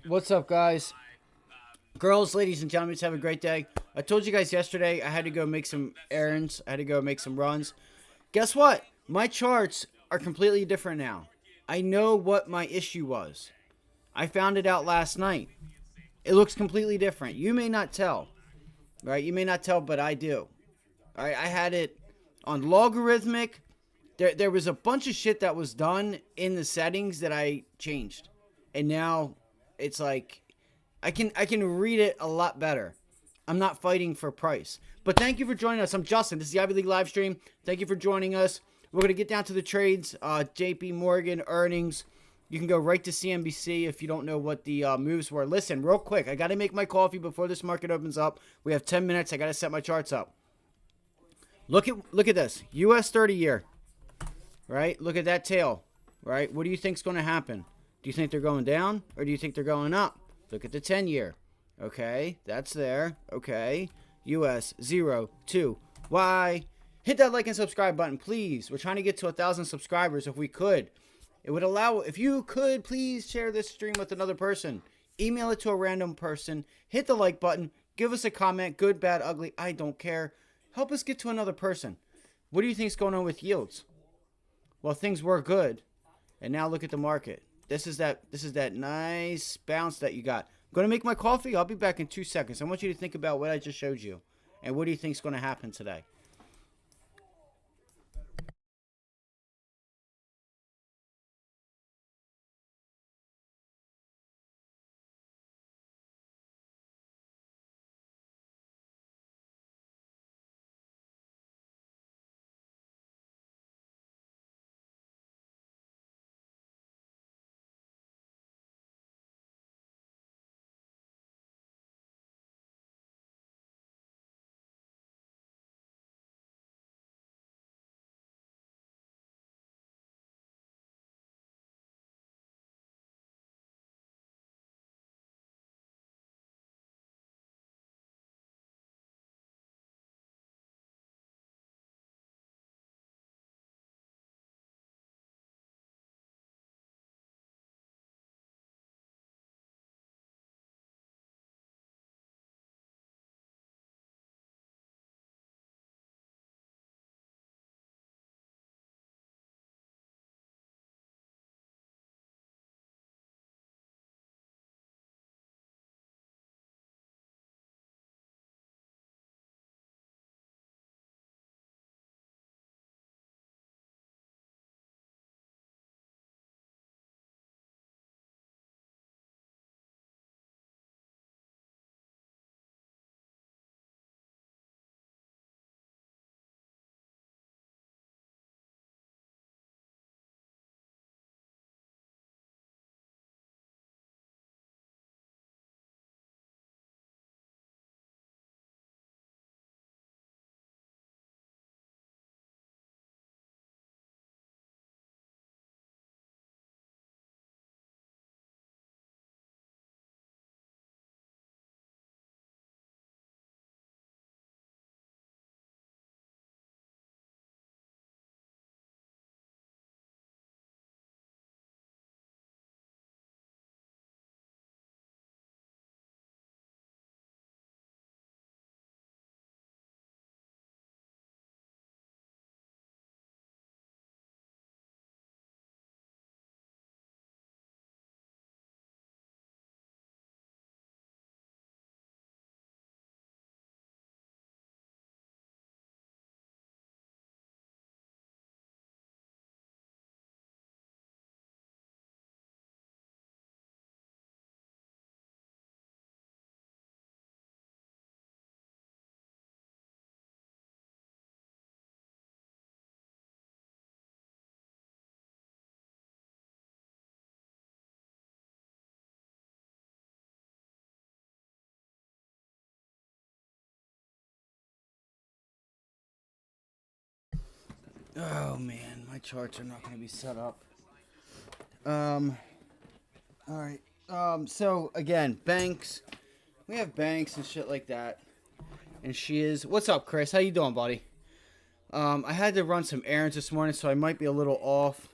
What's up, guys? Girls, ladies, and gentlemen, have a great day. I told you guys yesterday I had to go make some errands. I had to go make some runs. Guess what? My charts are completely different now. I know what my issue was. I found it out last night. It looks completely different. You may not tell, right? You may not tell, but I do. All right, I had it on logarithmic. There was a bunch of shit that was done in the settings that I changed, and now it's like I can read it a lot better. I'm not fighting for price. But thank you for joining us. I'm Justin. This is the Ivy League live stream. Thank you for joining us. We're gonna get down to the trades. JP Morgan earnings. You can go right to CNBC if you don't know what the moves were. Listen, real quick. I gotta make my coffee before this market opens up. We have 10 minutes. I gotta set my charts up. Look at this. US 30 year. Right? Look at that tail. Right? What do you think's going to happen? Do you think they're going down or do you think they're going up? Look at the 10 year. Okay, that's there. Okay. US 0 2 Y. Hit that like and subscribe button, please. We're trying to get to 1,000 subscribers if we could. It would allow, if you could, please share this stream with another person. Email it to a random person. Hit the like button. Give us a comment. Good, bad, ugly. I don't care. Help us get to another person. What do you think is going on with yields? Well, things were good, and now look at the market. This is that nice bounce that you got. I'm going to make my coffee. I'll be back in 2 seconds. I want you to think about what I just showed you, and what do you think is going to happen today? Oh man, my charts are not going to be set up. Um, all right. So again, banks. We have banks and shit like that. And she is. What's up, Chris? How you doing, buddy? I had to run some errands this morning, so I might be a little off.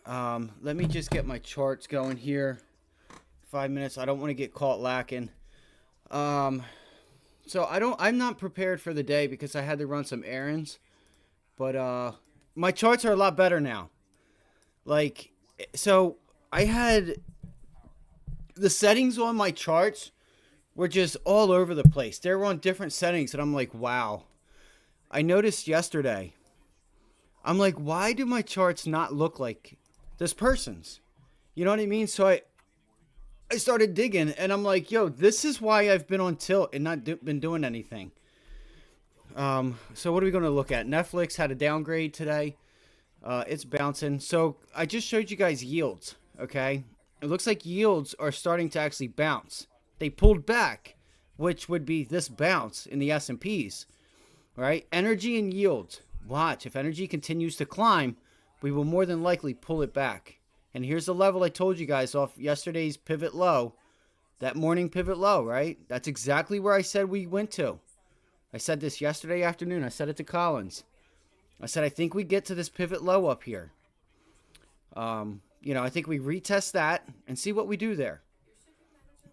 Let me just get my charts going here 5 minutes. I don't want to get caught lacking. Um, so I'm not prepared for the day because I had to run some errands. But my charts are a lot better now. Like, so I had the settings on my charts were just all over the place. They were on different settings, and I'm like, wow. I noticed yesterday. I'm like, why do my charts not look like this person's? You know what I mean? So I started digging, and I'm like, yo, this is why I've been on tilt and not been doing anything. So what are we going to look at? Netflix had a downgrade today. It's bouncing. So I just showed you guys yields, okay? It looks like yields are starting to actually bounce. They pulled back, which would be this bounce in the S&Ps, right? Energy and yields. Watch, if energy continues to climb, we will more than likely pull it back. And here's the level I told you guys off yesterday's pivot low, that morning pivot low, right? That's exactly where I said we went to. I said this yesterday afternoon. I said it to Collins. I said, I think we get to this pivot low up here. I think we retest that and see what we do there.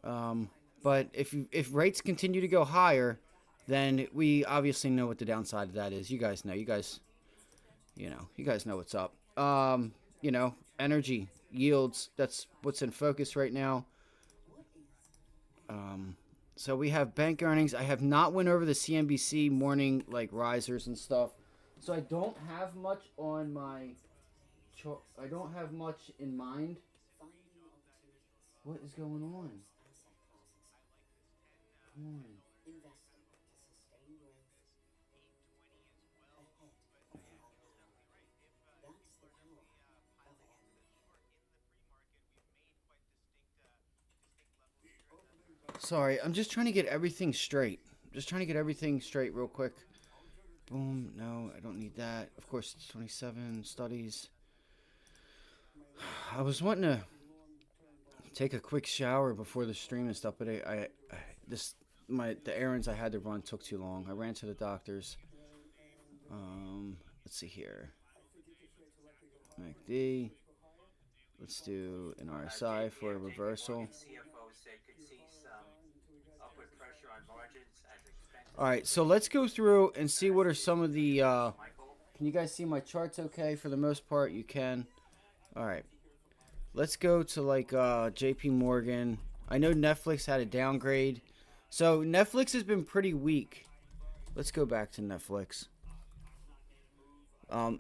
But if rates continue to go higher, then we obviously know what the downside of that is. You guys know. You guys know what's up. Energy, yields, that's what's in focus right now. So we have bank earnings. I have not went over the CNBC morning risers and stuff. So I don't have much on my I don't have much in mind. What is going on? Come on. Sorry, I'm just trying to get everything straight. Real quick. Boom. No, I don't need that. Of course, it's 27 studies. I was wanting to take a quick shower before the stream and stuff, but the errands I had to run took too long. I ran to the doctor's. Let's see here. MACD. Let's do an RSI for a reversal. All right, so let's go through and see what are some of the. Can you guys see my charts okay? For the most part, you can. All right. Let's go to JP Morgan. I know Netflix had a downgrade. So Netflix has been pretty weak. Let's go back to Netflix.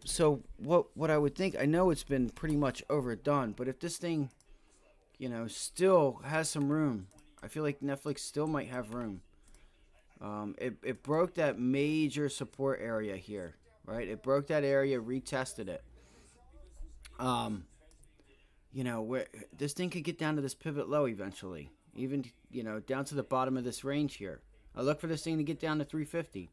So what I would think, I know it's been pretty much overdone, but if this thing, still has some room, I feel like Netflix still might have room. It broke that major support area here, right? It broke that area, retested it. Where this thing could get down to this pivot low eventually, even down to the bottom of this range here. I look for this thing to get down to 350.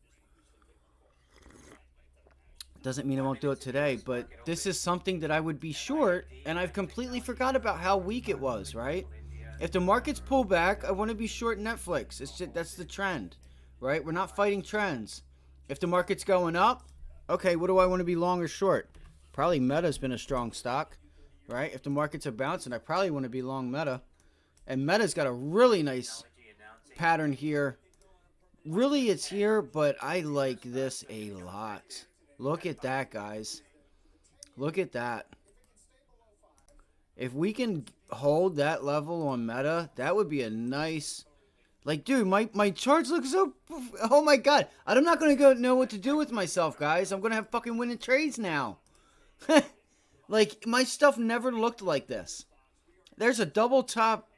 Doesn't mean I won't do it today, but this is something that I would be short, and I've completely forgot about how weak it was, right? If the markets pull back, I want to be short Netflix. That's the trend, right? We're not fighting trends. If the market's going up, okay, what do I want to be long or short? Probably Meta's been a strong stock, right? If the markets are bouncing, I probably want to be long Meta. And Meta's got a really nice pattern here. Really, it's here, but I like this a lot. Look at that, guys. Look at that. If we can hold that level on Meta, that would be a nice... dude, my charts look so... Oh, my God. I'm not going to know what to do with myself, guys. I'm going to have fucking winning trades now. My stuff never looked like this. There's a double top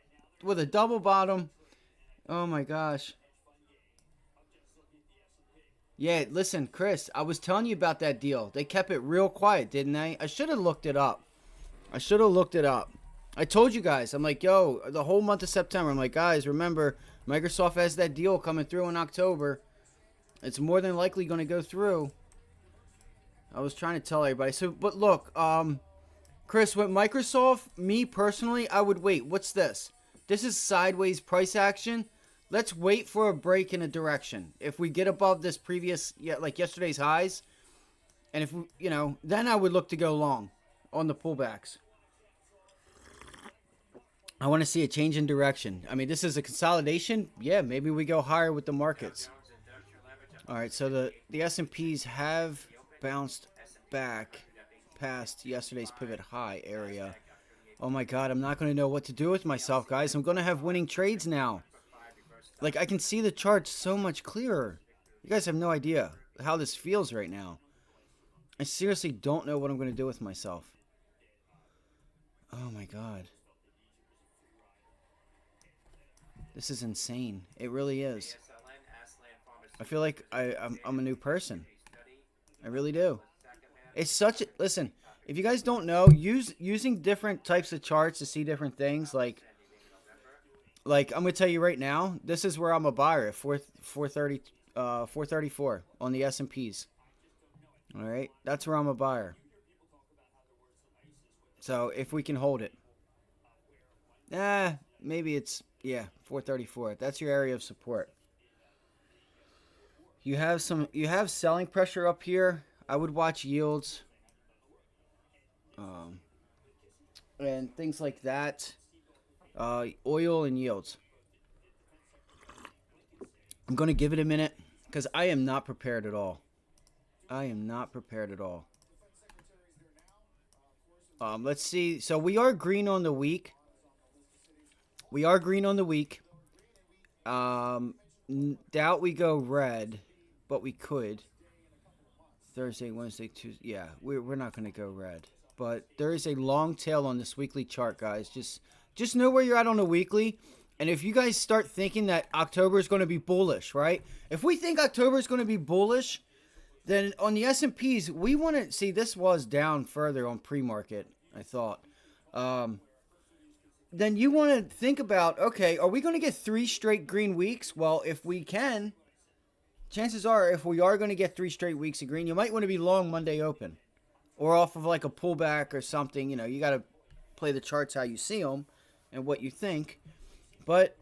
with a double bottom. Oh, my gosh. Yeah, listen, Chris, I was telling you about that deal. They kept it real quiet, didn't they? I should have looked it up. I told you guys. I'm like, yo, the whole month of September. I'm like, guys, remember, Microsoft has that deal coming through in October. It's more than likely going to go through. I was trying to tell everybody. So, but look, Chris, with Microsoft, me personally, I would wait. What's this? This is sideways price action. Let's wait for a break in a direction. If we get above this previous, yesterday's highs, and if we, then I would look to go long on the pullbacks. I want to see a change in direction. I mean, this is a consolidation. Yeah, maybe we go higher with the markets. All right, so the S&Ps have bounced back past yesterday's pivot high area. Oh my god, I'm not going to know what to do with myself, guys. I'm going to have winning trades now. Like, I can see the chart so much clearer. You guys have no idea how this feels right now. I seriously don't know what I'm going to do with myself. Oh my god. This is insane. It really is. I feel like I'm a new person. I really do. It's such a... Listen, if you guys don't know, using different types of charts to see different things, like I'm going to tell you right now, this is where I'm a buyer at 434 on the S&Ps. All right? That's where I'm a buyer. So, if we can hold it. Maybe it's, yeah, 434. That's your area of support. You have selling pressure up here. I would watch yields. And things like that. Oil and yields. I'm going to give it a minute because I am not prepared at all. I am not prepared at all. Let's see. So we are green on the week. We are green on the week. Doubt we go red, but we could. Thursday, Wednesday, Tuesday. Yeah, we're not going to go red. But there is a long tail on this weekly chart, guys. Just know where you're at on the weekly. And if you guys start thinking that October is going to be bullish, right? If we think October is going to be bullish, then on the S&Ps, we want to see this was down further on pre-market, I thought. Then you want to think about, okay, are we going to get 3 straight green weeks? Well, if we can, chances are if we are going to get 3 straight weeks of green, you might want to be long Monday open or off of like a pullback or something. You know, you got to play the charts how you see them and what you think. But,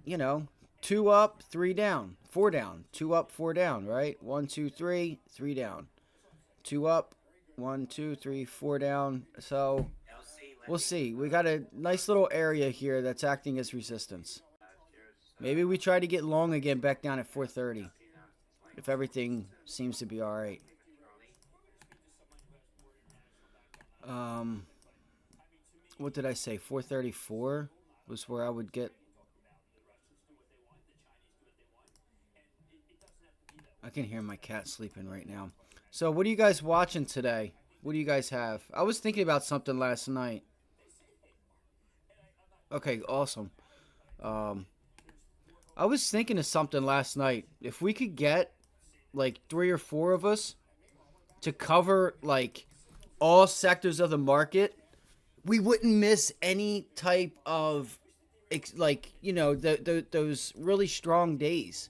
2 up, 3 down, 4 down, 2 up, 4 down, right? 1, 2, 3, 3 down, 2 up, 1, 2, 3, 4 down. So we'll see. We got a nice little area here that's acting as resistance. Maybe we try to get long again back down at 430 if everything seems to be all right. What did I say? 434 was where I would get. I can hear my cat sleeping right now. So what are you guys watching today? What do you guys have? I was thinking about something last night. Okay, awesome. I was thinking of something last night. If we could get like 3 or 4 of us to cover like all sectors of the market, we wouldn't miss any type of those really strong days.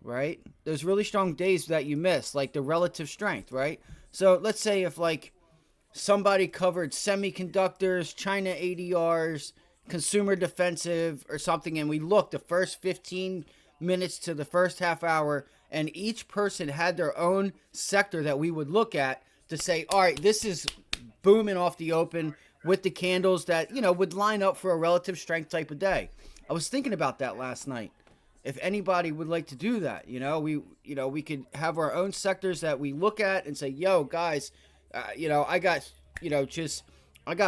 Right? Those really strong days that you miss, like the relative strength, right? So let's say if like somebody covered semiconductors, China ADRs, consumer defensive or something, and we looked the first 15 minutes to the first half hour, and each person had their own sector that we would look at to say, all right, this is booming off the open with the candles that, would line up for a relative strength type of day. I was thinking about that last night. If anybody would like to do that, we could have our own sectors that we look at and say, yo, guys, I got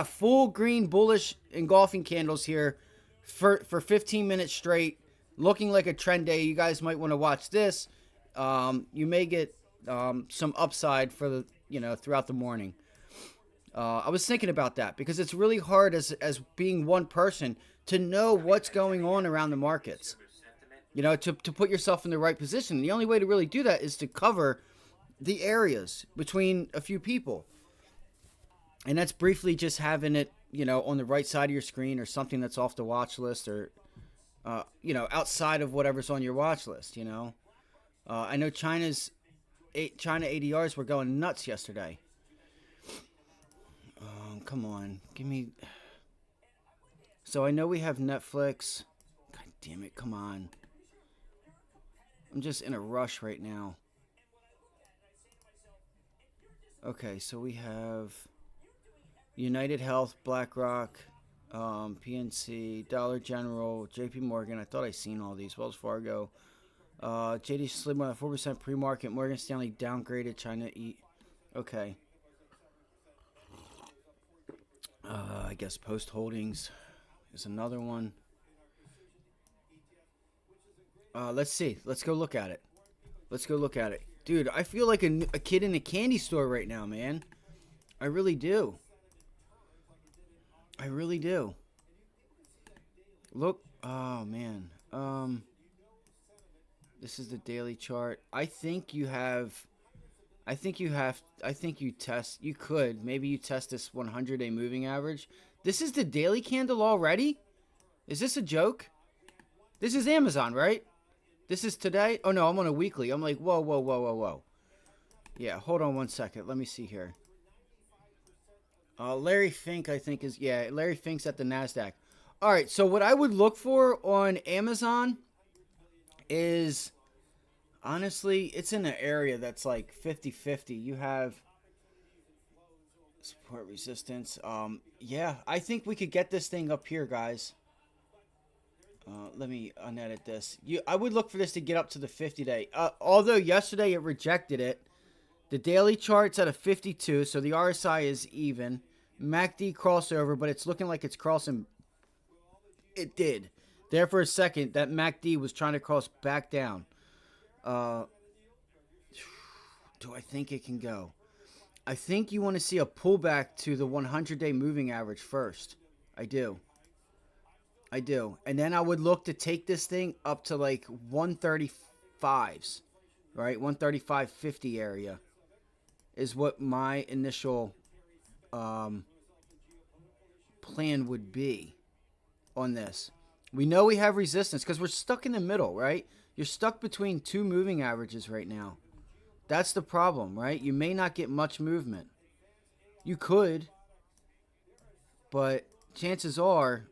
full green bullish engulfing candles here for 15 minutes straight, looking like a trend day. You guys might want to watch this. You may get some upside for the, throughout the morning. I was thinking about that because it's really hard as being one person to know what's going on around the markets. To put yourself in the right position. The only way to really do that is to cover the areas between a few people. And that's briefly just having it, on the right side of your screen or something that's off the watch list or, outside of whatever's on your watch list, I know China ADRs were going nuts yesterday. Come on. Give me... So I know we have Netflix. God damn it, come on. I'm just in a rush right now. Okay, so we have United Health, BlackRock, PNC, Dollar General, JP Morgan. I thought I seen all these. Wells Fargo. JD slid by 4% pre-market. Morgan Stanley downgraded China E. Okay. I guess Post Holdings is another one. Let's see. Let's go look at it. Let's go look at it. Dude, I feel like a kid in a candy store right now, man. I really do. I really do. Look. Oh, man. This is the daily chart. I think you test. You could. Maybe you test this 100-day moving average. This is the daily candle already? Is this a joke? This is Amazon, right? This is today? Oh, no, I'm on a weekly. I'm like, whoa, whoa, whoa, whoa, whoa. Yeah, hold on one second. Let me see here. Larry Fink, I think, is... Yeah, Larry Fink's at the NASDAQ. All right, so what I would look for on Amazon is... Honestly, it's in an area that's like 50-50. You have... Support resistance. Yeah, I think we could get this thing up here, guys. Let me unedit this. I would look for this to get up to the 50-day. Although yesterday it rejected it. The daily chart's at a 52, so the RSI is even. MACD crossover, but it's looking like it's crossing. It did. There for a second, that MACD was trying to cross back down. Do I think it can go? I think you want to see a pullback to the 100-day moving average first. I do. I do. And then I would look to take this thing up to like 135s, right? 135.50 area is what my initial plan would be on this. We know we have resistance because we're stuck in the middle, right? You're stuck between two moving averages right now. That's the problem, right? You may not get much movement. You could, but chances are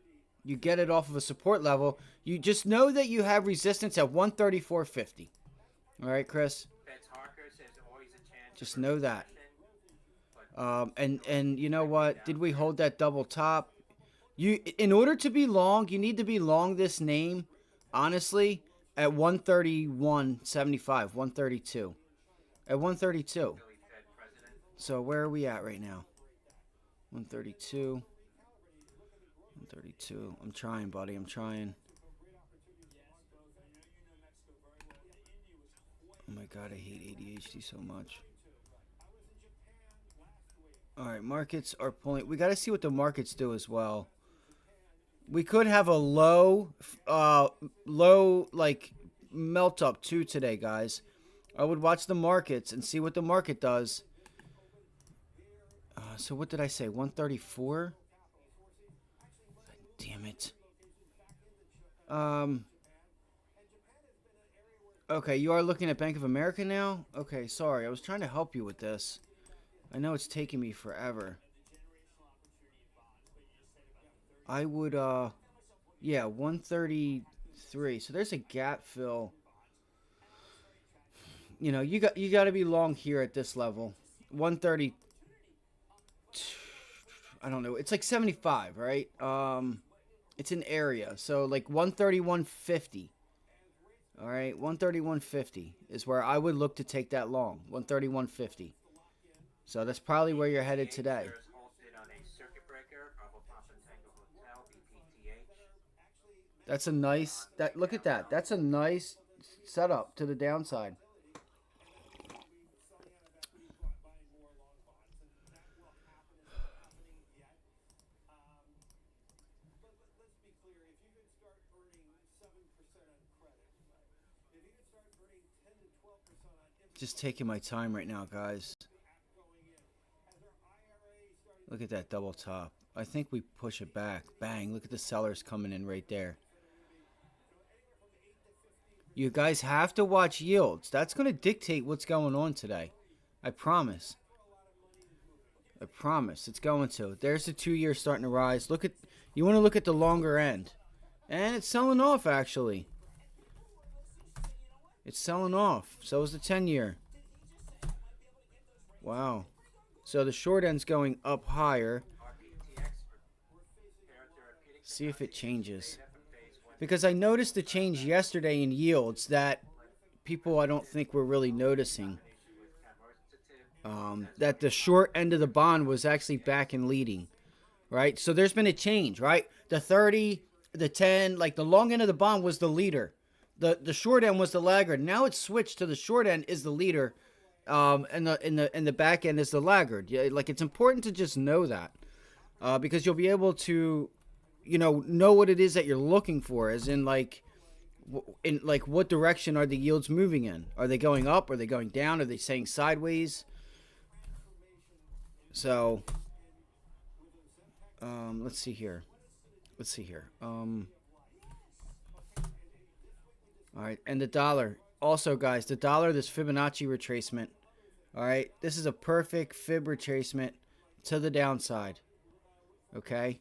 you get it off of a support level. You just know that you have resistance at 134.50. All right, Chris? Just know that. And you know what? Did we hold that double top? In order to be long, you need to be long this name, honestly, at 131.75, 132. At 132. So where are we at right now? 132. 132. I'm trying, buddy. I'm trying. Oh my God, I hate ADHD so much. All right, markets are pulling. We got to see what the markets do as well. We could have a low like melt up too today, guys. I would watch the markets and see what the market does. So what did I say? 134? Damn it. Okay, you are looking at Bank of America now? Okay, sorry. I was trying to help you with this. I know it's taking me forever. I would, yeah, 133. So there's a gap fill. You know, you got to be long here at this level. 130. I don't know. It's like 75, right? It's an area. So like 131.50. All right, 131.50 is where I would look to take that long. 131.50. So that's probably where you're headed today. That's a nice. Look at that. That's a nice setup to the downside. Just taking my time right now, guys. Look at that double top. I think we push it back. Bang. Look at the sellers coming in right there. You guys have to watch yields. That's going to dictate what's going on today. I promise. I promise. It's going to. There's the 2-year starting to rise. You want to look at the longer end. And it's selling off, actually. It's selling off. So is the 10-year. Wow. So the short end's going up higher. See if it changes. Because I noticed the change yesterday in yields that people I don't think were really noticing. That the short end of the bond was actually back and leading, right? So there's been a change, right? The 30, the 10, like the long end of the bond was the leader. The short end was the laggard. Now it's switched to the short end is the leader, and the back end is the laggard. Yeah, like it's important to just know that, because you'll be able to, know what it is that you're looking for, as in like what direction are the yields moving in? Are they going up? Are they going down? Are they staying sideways? So, let's see here. All right, and the dollar. Also, guys, the dollar, this Fibonacci retracement. All right, this is a perfect fib retracement to the downside. Okay,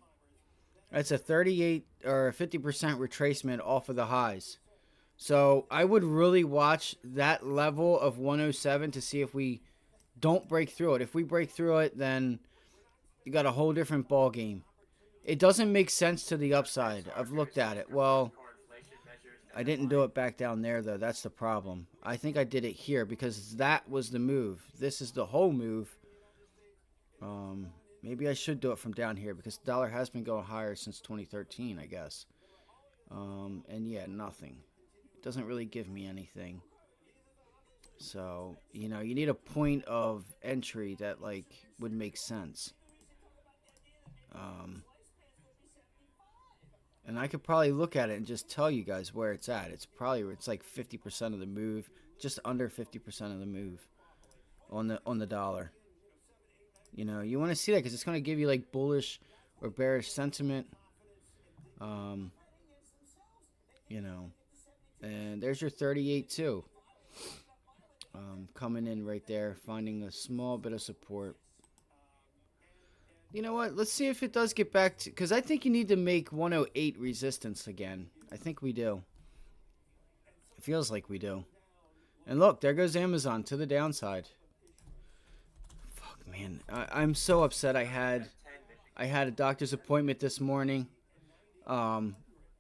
that's a 38 or 50% retracement off of the highs. So I would really watch that level of 107 to see if we don't break through it. If we break through it, then you got a whole different ball game. It doesn't make sense to the upside. I've looked at it. Well, I didn't do it back down there, though. That's the problem. I think I did it here because that was the move. This is the whole move. Maybe I should do it from down here because the dollar has been going higher since 2013, I guess. And yeah, nothing. It doesn't really give me anything. So, you need a point of entry that, would make sense. And I could probably look at it and just tell you guys where it's at. It's like 50% of the move, just under 50% of the move on the dollar. You want to see that because it's going to give you like bullish or bearish sentiment. And there's your 38 too. Coming in right there, finding a small bit of support. You know what? Let's see if it does get back to... Because I think you need to make 108 resistance again. I think we do. It feels like we do. And look, there goes Amazon to the downside. Fuck, man. I'm so upset I had a doctor's appointment this morning.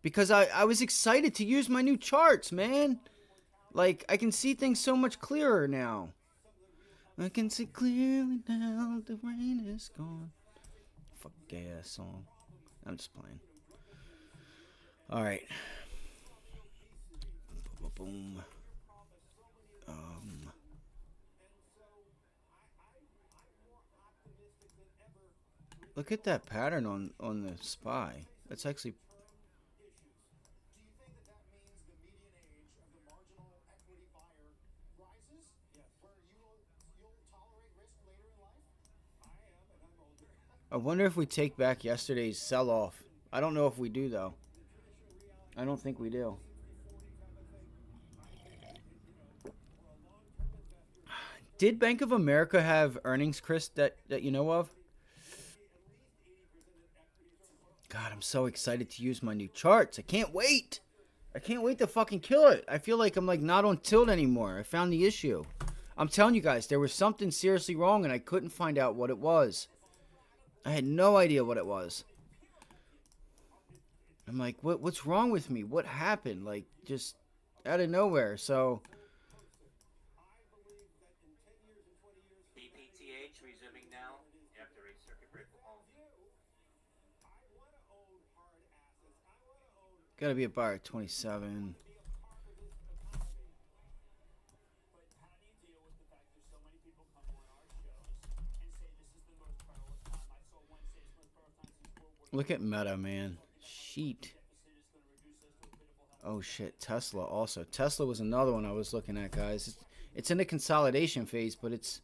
Because I was excited to use my new charts, man. Like, I can see things so much clearer now. I can see clearly now the rain is gone. Fuck gay ass song. I'm just playing. Alright. Boom. Look at that pattern on the SPY. That's actually... I wonder if we take back yesterday's sell-off. I don't know if we do, though. I don't think we do. Did Bank of America have earnings, Chris, that you know of? God, I'm so excited to use my new charts. I can't wait. I can't wait to fucking kill it. I feel like I'm not on tilt anymore. I found the issue. I'm telling you guys, there was something seriously wrong and I couldn't find out what it was. I had no idea what it was. I'm like, what's wrong with me? What happened? Like, just out of nowhere. So... BPTH resuming now after a circuit break from home. Gotta be a buyer at 27. Look at Meta, man. Sheet. Oh, shit. Tesla also. Tesla was another one I was looking at, guys. It's in the consolidation phase, but it's...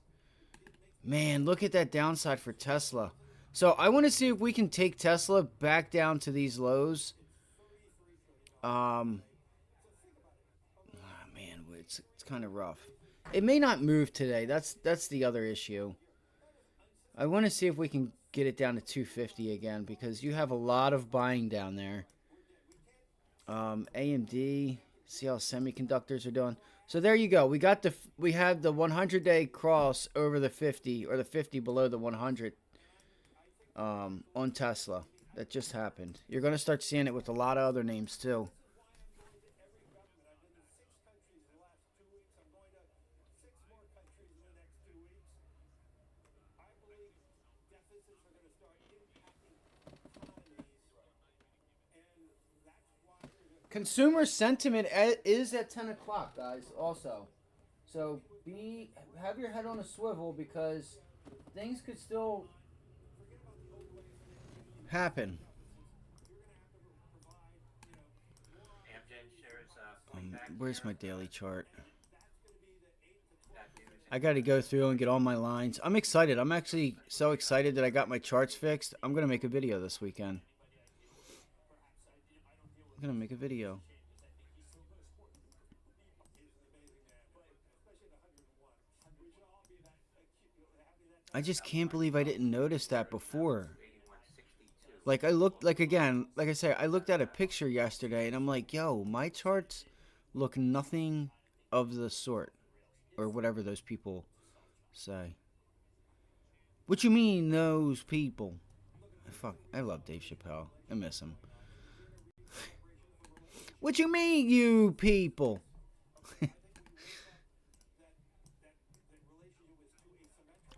Man, look at that downside for Tesla. So, I want to see if we can take Tesla back down to these lows. Man, it's kind of rough. It may not move today. That's the other issue. I want to see if we can get it down to 250 again because you have a lot of buying down there. AMD, see how semiconductors are doing. So there you go. We have the 100-day cross over the 50 or the 50 below the 100 on Tesla. That just happened. You're going to start seeing it with a lot of other names too. Consumer sentiment is at 10 o'clock, guys, also. So have your head on a swivel because things could still happen. Amgen shares pulling back Where's here. my daily chart? That news. I got to go through and get all my lines. I'm excited. I'm actually so excited that I got my charts fixed. I'm going to make a video this weekend. I'm going to make a video. I just can't believe I didn't notice that before. 81.62. Like I looked, like again, like I said, I looked at a picture yesterday and I'm like, yo, my charts look nothing of the sort. Or whatever those people say. What you mean, those people? I love Dave Chappelle. I miss him. What you mean, you people?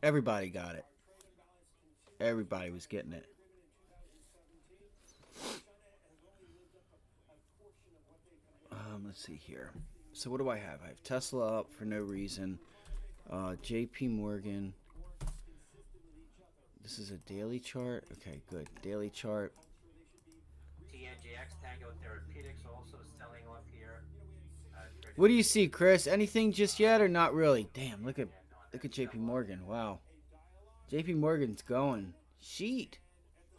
Everybody got it. Everybody was getting it. Let's see here. So what do I have? I have Tesla up for no reason. JP Morgan. This is a daily chart. Okay, good. Daily chart. TNGX Tango Therapeutics also selling off here. What do you see, Chris? Anything just yet or not really? Damn, look at JP Morgan. Wow. JP Morgan's going. Sheet.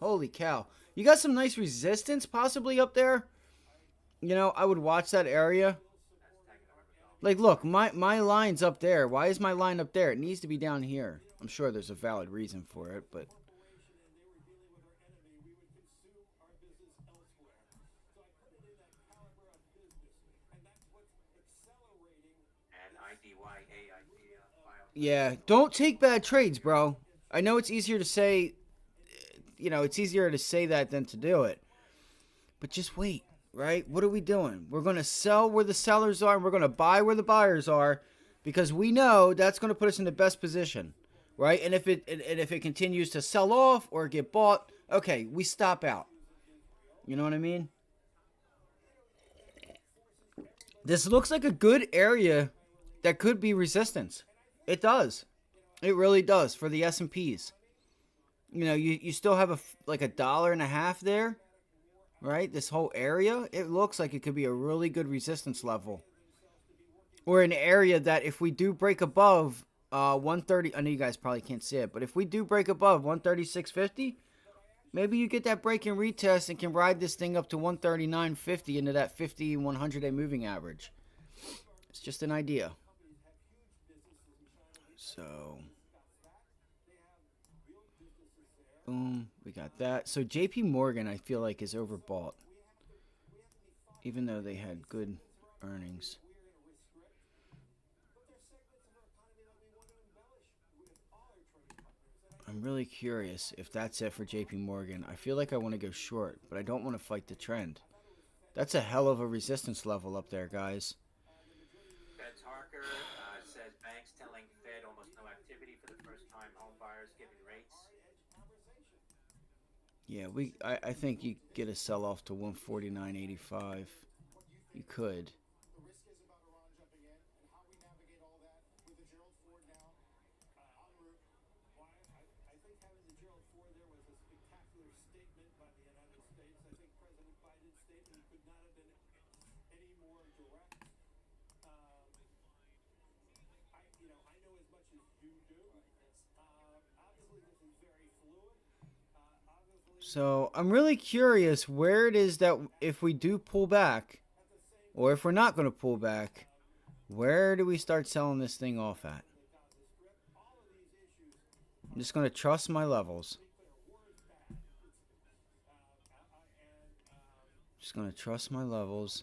Holy cow. You got some nice resistance possibly up there? You know, I would watch that area. Like, look, my line's up there. Why is my line up there? It needs to be down here. I'm sure there's a valid reason for it, but... Yeah, don't take bad trades, bro. I know it's easier to say, it's easier to say that than to do it. But just wait, right? What are we doing? We're going to sell where the sellers are, and we're going to buy where the buyers are, because we know that's going to put us in the best position, right? And if it continues to sell off or get bought, okay, we stop out. You know what I mean? This looks like a good area that could be resistance. It does. It really does for the S&Ps. You know, you still have like $1.50 there, right? This whole area, it looks like it could be a really good resistance level. Or an area that if we do break above 130, I know you guys probably can't see it, but if we do break above 136.50, maybe you get that break and retest and can ride this thing up to 139.50 into that 50 100-day moving average. It's just an idea. So, boom, we got that. So JP Morgan, I feel like, is overbought, even though they had good earnings. I'm really curious if that's it for JP Morgan. I feel like I want to go short, but I don't want to fight the trend. That's a hell of a resistance level up there, guys. Fed's Harker says banks telling Fed almost no activity for the first time. Home buyers giving rates. Yeah, I think you get a sell off to 149.85. You could. So I'm really curious where it is that if we do pull back, or if we're not going to pull back, where do we start selling this thing off at? I'm just going to trust my levels. Just going to trust my levels.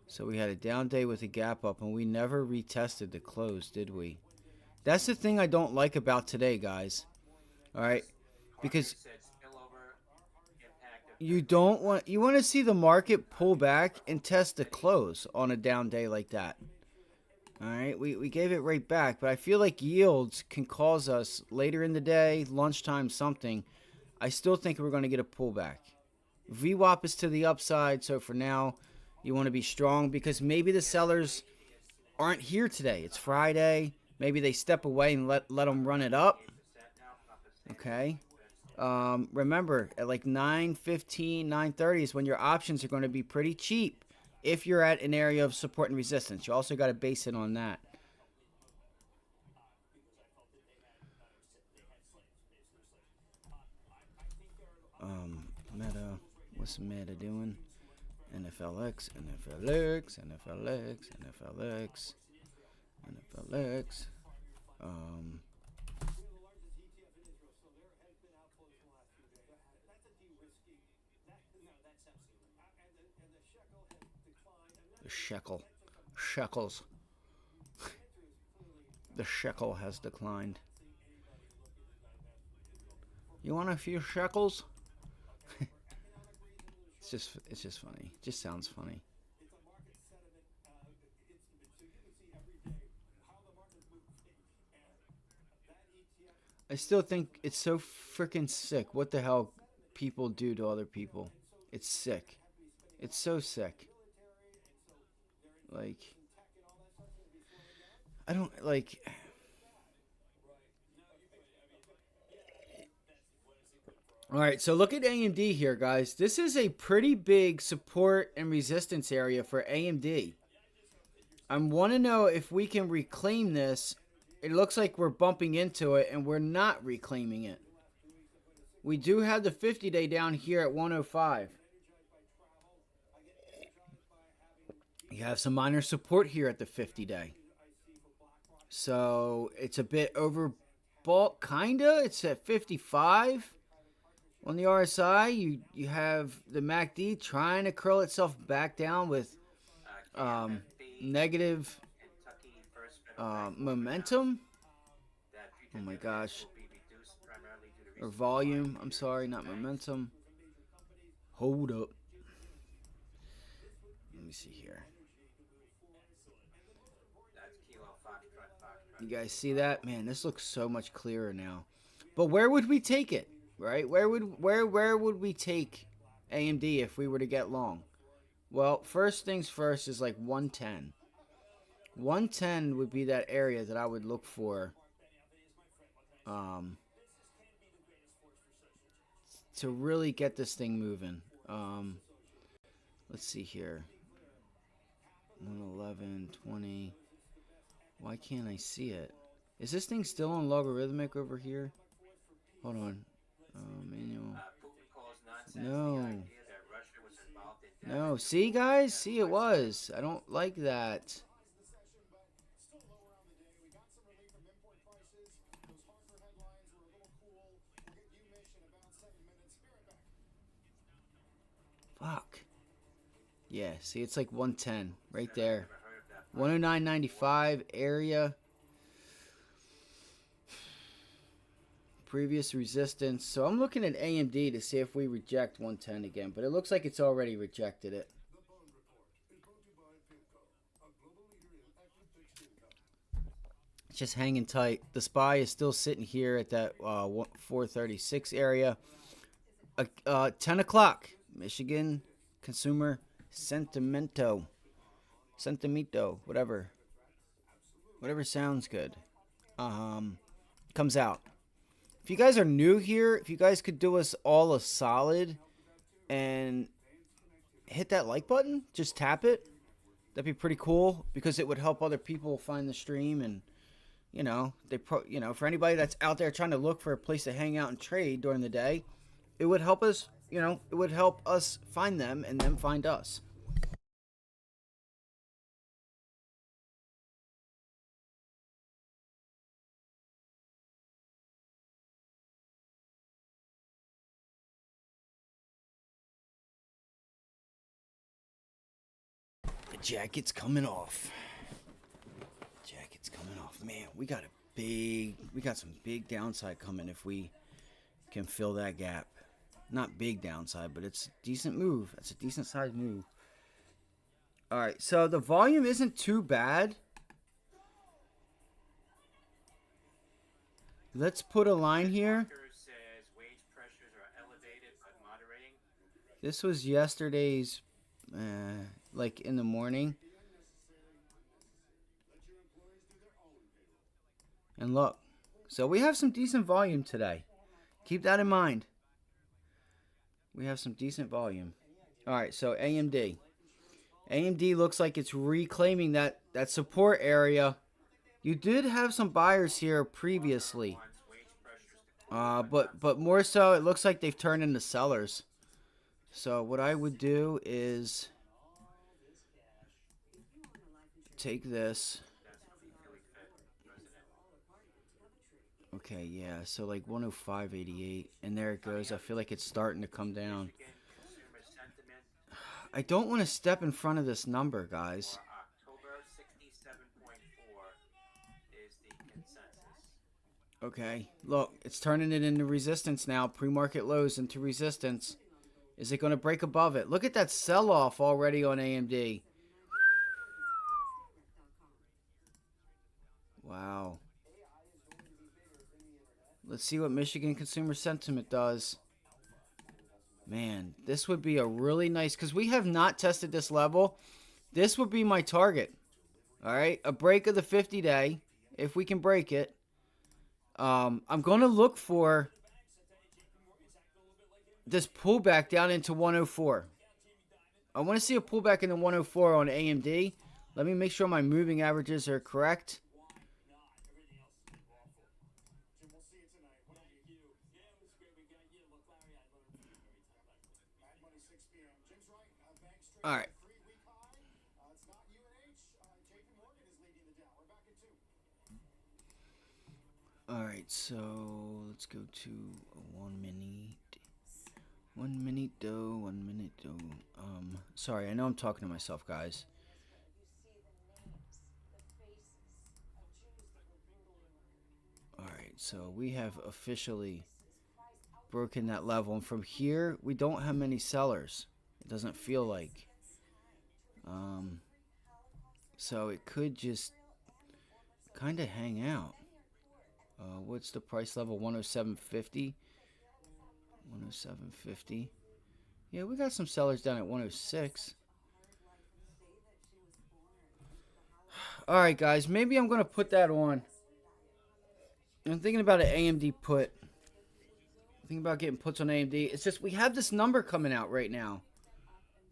So we had a down day with a gap up, and we never retested the close, did we? That's the thing I don't like about today, guys. All right, Harker because said spillover impact of you Fed rate don't cuts. want you want to see the market pull back and test the close on a down day like that. All right, we gave it right back, but I feel like yields can cause us later in the day, lunchtime, something. I still think we're going to get a pullback. VWAP is to the upside, so for now, you want to be strong because maybe the sellers aren't here today. It's Friday. Maybe they step away and let them run it up. 8% now, up a standard Okay. 8%. Remember, at like 9:15, 9:30 is when your options are going to be pretty cheap if you're at an area of support and resistance. You also got to base it on that. Meta, what's Meta doing? NFLX, NFLX, NFLX, NFLX, NFLX. Um, the shekels. The shekel has declined. You want a few shekels? It's just funny. It just sounds funny. I still think it's so freaking sick. What the hell people do to other people? It's sick. It's so sick. Like, I don't like. All right, so look at AMD here, guys. This is a pretty big support and resistance area for AMD. I want to know if we can reclaim this. It looks like we're bumping into it, and we're not reclaiming it. We do have the 50-day down here at 105. You have some minor support here at the 50-day. So it's a bit overbought, kinda. It's at 55. On the RSI, you have the MACD trying to curl itself back down with KFMB, negative Kentucky First Federal Bank momentum. that Oh future my dividends gosh. will be reduced primarily due to Or recent volume. declines in I'm their sorry, not banks. momentum. Hold up. Let me see here. That's Kilo Foxtrot. You guys see that? Man, this looks so much clearer now. But where would we take it? Right? Where would we take AMD if we were to get long? Well, first things first is like 110. 110 would be that area that I would look for to really get this thing moving. Let's see here. 111, 20. Why can't I see it? Is this thing still on logarithmic over here? Hold on. Manual. Putin calls nonsense the No. idea that Russia was involved in No. damage to See, guys? See, it was. I don't like that. Fuck. Yeah, see, it's like 110 right there. 109.95 area. Previous resistance. So I'm looking at AMD to see if we reject 110 again, but it looks like it's already rejected it. It's just hanging tight. The SPY is still sitting here at that 436 area. 10 o'clock. Michigan Consumer Sentimento. Whatever. Whatever sounds good. Comes out. If you guys are new here, if you guys could do us all a solid and hit that like button, just tap it. That'd be pretty cool because it would help other people find the stream, and for anybody that's out there trying to look for a place to hang out and trade during the day, it would help us, it would help us find them and them find us. The jacket's coming off. Man, we got we got some big downside coming if we can fill that gap. Not big downside, but it's a decent move. It's a decent sized move. All right, so the volume isn't too bad. Let's put a line here. Says wage pressures are elevated but moderating. This was yesterday's, like in the morning. And look, so we have some decent volume today. Keep that in mind. We have some decent volume. All right, so AMD. AMD looks like it's reclaiming that support area. You did have some buyers here previously. But more so, it looks like they've turned into sellers. So what I would do is take this. Okay, yeah, so like 105.88, and there it goes. I feel like it's starting to come down. I don't want to step in front of this number, guys. October 67.4 is the consensus. Okay, look, it's turning it into resistance now. Pre-market lows into resistance. Is it going to break above it? Look at that sell-off already on AMD. Wow. Let's see what Michigan consumer sentiment does. Man, this would be a really nice, because we have not tested this level. This would be my target. All right, a break of the 50-day, if we can break it. I'm going to look for this pullback down into 104. I want to see a pullback into 104 on AMD. Let me make sure my moving averages are correct. All right. All right, so let's go to 1 minute. 1 minute though, 1 minute though. Sorry, I know I'm talking to myself, guys. All right, so we have officially broken that level, and from here we don't have many sellers. It doesn't feel like. So it could just kind of hang out. What's the price level? 107.50. 107.50. Yeah, we got some sellers down at 106. All right, guys. Maybe I'm going to put that on. I'm thinking about an AMD put. I'm thinking about getting puts on AMD. It's just we have this number coming out right now.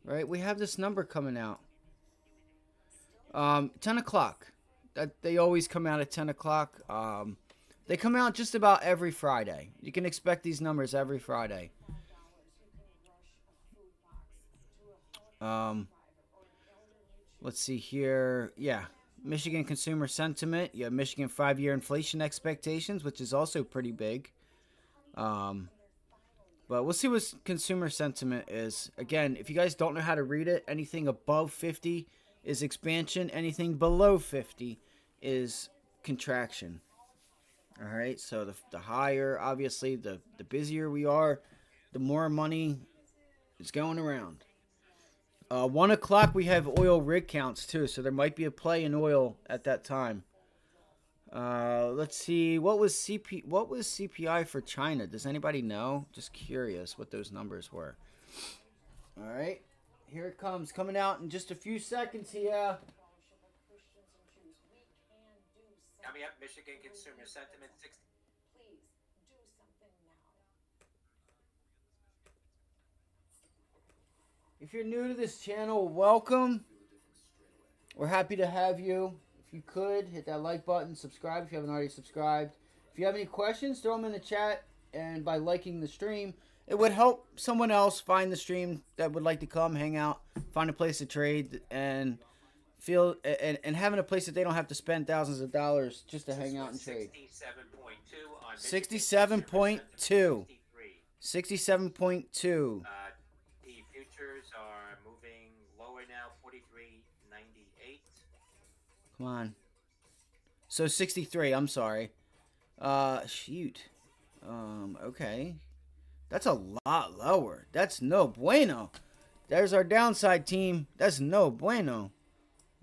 Right? We have this number coming out. 10 o'clock. They always come out at 10 o'clock. They come out just about every Friday. You can expect these numbers every Friday. Let's see here. Yeah. Michigan consumer sentiment. You have Michigan 5-year inflation expectations, which is also pretty big. But we'll see what consumer sentiment is. Again, if you guys don't know how to read it, anything above 50 is expansion. Anything below 50 is contraction. All right, so the higher, obviously, the busier we are, the more money is going around. 1 o'clock, we have oil rig counts, too, so there might be a play in oil at that time. Let's see, what was CPI for China? Does anybody know? Just curious what those numbers were. All right, here it comes, coming out in just a few seconds here. Coming up, Michigan consumer sentiment 60. Please do something now. If you're new to this channel, welcome. We're happy to have you. If you could, hit that like button, subscribe if you haven't already subscribed. If you have any questions, throw them in the chat, and by liking the stream, it would help someone else find the stream that would like to come, hang out, find a place to trade, and feel and having a place that they don't have to spend thousands of dollars just to hang out and trade. 67.2. 67.2. The futures are moving lower now, 43.98. Come on. So 63. I'm sorry. Shoot. Okay. That's a lot lower. That's no bueno. There's our downside team. That's no bueno.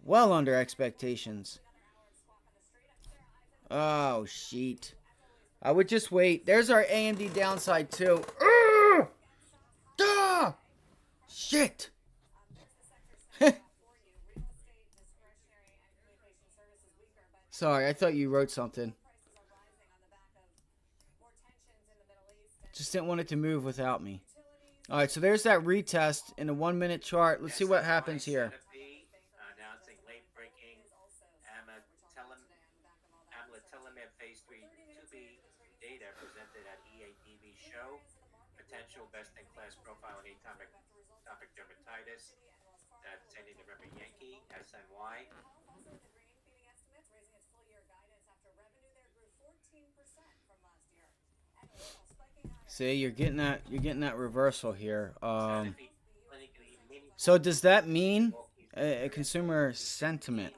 Well under expectations. Oh, shit. I would just wait. There's our AMD downside too. Ugh! Duh! Shit. Sorry, I thought you wrote something. Just didn't want it to move without me. Alright, so there's that retest in a 1 minute chart. Let's see what happens here. Announcing late-breaking amlitelimab phase 3 2B data presented at EADV show. Potential best-in-class profile in atopic dermatitis. That's Sandy November Yankee, SNY. See, you're getting that reversal here. So does that mean a consumer sentiment?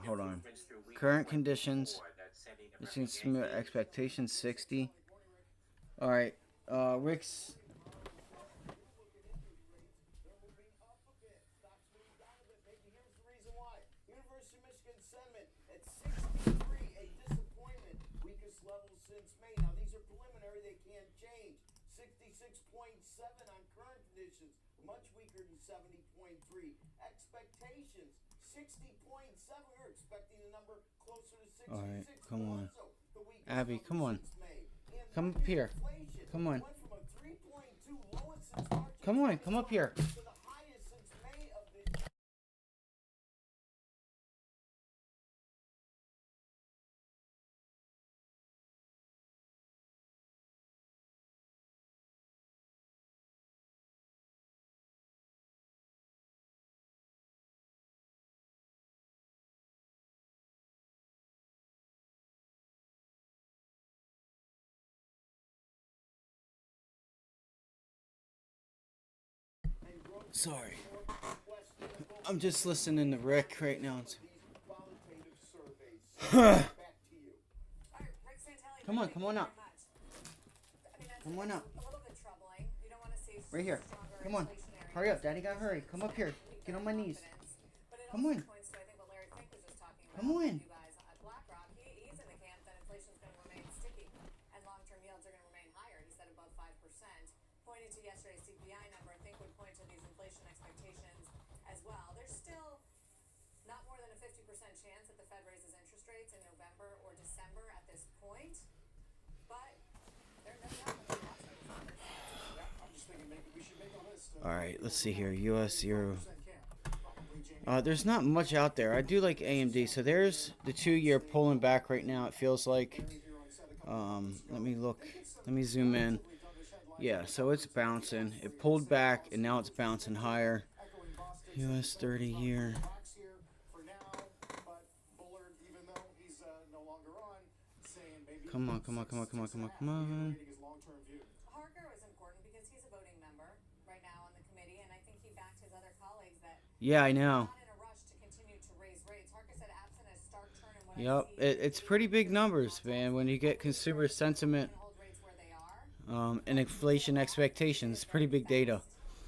Hold on. Current conditions. Consumer expectations 60. All right. Rick's. Much weaker than 70.3. Expectations 60.7. We're expecting a number closer to 66. All right, come on. Abby, come on. Come up here. Come on. Come on, come up here. Sorry. I'm just listening to Rick right now. Come on up. Come on up. Right here. Come on. Hurry up, Daddy. Gotta hurry. Come up here. Get on my knees. Come on. Come on. Pointing to yesterday's CPI number, I think would point to these inflation expectations as well. There's still not more than a 50% chance that the Fed raises interest rates in November or December at this point, but they're not going to I'm just thinking maybe we should make a list. All right, let's see here. US Euro. There's not much out there. I do like AMD. So there's the 2-year pulling back right now. It feels like. Let me look. Let me zoom in. Yeah, so it's bouncing. It pulled back, and now it's bouncing higher. US 30-year. Come on. Harker was important because he's a voting member right now on the committee, and I think he backed his other colleagues that Yeah, I know. not in a rush to continue to raise rates. Harker said absent a stark turn in what Yep, I see, it's pretty big numbers, man. When you get consumer sentiment hold rates where they are. and inflation expectations, pretty big data.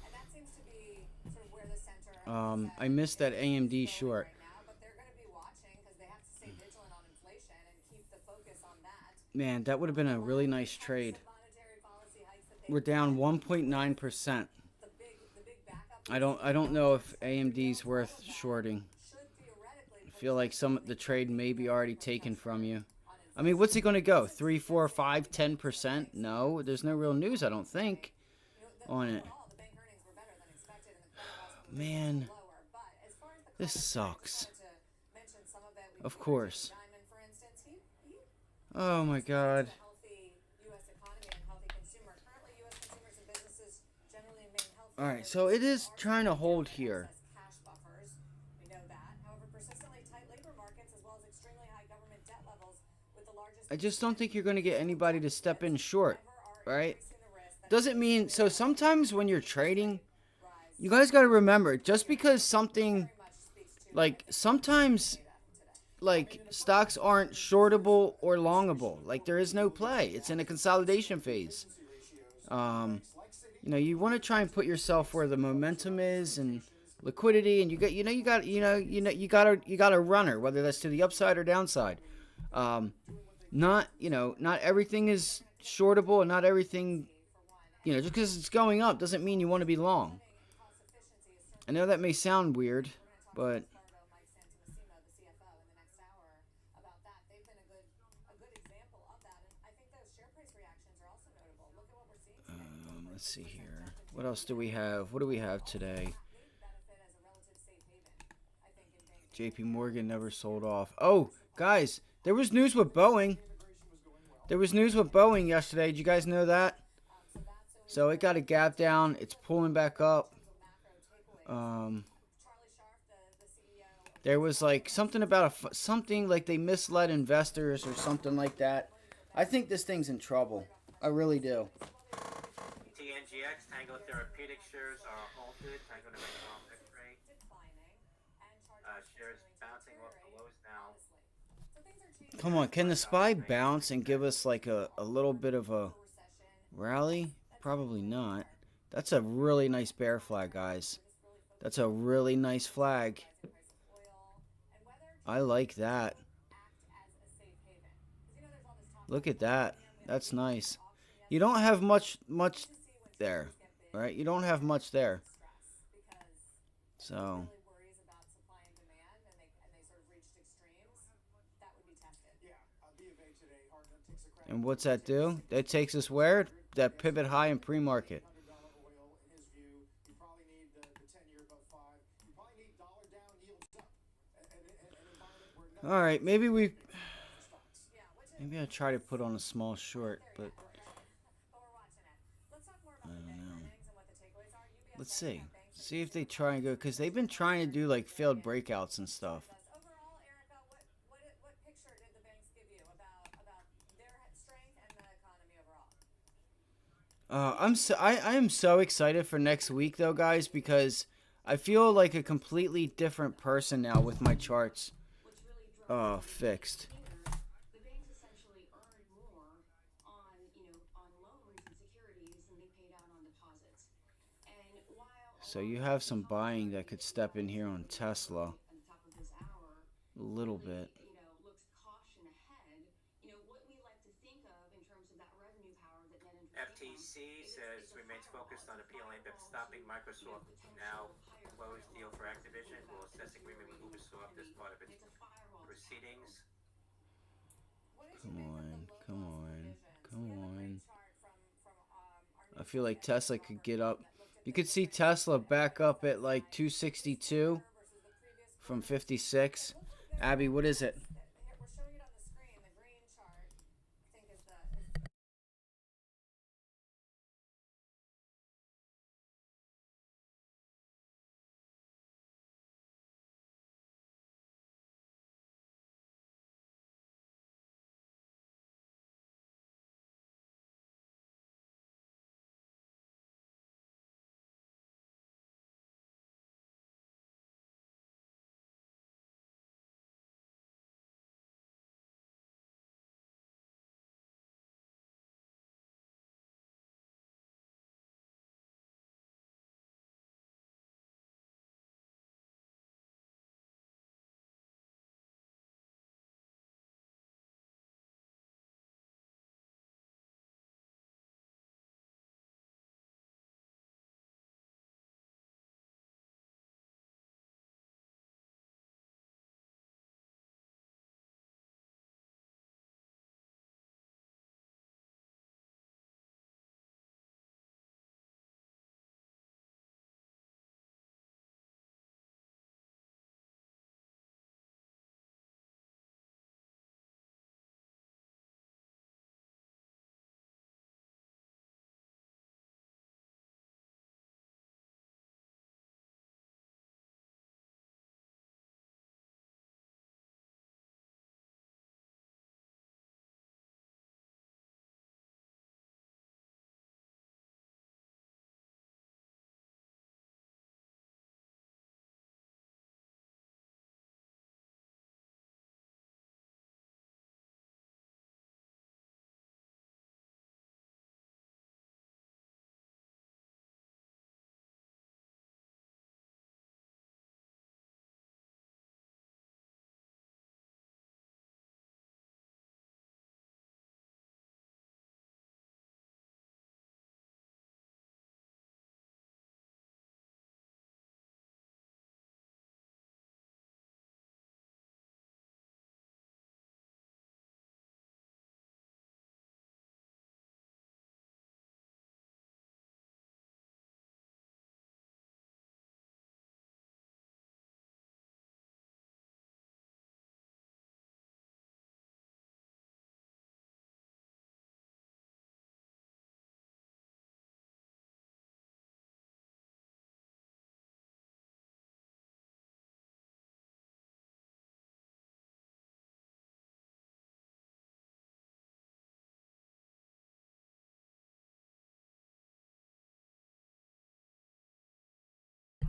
And that seems to be sort of where the center I missed that AMD short. right now, but they're going to be watching because they have to stay vigilant on inflation and keep the focus on that. Man, that would have been a really nice trade. Monetary policy hikes that they We're down 1.9%. the big backup I don't know if AMD's worth shorting. should theoretically I feel like the trade may be already taken from you. I mean, what's it going to go? 3, 4, 5, 10%? No, there's no real news, I don't think, on it. all the bank earnings were better than expected and the credit costs were Man, lower. But as far as the this sucks. to mention some of it, Of course. Diamond, for instance, he Oh my God. healthy U.S. economy and healthy consumer. Currently, U.S. consumers and businesses generally remain healthy. All right, so it is trying to hold here. Cash buffers, we know that. However, persistently tight labor markets as well as extremely high government debt levels with the largest I just don't think you're going to get anybody to step in short, right? increasing the risk that Doesn't mean, so sometimes when you're trading, you guys got to remember, just because something, much speaks to like sometimes like stocks aren't shortable or longable. Like there is no play. It's in a consolidation phase. Um, you want to try and put yourself where the momentum is and liquidity, and you got a runner, whether that's to the upside or downside. Um, not everything is shortable, and not everything, just because it's going up doesn't mean you want to be long. I know that may sound weird, but let's see here. What else do we have? What do we have today? JP Morgan never sold off. Oh, guys, there was news with Boeing. There was news with Boeing yesterday. Did you guys know that? So it got a gap down. It's pulling back up. There was like something about something like they misled investors or something like that. I think this thing's in trouble. I really do. TNGX, Tango Therapeutic shares are halted. Tango to make long trade. Shares bouncing off the lows now. Come on, can the SPY bounce and give us like a little bit of a rally? Probably not. That's a really nice bear flag, guys. That's a really nice flag. I like that. Look at that. That's nice. You don't have much there, right? You don't have much there. So, and what's that do? That takes us where? That pivot high in pre-market. All right, maybe I try to put on a small short, but I don't know. Let's see. See if they try and go, because they've been trying to do like failed breakouts and stuff. I am so excited for next week though, guys, because I feel like a completely different person now with my charts fixed. So you have some buying that could step in here on Tesla a little bit. FTC says remains focused on appealing that stopping Microsoft now closed deal for Activision. Will assess agreement with Ubisoft as part of its proceedings. Come on, come on, come on. I feel like Tesla could get up. You could see Tesla back up at like 262 from 56. Abby, what is it?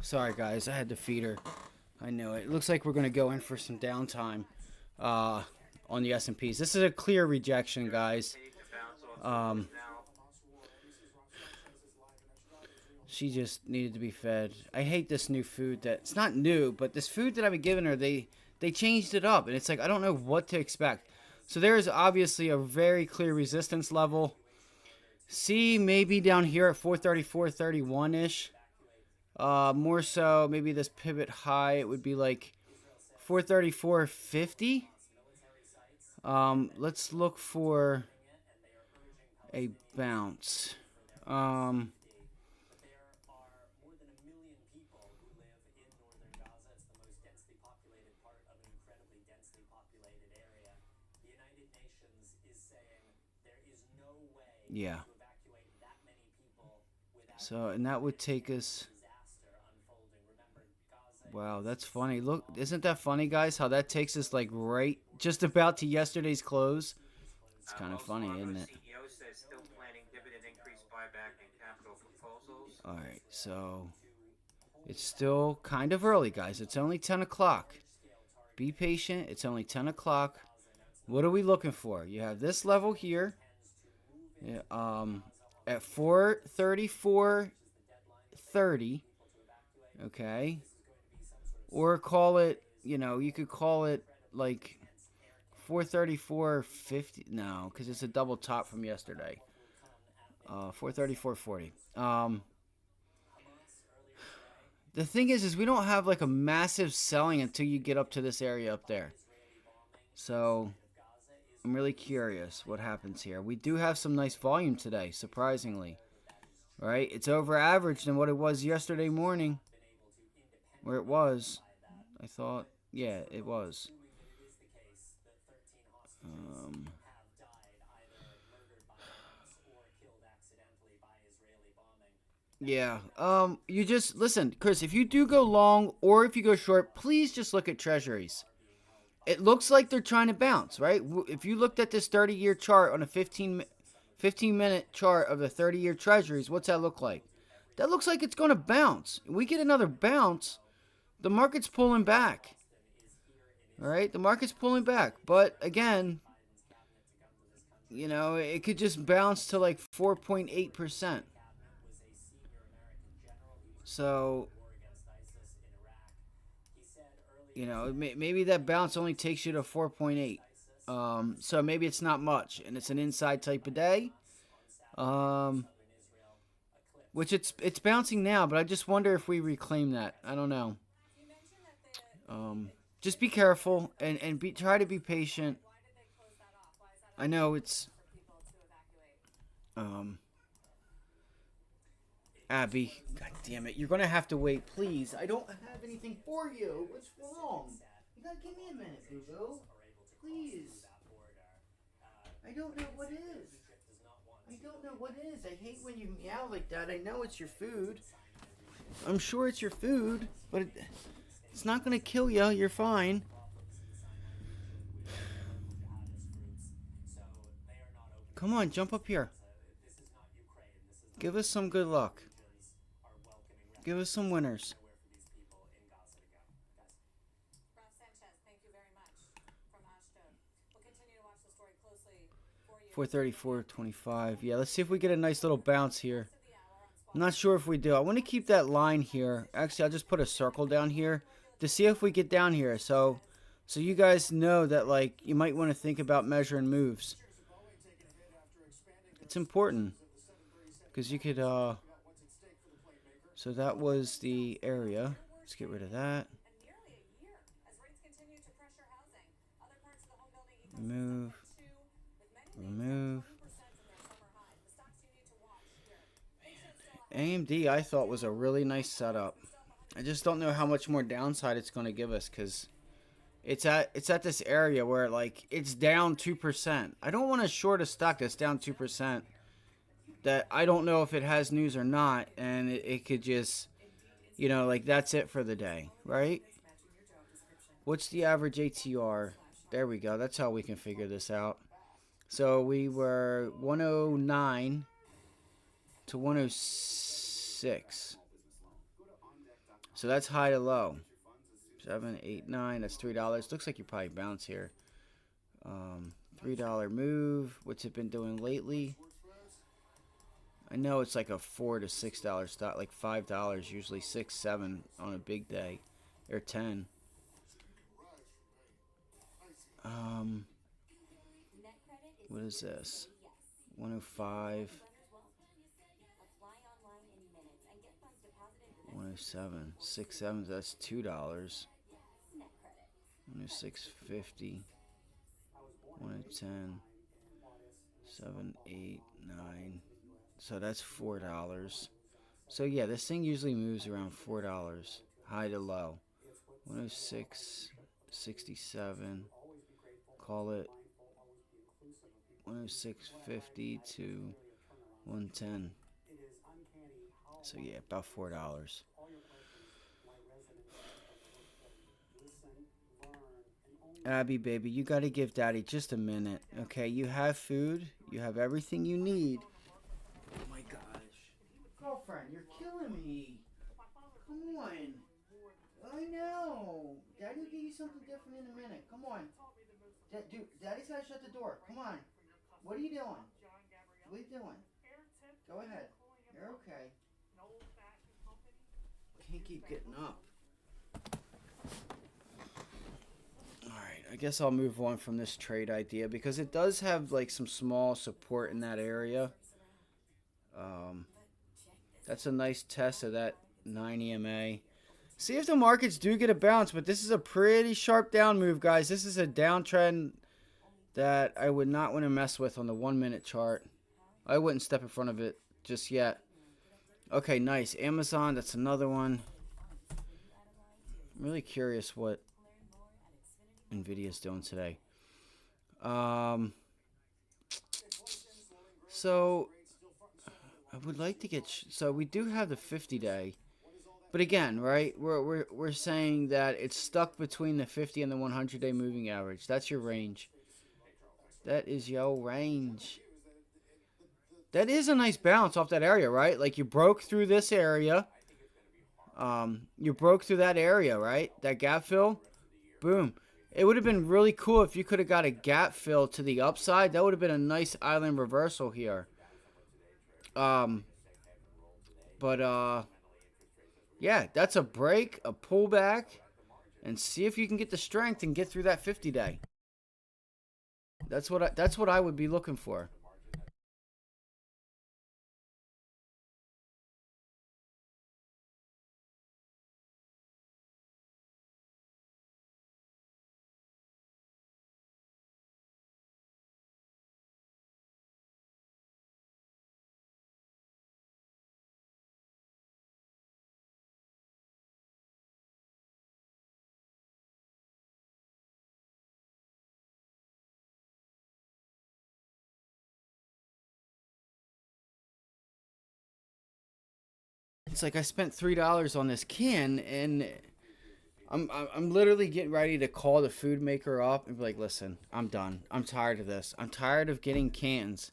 Sorry, guys. I had to feed her. I know it. It looks like we're going to go in for some downtime on the S&Ps. This is a clear rejection, guys. Continue to bounce off Um, support now. she just needed to be fed. I hate this new food that it's not new, but this food that I've been giving her, they changed it up, and it's like I don't know what to expect. So there is obviously a very clear resistance level. C maybe down here at 434, 31 ish. More so maybe this pivot high. It would be like 434.50. Let's look for a bounce. Yeah. So, and that would take us. Wow, that's funny. Look, isn't that funny, guys? How that takes us like right just about to yesterday's close. It's kind of Wells funny, Fargo isn't it? CEO says still planning dividend increase buyback and capital proposals. All right, so it's still kind of early, guys. It's only 10 o'clock. Be patient. It's only 10 o'clock. What are we looking for? You have this level here. Yeah, at 434.30. Okay. Or call it, you could call it like 434.50. No, because it's a double top from yesterday. 434.40. The thing is we don't have like a massive selling until you get up to this area up there. So I'm really curious what happens here. We do have some nice volume today, surprisingly. Right? It's over average than what it was yesterday morning. Where it was. I thought, yeah, it was. Yeah. You just listen, Chris. If you do go long or if you go short, please just look at treasuries. It looks like they're trying to bounce, right? If you looked at this 30-year chart on a 15-minute chart of the 30-year treasuries, what's that look like? That looks like it's going to bounce. If we get another bounce, the market's pulling back. All right, the market's pulling back. But again, it could just bounce to like 4.8%. So, maybe that bounce only takes you to 4.8. So maybe it's not much, and it's an inside type of day. Which it's bouncing now, but I just wonder if we reclaim that. I don't know. Just be careful and try to be patient. I know it's Abby, god damn it, you're gonna have to wait, please. I don't have anything for you. What's wrong? You gotta give me a minute, boo-boo. Please. I don't know what is. I don't know what is. I hate when you meow like that. I know it's your food. I'm sure it's your food, but it's not gonna kill you. You're fine. Come on, jump up here. Give us some good luck. Give us some winners. 434.25. Yeah, let's see if we get a nice little bounce here. I'm not sure if we do. I want to keep that line here. Actually, I'll just put a circle down here to see if we get down here. So you guys know that, like, you might want to think about measuring moves. It's important because you could, so that was the area. Let's get rid of that. Remove. Remove. AMD I thought was a really nice setup. I just don't know how much more downside it's going to give us because it's at this area where like it's down 2%. I don't want to short a stock that's down 2%. That I don't know if it has news or not, and it could just, like that's it for the day, right? What's the average ATR? There we go. That's how we can figure this out. So we were 109 to 106. So that's high to low. 7, 8, 9. That's $3. Looks like you probably bounce here. $3 move. What's it been doing lately? I know it's like a $4 to $6 stock, like $5 usually, 6, 7 on a big day, or 10. What is this? 105. 107. 6, 7. That's $2. 106.50. 110. 7, 8, 9. So that's $4. So yeah, this thing usually moves around $4, high to low. 106.67. Call it 106.50 to 110. So yeah, about $4. Abby, baby, you gotta give Daddy just a minute, okay? You have food. You have everything you need. Oh my gosh. Girlfriend, you're killing me. Come on. I know. Daddy will give you something different in a minute. Come on. Dude, Daddy's gotta shut the door. Come on. What are you doing? What are you doing? Go ahead. You're okay. Can't keep getting up. Alright, I guess I'll move on from this trade idea because it does have like some small support in that area. That's a nice test of that 9 EMA. See if the markets do get a bounce, but this is a pretty sharp down move, guys. This is a downtrend that I would not want to mess with on the 1 minute chart. I wouldn't step in front of it just yet. Okay, nice. Amazon, that's another one. I'm really curious what Nvidia's doing today. So I would like to get so we do have the 50-day, but again, right? We're saying that it's stuck between the 50 and the 100-day moving average. That's your range. That is your range. That is a nice bounce off that area, right? Like you broke through this area. You broke through that area, right? That gap fill. Boom. It would have been really cool if you could have got a gap fill to the upside. That would have been a nice island reversal here. Yeah, that's a break, a pullback, and see if you can get the strength and get through that 50-day. That's what I would be looking for. It's like I spent $3 on this can, and I'm literally getting ready to call the food maker up and be like, listen, I'm done. I'm tired of this. I'm tired of getting cans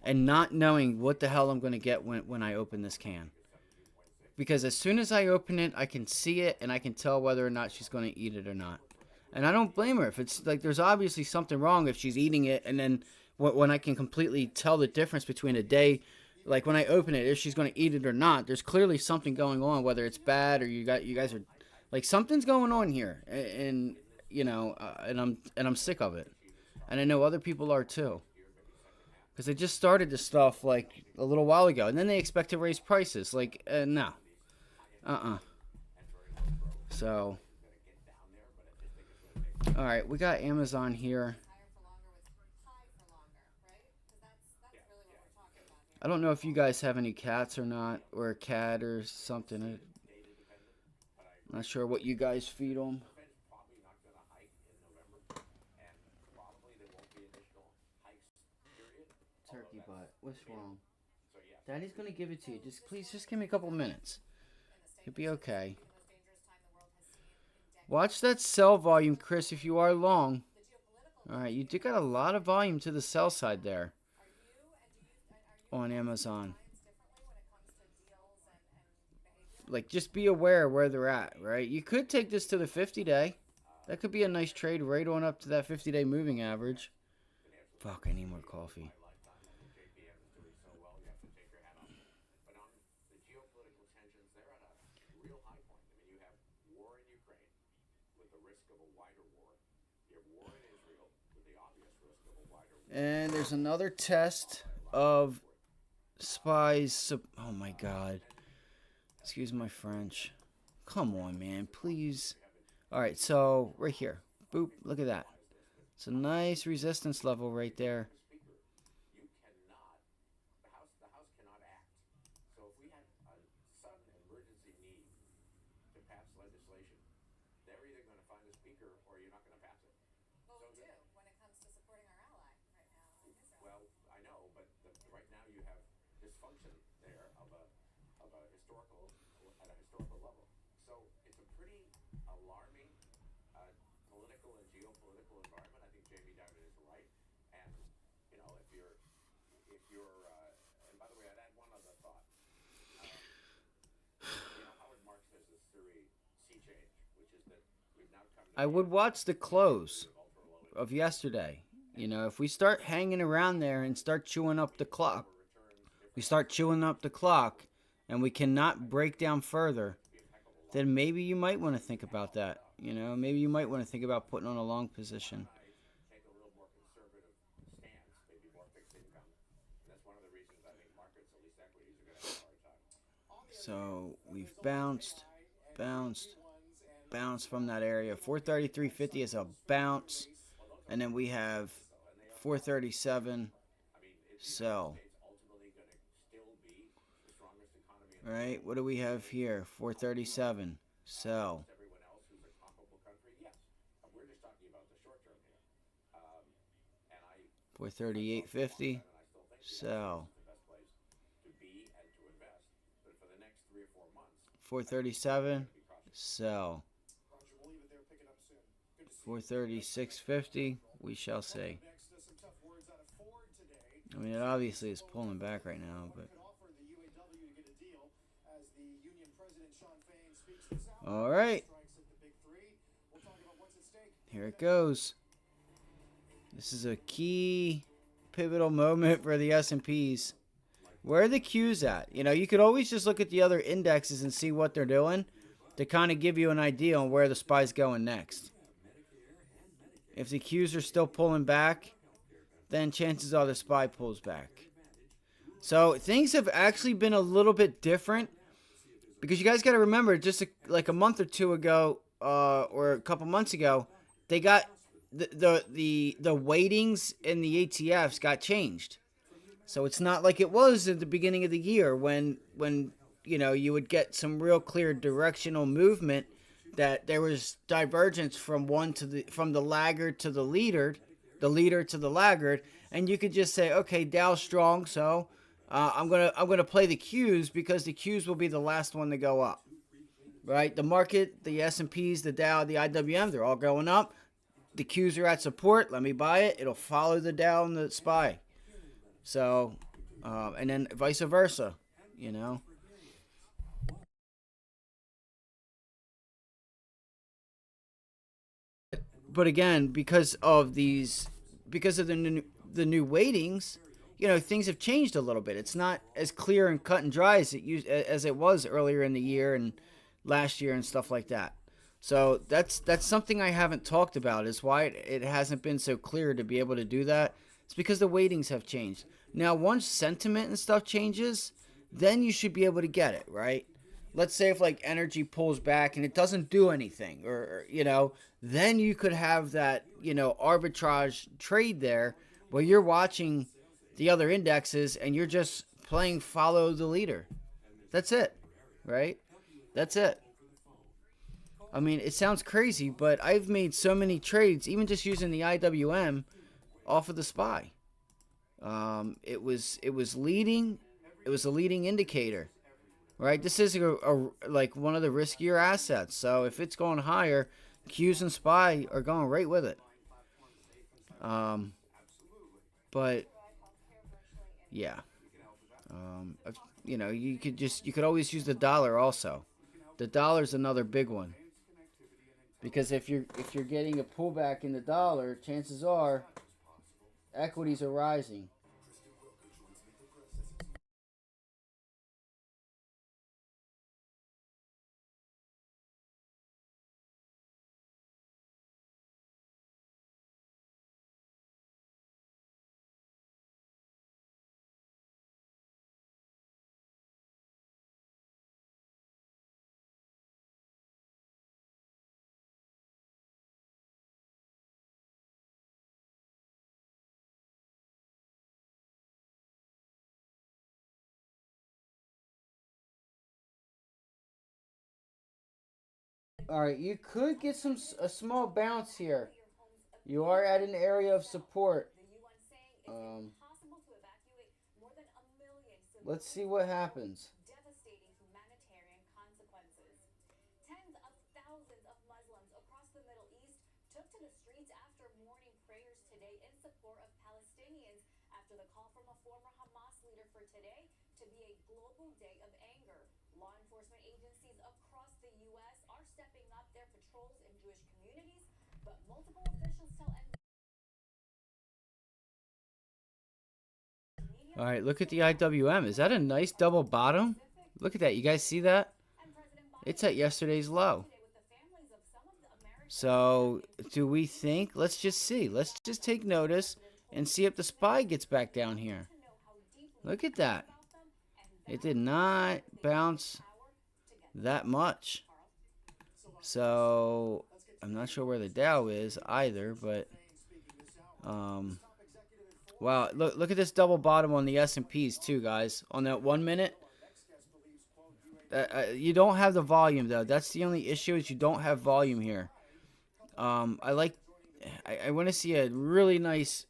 and not knowing what the hell I'm going to get when I open this can. Because as soon as I open it, I can see it and I can tell whether or not she's going to eat it or not. And I don't blame her. If it's like there's obviously something wrong if she's eating it, and then when I can completely tell the difference between a day, like when I open it, if she's going to eat it or not, there's clearly something going on, whether it's bad or you guys are like something's going on here, and you know, and I'm sick of it, and I know other people are too, because they just started this stuff like a little while ago, and then they expect to raise prices. Like no, So, all right, we got Amazon here. I don't know if you guys have any cats or not, or a cat or something. I'm not sure what you guys feed them. Turkey butt. What's wrong? Daddy's gonna give it to you. Please, just give me a couple minutes. You'll be okay. Watch that sell volume, Chris, if you are long. All right, you do got a lot of volume to the sell side there on Amazon. like just be aware where they're at, right? You could take this to the 50-day. That could be a nice trade right on up to that 50-day moving average. Fuck, I need more coffee. And there's another test of SPY's. Oh my god. Excuse my French. Come on, man. Please. Alright, so right here. Boop. Look at that. It's a nice resistance level right there. I would watch the close of yesterday. You know, if we start hanging around there and start chewing up the clock, and we cannot break down further, then maybe you might want to think about that. You know, maybe you might want to think about putting on a long position. So we've bounced from that area. 433.50 is a bounce. And then we have 437 sell. All right, what do we have here? 437 sell. 438.50 sell. 437 sell. 436.50 we shall see. I mean, it obviously is pulling back right now, but all right, here it goes. This is a key pivotal moment for the S&Ps. Where are the Qs at? You know, you could always just look at the other indexes and see what they're doing to kind of give you an idea on where the SPY's going next. If the Qs are still pulling back, then chances are the SPY pulls back. So things have actually been a little bit different because you guys got to remember, just like a month or two ago, or a couple months ago, they got the weightings in the ETFs got changed. So it's not like it was at the beginning of the year when you know you would get some real clear directional movement, that there was divergence from the laggard to the leader to the laggard, and you could just say, okay, Dow's strong, so I'm gonna play the Qs because the Qs will be the last one to go up, right? The market, the S&Ps, the Dow, the IWM, they're all going up. The Qs are at support. Let me buy it. It'll follow the Dow and the SPY. So, and then vice versa, you know. But again, because of the new weightings, you know, things have changed a little bit. It's not as clear and cut and dry as it was earlier in the year and last year and stuff like that. So that's something I haven't talked about, is why it hasn't been so clear to be able to do that. It's because the weightings have changed. Now, once sentiment and stuff changes, then you should be able to get it, right? Let's say if like energy pulls back and it doesn't do anything, or you know, then you could have that, you know, arbitrage trade there where you're watching the other indexes and you're just playing follow the leader. That's it, right? That's it. I mean, it sounds crazy, but I've made so many trades, even just using the IWM, off of the SPY. It was leading. It was a leading indicator, right? This is like one of the riskier assets. So if it's going higher, Qs and SPY are going right with it. But yeah, you know, you could always use the dollar also. The dollar's another big one. Because if you're getting a pullback in the dollar, chances are equities are rising. All right, you could get a small bounce here. You are at an area of support. Um, let's see what happens. Devastating humanitarian consequences. Tens of thousands of Muslims across the Middle East took to the streets after morning prayers today in support of Palestinians after the call from a former Hamas leader for today to be a global day of anger. Law enforcement agencies across the U.S. are stepping up their patrols in Jewish communities, but multiple officials tell All right, look at the IWM. Is that a nice double bottom? Look at that. You guys see that? It's at yesterday's low. So, do we think? Let's just see. Let's just take notice and see if the SPY gets back down here. Look at that. It did not bounce that much. So, I'm not sure where the Dow is either, but wow, look at this double bottom on the S&Ps too, guys. On that 1 minute, you don't have the volume though. That's the only issue, is you don't have volume here. I want to see a really nice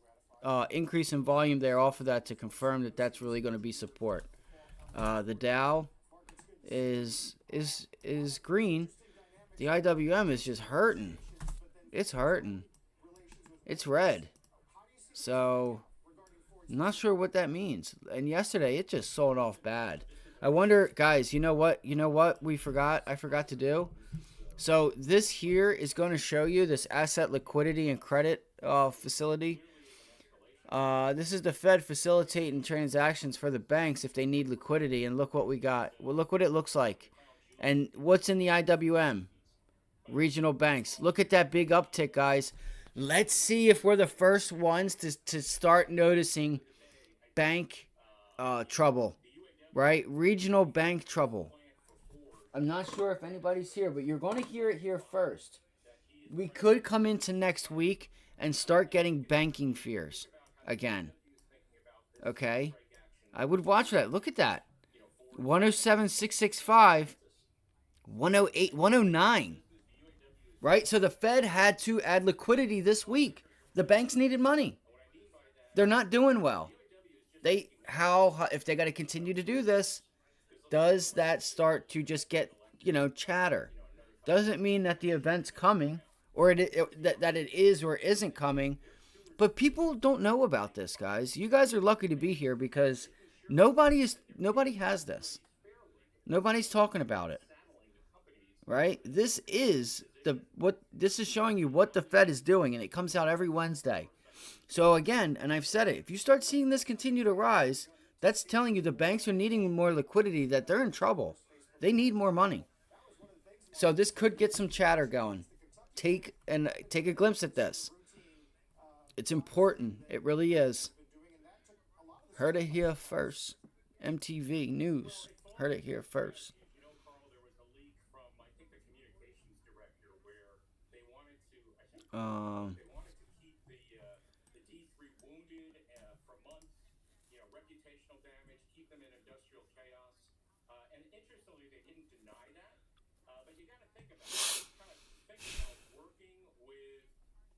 increase in volume there off of that to confirm that that's really going to be support. The Dow is green. The IWM is just hurting. It's hurting. It's red. So, I'm not sure what that means. And yesterday, it just sold off bad. I wonder, guys, you know what? You know what I forgot to do? So, this here is going to show you this asset liquidity and credit facility. This is the Fed facilitating transactions for the banks if they need liquidity. And look what we got. Well, look what it looks like. And what's in the IWM? Regional banks. Look at that big uptick, guys. Let's see if we're the first ones to start noticing bank trouble, right? Regional bank trouble. I'm not sure if anybody's here, but you're going to hear it here first. We could come into next week and start getting banking fears again. Okay? I would watch that. Look at that. 107,665, 108, 109. Right? So the Fed had to add liquidity this week. The banks needed money. They're not doing well. If they got to continue to do this, does that start to just get, chatter? Doesn't mean that the event's coming or that it is or isn't coming, but people don't know about this, guys. You guys are lucky to be here because nobody has this. Nobody's talking about it. Right? This is showing you what the Fed is doing, and it comes out every Wednesday. So again, and I've said it, if you start seeing this continue to rise, that's telling you the banks are needing more liquidity, that they're in trouble. They need more money. So this could get some chatter going. Take a glimpse at this. It's important. It really is. Heard it here first. MTV News. Heard it here first. Reputational damage, keep them in industrial chaos. And interestingly, they didn't deny that. But you got to think about it. Kind of think about working with,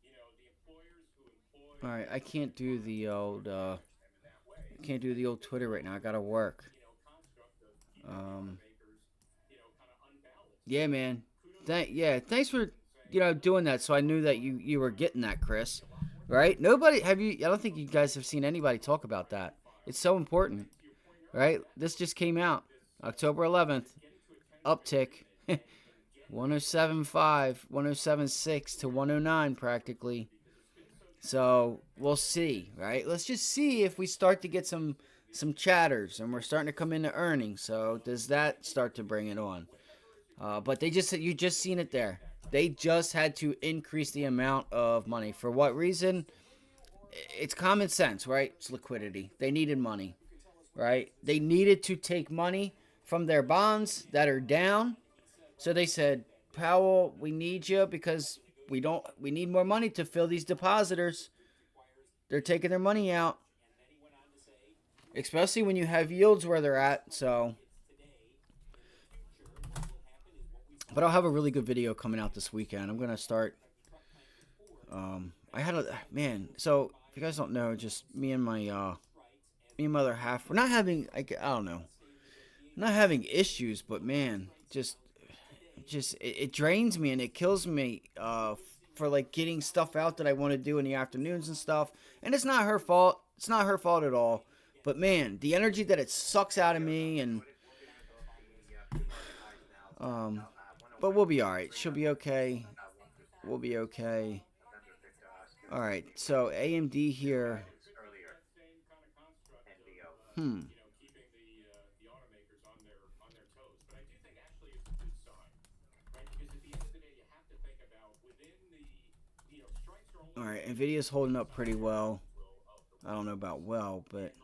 the employers who employ. All right, I can't do the old Twitter right now. I gotta work. Yeah, man. Thanks for doing that. So I knew that you were getting that, Chris. Right? I don't think you guys have seen anybody talk about that. It's so important, right? This just came out, October 11th, uptick. 107.5, 107.6 to 109 practically. So we'll see, right? Let's just see if we start to get some chatters and we're starting to come into earnings. So does that start to bring it on? But you just seen it there. They just had to increase the amount of money. For what reason? It's common sense, right? It's liquidity. They needed money, right? They needed to take money from their bonds that are down. So they said, Powell, we need you because we need more money to fill these depositors. They're taking their money out, especially when you have yields where they're at. So, but I'll have a really good video coming out this weekend. I'm gonna start. I had a man. So if you guys don't know, just me and my other half, we're not having. I don't know, not having issues, but man, just it drains me and it kills me. For like getting stuff out that I want to do in the afternoons and stuff. And it's not her fault. It's not her fault at all. But man, the energy that it sucks out of me and but we'll be all right. She'll be okay. We'll be okay. All right. So AMD here. All right, Nvidia's holding up pretty well. I don't know about well, but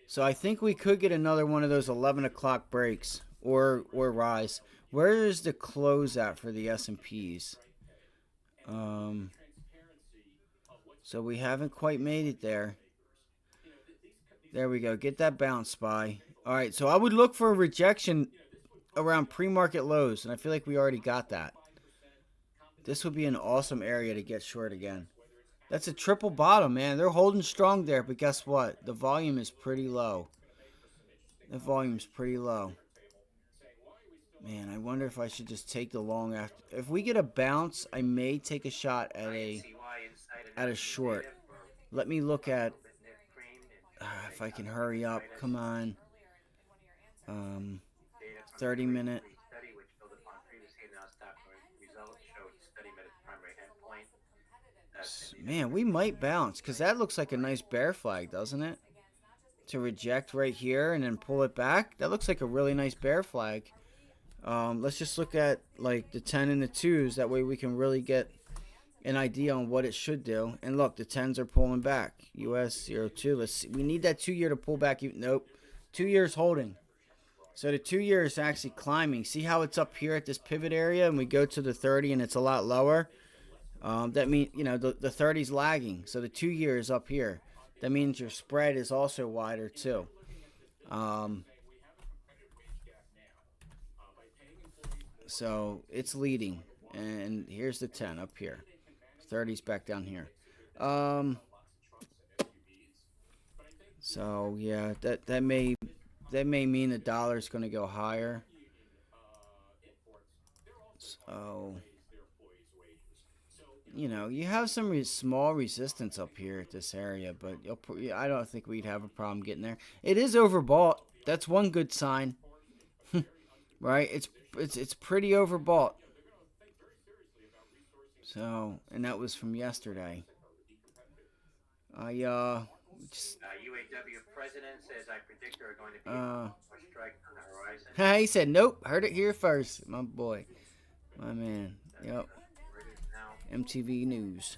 so I think we could get another one of those 11 o'clock breaks or rise. Where is the close at for the S&Ps? So we haven't quite made it there. There we go. Get that bounce, SPY. All right, so I would look for a rejection around pre-market lows, and I feel like we already got that. This would be an awesome area to get short again. That's a triple bottom, man. They're holding strong there, but guess what? The volume is pretty low. The volume's pretty low. Man, I wonder if I should just take the long after. If we get a bounce, I may take a shot at a short. Let me look at if I can hurry up. Come on. 30-minute. Man, we might bounce because that looks like a nice bear flag, doesn't it? To reject right here and then pull it back. That looks like a really nice bear flag. Let's just look at like the 10 and the 2s. That way we can really get an idea on what it should do. And look, the 10s are pulling back. US 02. Let's see. We need that 2 year to pull back. Nope. 2 years holding. So the 2 year is actually climbing. See how it's up here at this pivot area and we go to the 30 and it's a lot lower? That means, the 30's lagging. So the 2 year is up here. That means your spread is also wider too. So it's leading. And here's the 10 up here. 30's back down here. So yeah, that may mean the dollar's going to go higher. So you have some small resistance up here at this area, but I don't think we'd have a problem getting there. It is overbought. That's one good sign, right? It's pretty overbought. So, and that was from yesterday. UAW president says, I predict there are going to be more strikes on the horizon. He said, nope, heard it here first. My boy. My man. Yep. MTV News.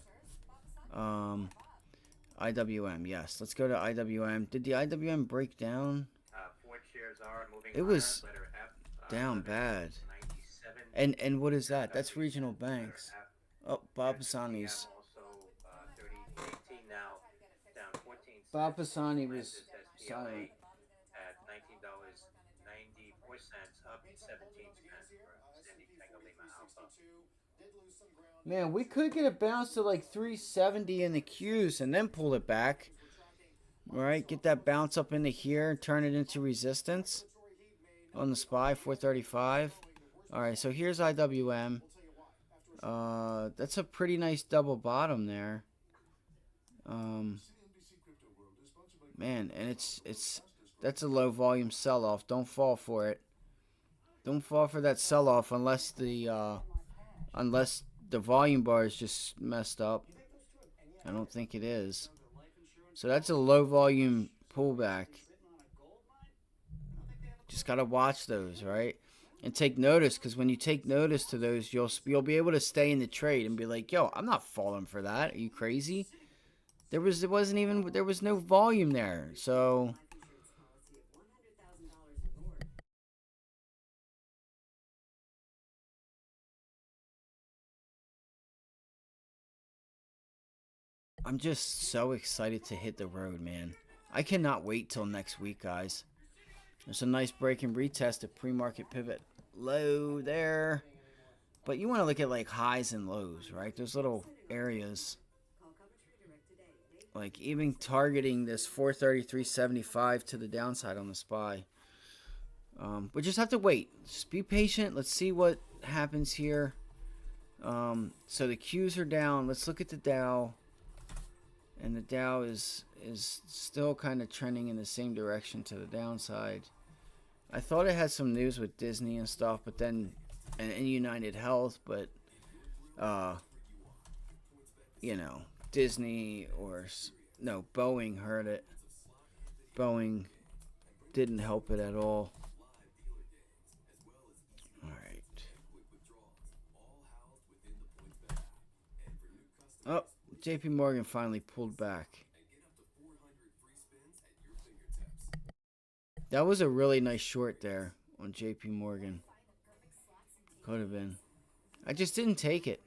IWM, yes. Let's go to IWM. Did the IWM break down? It was down bad. And what is that? That's regional banks. Oh, Bob Pisani's. Bob Pisani was silent. At $19.94, up 17 cents for Sandy Pengalima Alpha. Man, we could get a bounce to like 370 in the Qs and then pull it back. All right, get that bounce up into here and turn it into resistance on the SPY 435. All right, so here's IWM. That's a pretty nice double bottom there. Man, and that's a low volume sell-off. Don't fall for it. Don't fall for that sell-off unless the volume bar is just messed up. I don't think it is. So that's a low volume pullback. Just gotta watch those, right? And take notice, because when you take notice to those, you'll be able to stay in the trade and be like, yo, I'm not falling for that. Are you crazy? There was no volume there. So I'm just so excited to hit the road, man. I cannot wait till next week, guys. There's a nice break and retest of pre-market pivot low there. But you want to look at like highs and lows, right? Those little areas. Like even targeting this 433.75 to the downside on the SPY. We just have to wait. Just be patient. Let's see what happens here. So the Qs are down. Let's look at the Dow. And the Dow is still kind of trending in the same direction to the downside. I thought it had some news with Disney and stuff, but then and United Health, but you know, Disney or no, Boeing hurt it. Boeing didn't help it at all. All right. Oh, JP Morgan finally pulled back. That was a really nice short there on JP Morgan. Could have been. I just didn't take it.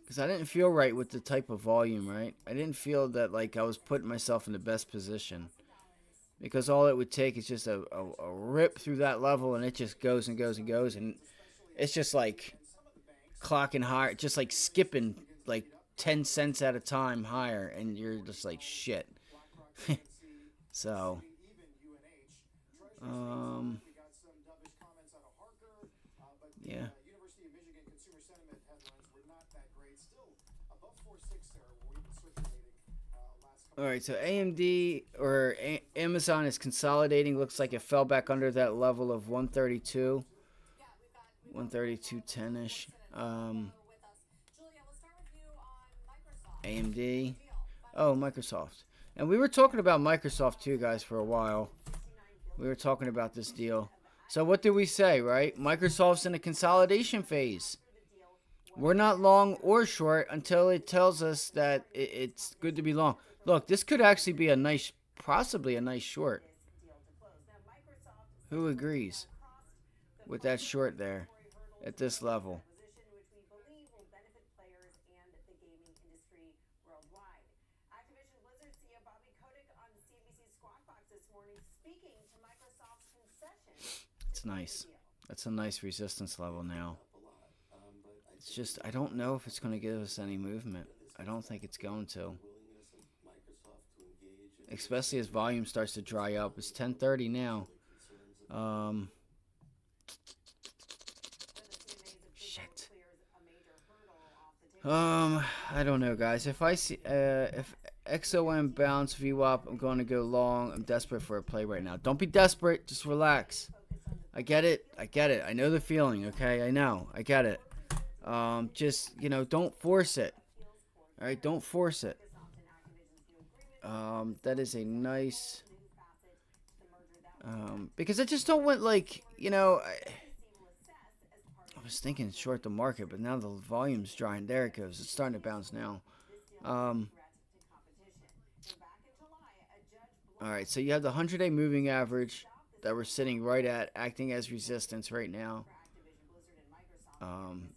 Because I didn't feel right with the type of volume, right? I didn't feel that like I was putting myself in the best position. Because all it would take is just a rip through that level, and it just goes and goes and goes. And it's just like clocking higher, just like skipping like 10 cents at a time higher, and you're just like shit. So yeah. All right, so AMD or Amazon is consolidating. Looks like it fell back under that level of 132, 132.10ish. AMD. Oh, Microsoft. And we were talking about Microsoft too, guys, for a while. We were talking about this deal. So what did we say, right? Microsoft's in a consolidation phase. We're not long or short until it tells us that it's good to be long. Look, this could actually be a nice, possibly a nice short. Who agrees with that short there at this level? It's nice. That's a nice resistance level now. It's just, I don't know if it's going to give us any movement. I don't think it's going to. Especially as volume starts to dry up. It's 10:30 now. Shit. I don't know, guys. If I see, if XOM bounce VWAP, I'm going to go long. I'm desperate for a play right now. Don't be desperate. Just relax. I get it. I know the feeling, okay? I know. I get it. Just, you know, don't force it. All right, don't force it. That is a nice, because I just don't want, like, you know, I was thinking short the market, but now the volume's drying. There it goes. It's starting to bounce now. All right, so you have the 100-day moving average that we're sitting right at, acting as resistance right now. I'm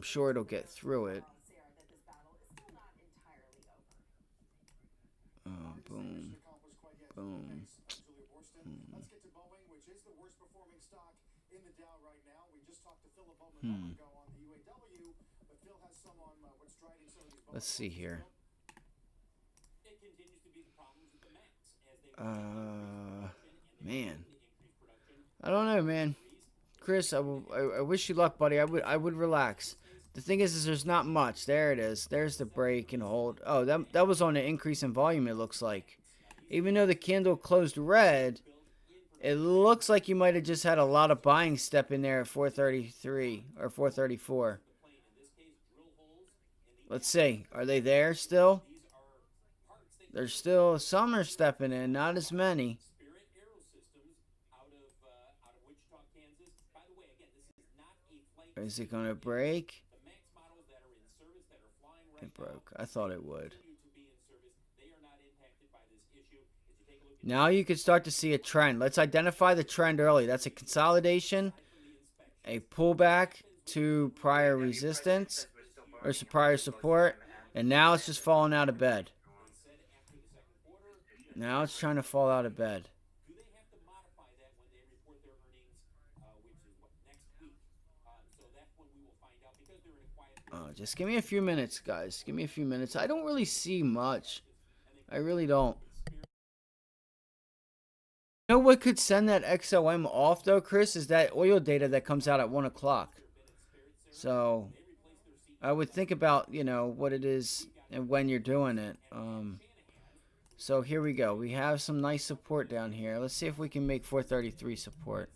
sure it'll get through it. Boom. Boom. Let's see here. Man. I don't know, man. Chris, I wish you luck, buddy. I would relax. The thing is there's not much. There it is. There's the break and hold. Oh, that was on an increase in volume, it looks like. Even though the candle closed red, It looks like you might have just had a lot of buying step in there at 433 or 434. Let's see. Are they there still? There's still some are stepping in, not as many. Is it going to break? It broke. I thought it would. Now you can start to see a trend. Let's identify the trend early. That's a consolidation, a pullback to prior resistance or prior support, and now it's just falling out of bed. Now it's trying to fall out of bed. Just give me a few minutes, guys. Give me a few minutes. I don't really see much. I really don't. You know what could send that XOM off, though, Chris, is that oil data that comes out at 1 o'clock. So I would think about, what it is and when you're doing it. So here we go. We have some nice support down here. Let's see if we can make 433 support.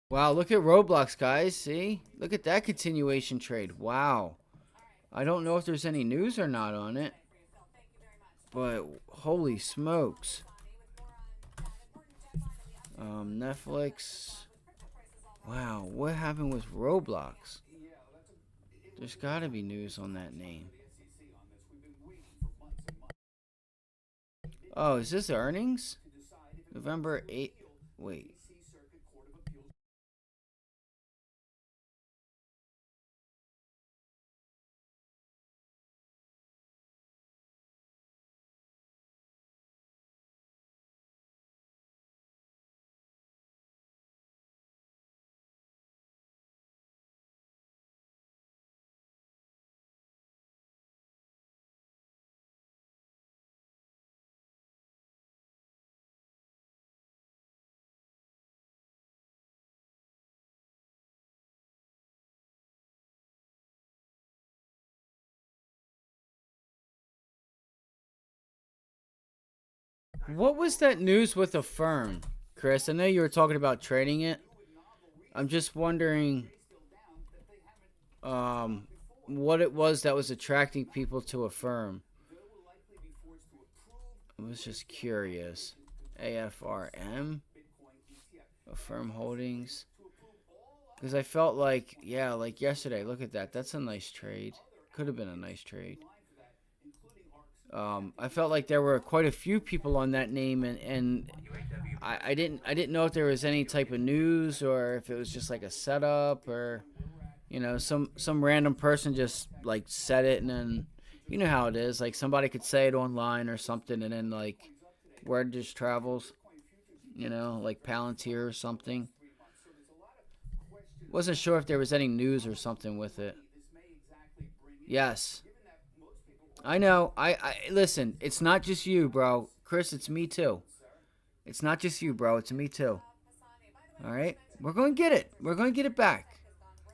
Wow, look at Roblox, guys. See? Look at that continuation trade. Wow. I don't know if there's any news or not on it. But holy smokes. Netflix. Wow, what happened with Roblox? There's got to be news on that name. Oh, is this earnings? November 8th. Wait. What was that news with the firm, Chris? I know you were talking about trading it. I'm just wondering what it was that was attracting people to a firm. I was just curious. AFRM? Affirm Holdings? Because I felt like, yeah, like yesterday, look at that. That's a nice trade. Could have been a nice trade. I felt like there were quite a few people on that name, and I didn't know if there was any type of news or if it was just like a setup or some random person just like said it, and then you know how it is, like somebody could say it online or something, and then like word just travels, like Palantir or something. Wasn't sure if there was any news or something with it. Yes. I know. I listen. It's not just you, bro. Chris, it's me too. It's not just you, bro. It's me too. All right. We're going to get it. We're going to get it back.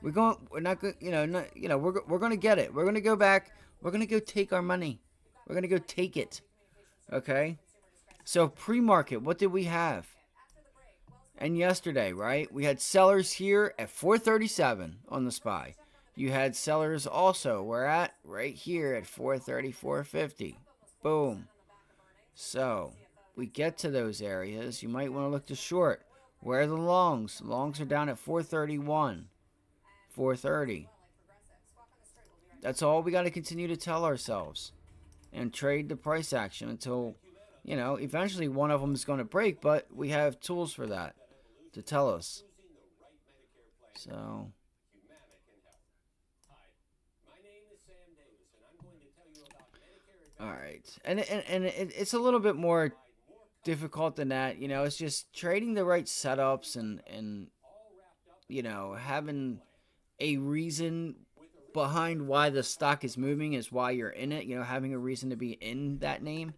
We're not going. We're going to get it. We're going to go back. We're going to go take our money. We're going to go take it. Okay. So pre-market, what did we have? And yesterday, right? We had sellers here at 437 on the SPY. You had sellers also. We're at right here at 430, 450. Boom. So we get to those areas. You might want to look to short. Where are the longs? Longs are down at 431, 430. That's all we got to continue to tell ourselves and trade the price action until, eventually one of them is going to break, but we have tools for that to tell us. So. All right, and it's a little bit more difficult than that. It's just trading the right setups and having a reason behind why the stock is moving is why you're in it. Having a reason to be in that name.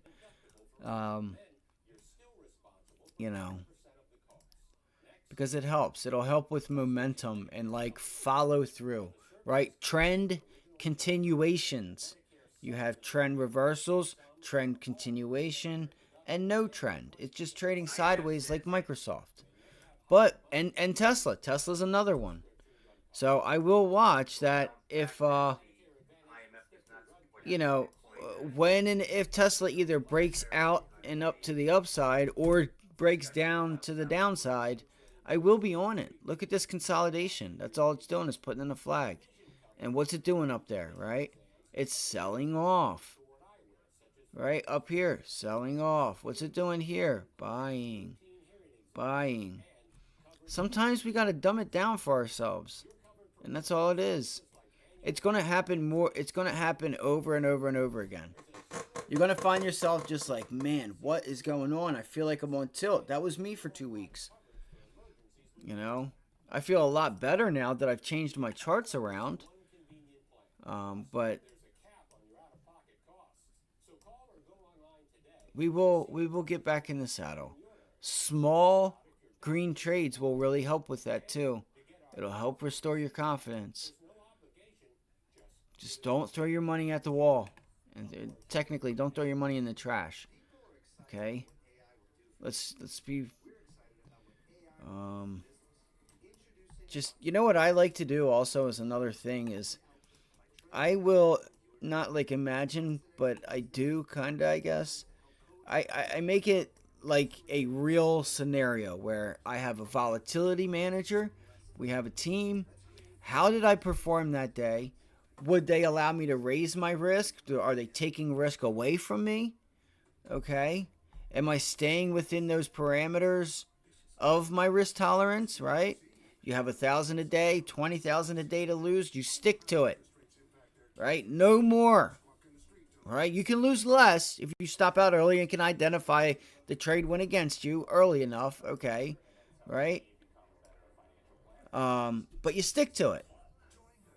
because it helps. It'll help with momentum and like follow through, right? Trend continuations. You have trend reversals, trend continuation, and no trend. It's just trading sideways like Microsoft. But and Tesla. Tesla's another one. So I will watch that if IMF does not support you know when and if Tesla either breaks out and up to the upside or breaks down to the downside, I will be on it. Look at this consolidation. That's all it's doing is putting in a flag. And what's it doing up there, right? It's selling off. Right up here, selling off. What's it doing here? Buying. Buying. Sometimes we got to dumb it down for ourselves. And that's all it is. It's going to happen more. It's going to happen over and over and over again. You're going to find yourself just like, man, what is going on? I feel like I'm on tilt. That was me for 2 weeks. You know, I feel a lot better now that I've changed my charts around. But we will get back in the saddle. Small green trades will really help with that too. It'll help restore your confidence. Just don't throw your money at the wall. And technically, don't throw your money in the trash. Okay? Let's be just, you know what I like to do also is another thing is I will not like imagine, but I do kind of, I guess. I make it like a real scenario where I have a volatility manager. We have a team. How did I perform that day? Would they allow me to raise my risk? Are they taking risk away from me? Okay. Am I staying within those parameters of my risk tolerance, right? You have 1,000 a day, 20,000 a day to lose. You stick to it, right? No more, right? You can lose less if you stop out early and can identify the trade went against you early enough, okay, right? But you stick to it.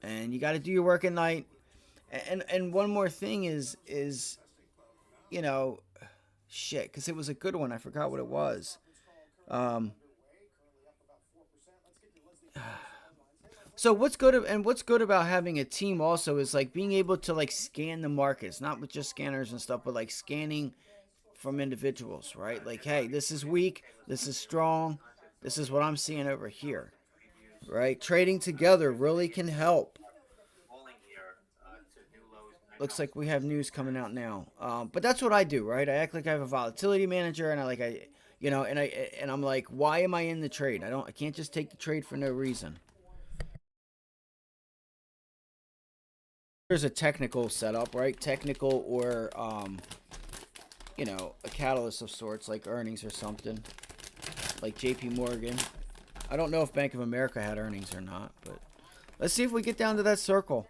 And you got to do your work at night. And one more thing is you know, shit, because it was a good one. I forgot what it was. So what's good about having a team also is like being able to like scan the markets, not with just scanners and stuff, but like scanning from individuals, right? Like, hey, this is weak, this is strong, this is what I'm seeing over here, right? Trading together really can help. falling here to new lows. Looks like we have news coming out now. But that's what I do, right? I act like I have a volatility manager, and I'm like, why am I in the trade? I can't just take the trade for no reason. There's a technical setup, right? Technical or a catalyst of sorts, like earnings or something, like J.P. Morgan. I don't know if Bank of America had earnings or not, but let's see if we get down to that circle.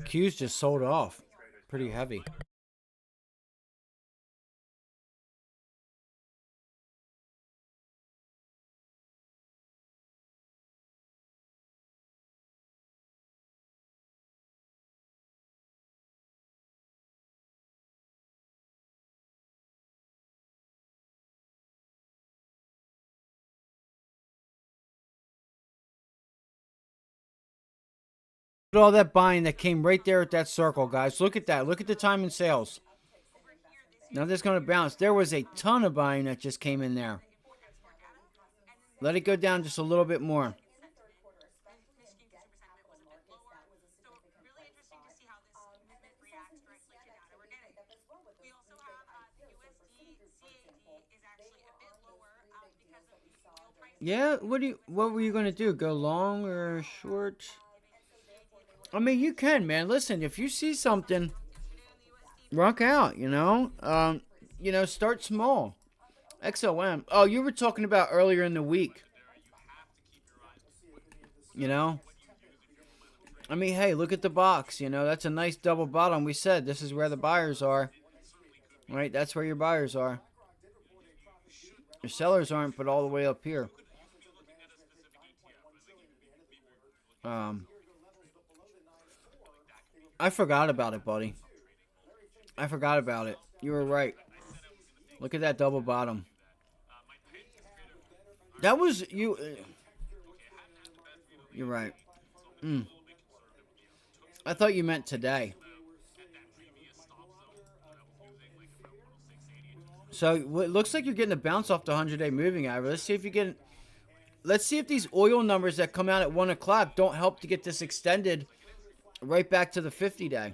Q's just sold off pretty heavy. Look at all that buying that came right there at that circle, guys. Look at that. Look at the time in sales. Now this is going to bounce. There was a ton of buying that just came in there. Let it go down just a little bit more. Yeah, what were you going to do? Go long or short? I mean, you can, man. Listen, if you see something, rock out. Start small. XOM. Oh, you were talking about earlier in the week. You know. I mean, hey, look at the box. That's a nice double bottom. We said this is where the buyers are. Right? That's where your buyers are. Your sellers aren't, but all the way up here. I forgot about it, buddy. I forgot about it. You were right. Look at that double bottom. That was you. You're right. I thought you meant today. So it looks like you're getting a bounce off the 100-day moving average. Let's see if you get. Let's see if these oil numbers that come out at 1 o'clock don't help to get this extended right back to the 50-day.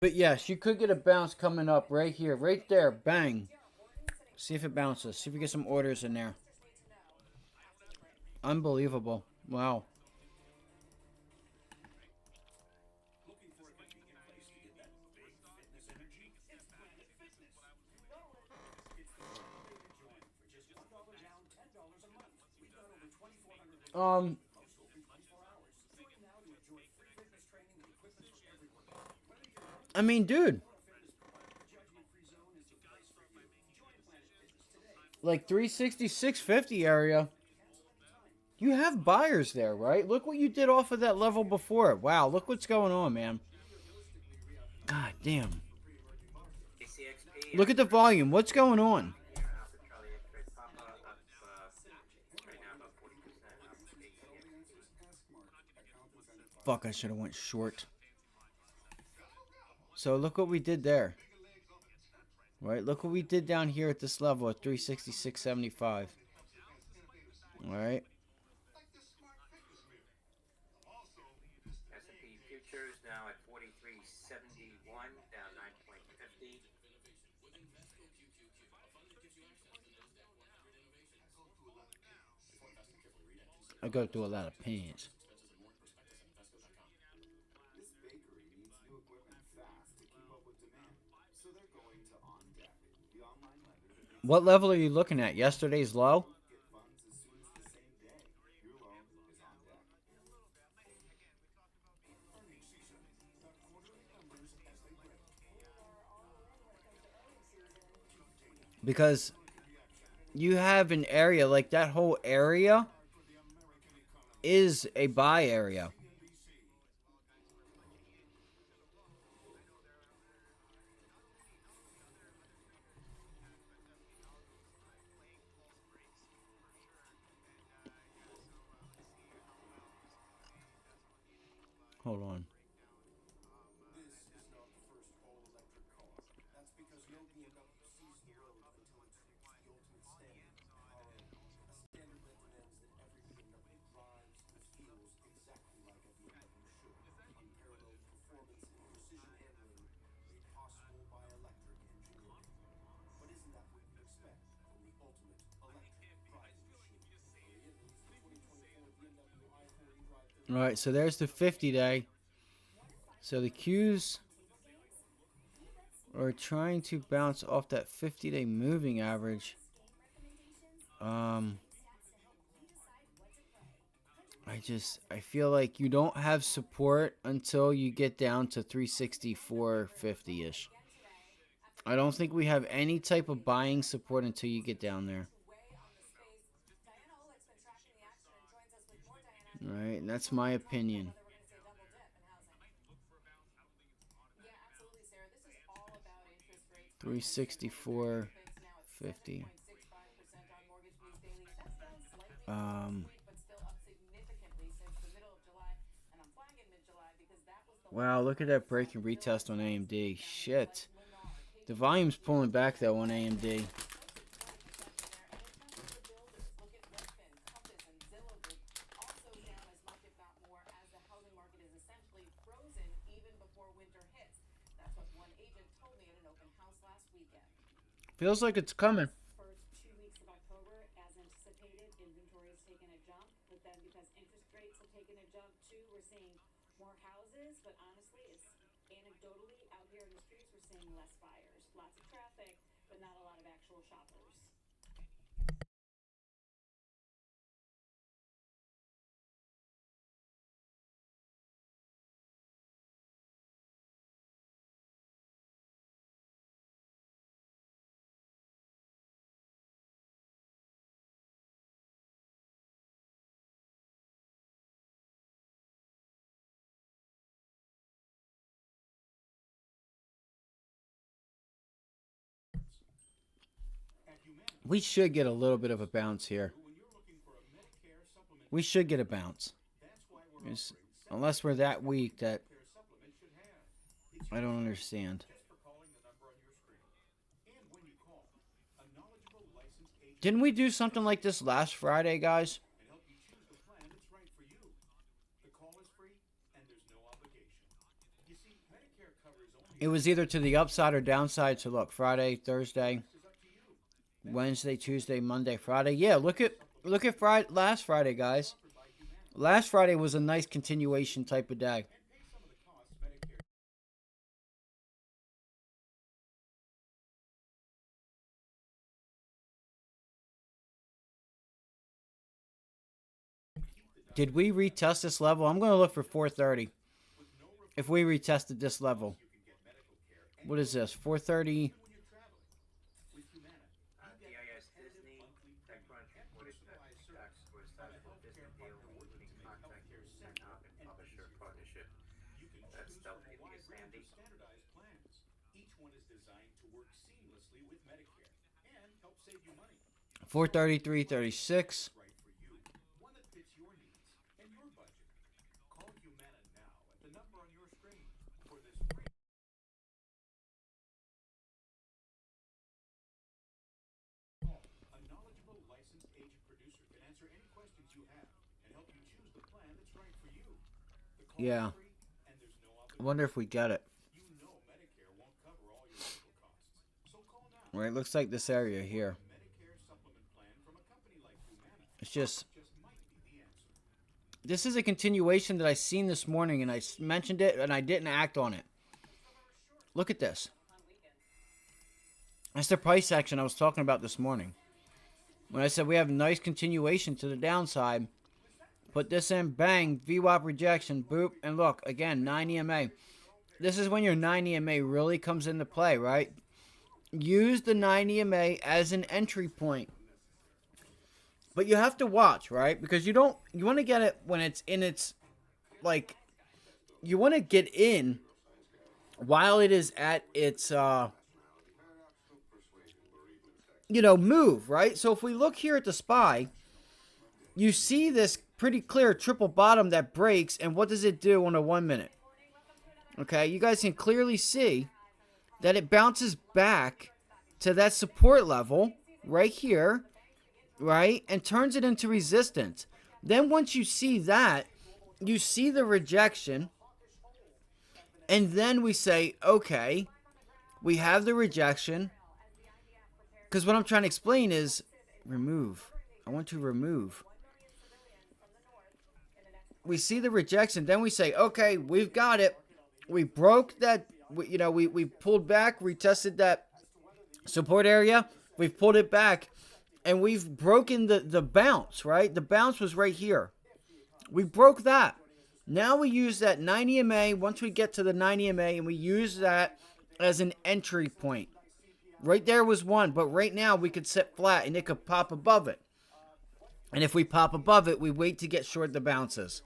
But yes, you could get a bounce coming up right here, right there. Bang. See if it bounces. See if we get some orders in there. Unbelievable. Wow. Um, I mean, dude. Like 360, 650 area. You have buyers there, right? Look what you did off of that level before. Wow, look what's going on, man. God damn. Look at the volume. What's going on? Fuck, I should have went short. So look what we did there. Right? Look what we did down here at this level at 366.75. Alright. S&P futures now at 43.71, down 9.50. I go through a lot of pains. What level are you looking at? Yesterday's low? Because you have an area, like that whole area is a buy area. Hold on. All right, so there's the 50-day. So the Qs are trying to bounce off that 50-day moving average. I feel like you don't have support until you get down to 364.50-ish. I don't think we have any type of buying support until you get down there. All right, and that's my opinion. 364.50. Wow, look at that break and retest on AMD. Shit. The volume's pulling back though on AMD. Feels like it's coming. First 2 weeks of October, as anticipated, inventory has taken a jump, but then because interest rates have taken a jump too, we're seeing more houses, but honestly, it's anecdotally out here in the streets, we're seeing less buyers. Lots of traffic, but not a lot of actual shoppers. We should get a little bit of a bounce here. We should get a bounce. Unless we're that weak that I don't understand. Didn't we do something like this last Friday, guys? It was either to the upside or downside. So look, Friday, Thursday, Wednesday, Tuesday, Monday, Friday. Yeah, look at Friday, last Friday, guys. Last Friday was a nice continuation type of day. Did we retest this level? I'm going to look for 430. If we retested this level. What is this? 430. DIS Disney, TechCrunch reported that stocks were sizable Disney deal, including contract and publisher partnership. That's Delta India Sandy. Each one is designed to work seamlessly with Medicare and help save you money. 433.36. Right for you. One that fits your needs and your budget. Call Humana now at the number on your screen for this free. A knowledgeable licensed agent producer can answer any questions you have and help you choose the plan that's right for you. The call Yeah. is free and there's no I wonder if we get it. You know Medicare won't cover all your medical costs. So call now. Right, looks like this area here. Medicare supplement plan from a company like Humana It's just might be the answer. this is a continuation that I seen this morning, and I mentioned it, and I didn't act on it. Look at this. That's the price action I was talking about this morning. When I said we have a nice continuation to the downside, put this in, bang, VWAP rejection, boop, and look, again, 9 EMA. This is when your 9 EMA really comes into play, right? Use the 9 EMA as an entry point. But you have to watch, right? Because you want to get it when it's in its, like, you want to get in while it is at its, move, right? So if we look here at the SPY, you see this pretty clear triple bottom that breaks, and what does it do on a 1 minute? Okay, you guys can clearly see that it bounces back to that support level right here, right, and turns it into resistance. Then once you see that, you see the rejection, and then we say, okay, we have the rejection, because what I'm trying to explain is remove. I want to remove. We see the rejection, then we say, okay, we've got it. We broke that, we pulled back, retested that support area. We've pulled it back, and we've broken the bounce, right? The bounce was right here. We broke that. Now we use that 9 EMA, once we get to the 9 EMA, and we use that as an entry point. Right there was one, but right now we could sit flat, and it could pop above it. And if we pop above it, we wait to get short the bounces.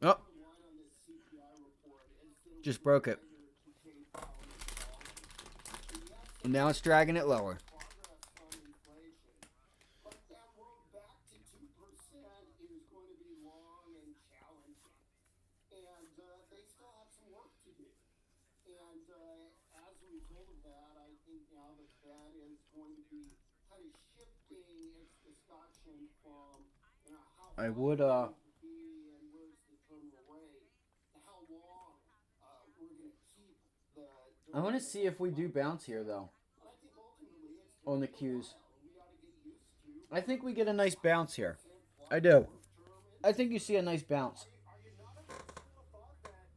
Oh. Just broke it. And now it's dragging it lower. progress on inflation. But that road back to 2% is going to be long and challenging. And they still have some work to do. And as a result of that, I think now the Fed is going to be kind of shifting its discussion from, how I high would, we're going to be and where's the terminal rate to how long we're going to keep the. I want to see if we do bounce here, though, And I think ultimately it's on the going to be a Qs. while, and we ought to get used to I think we get a nice bounce here. 2% I plus do. short-term I think you see a nice bounce. Are you not of the school of thought that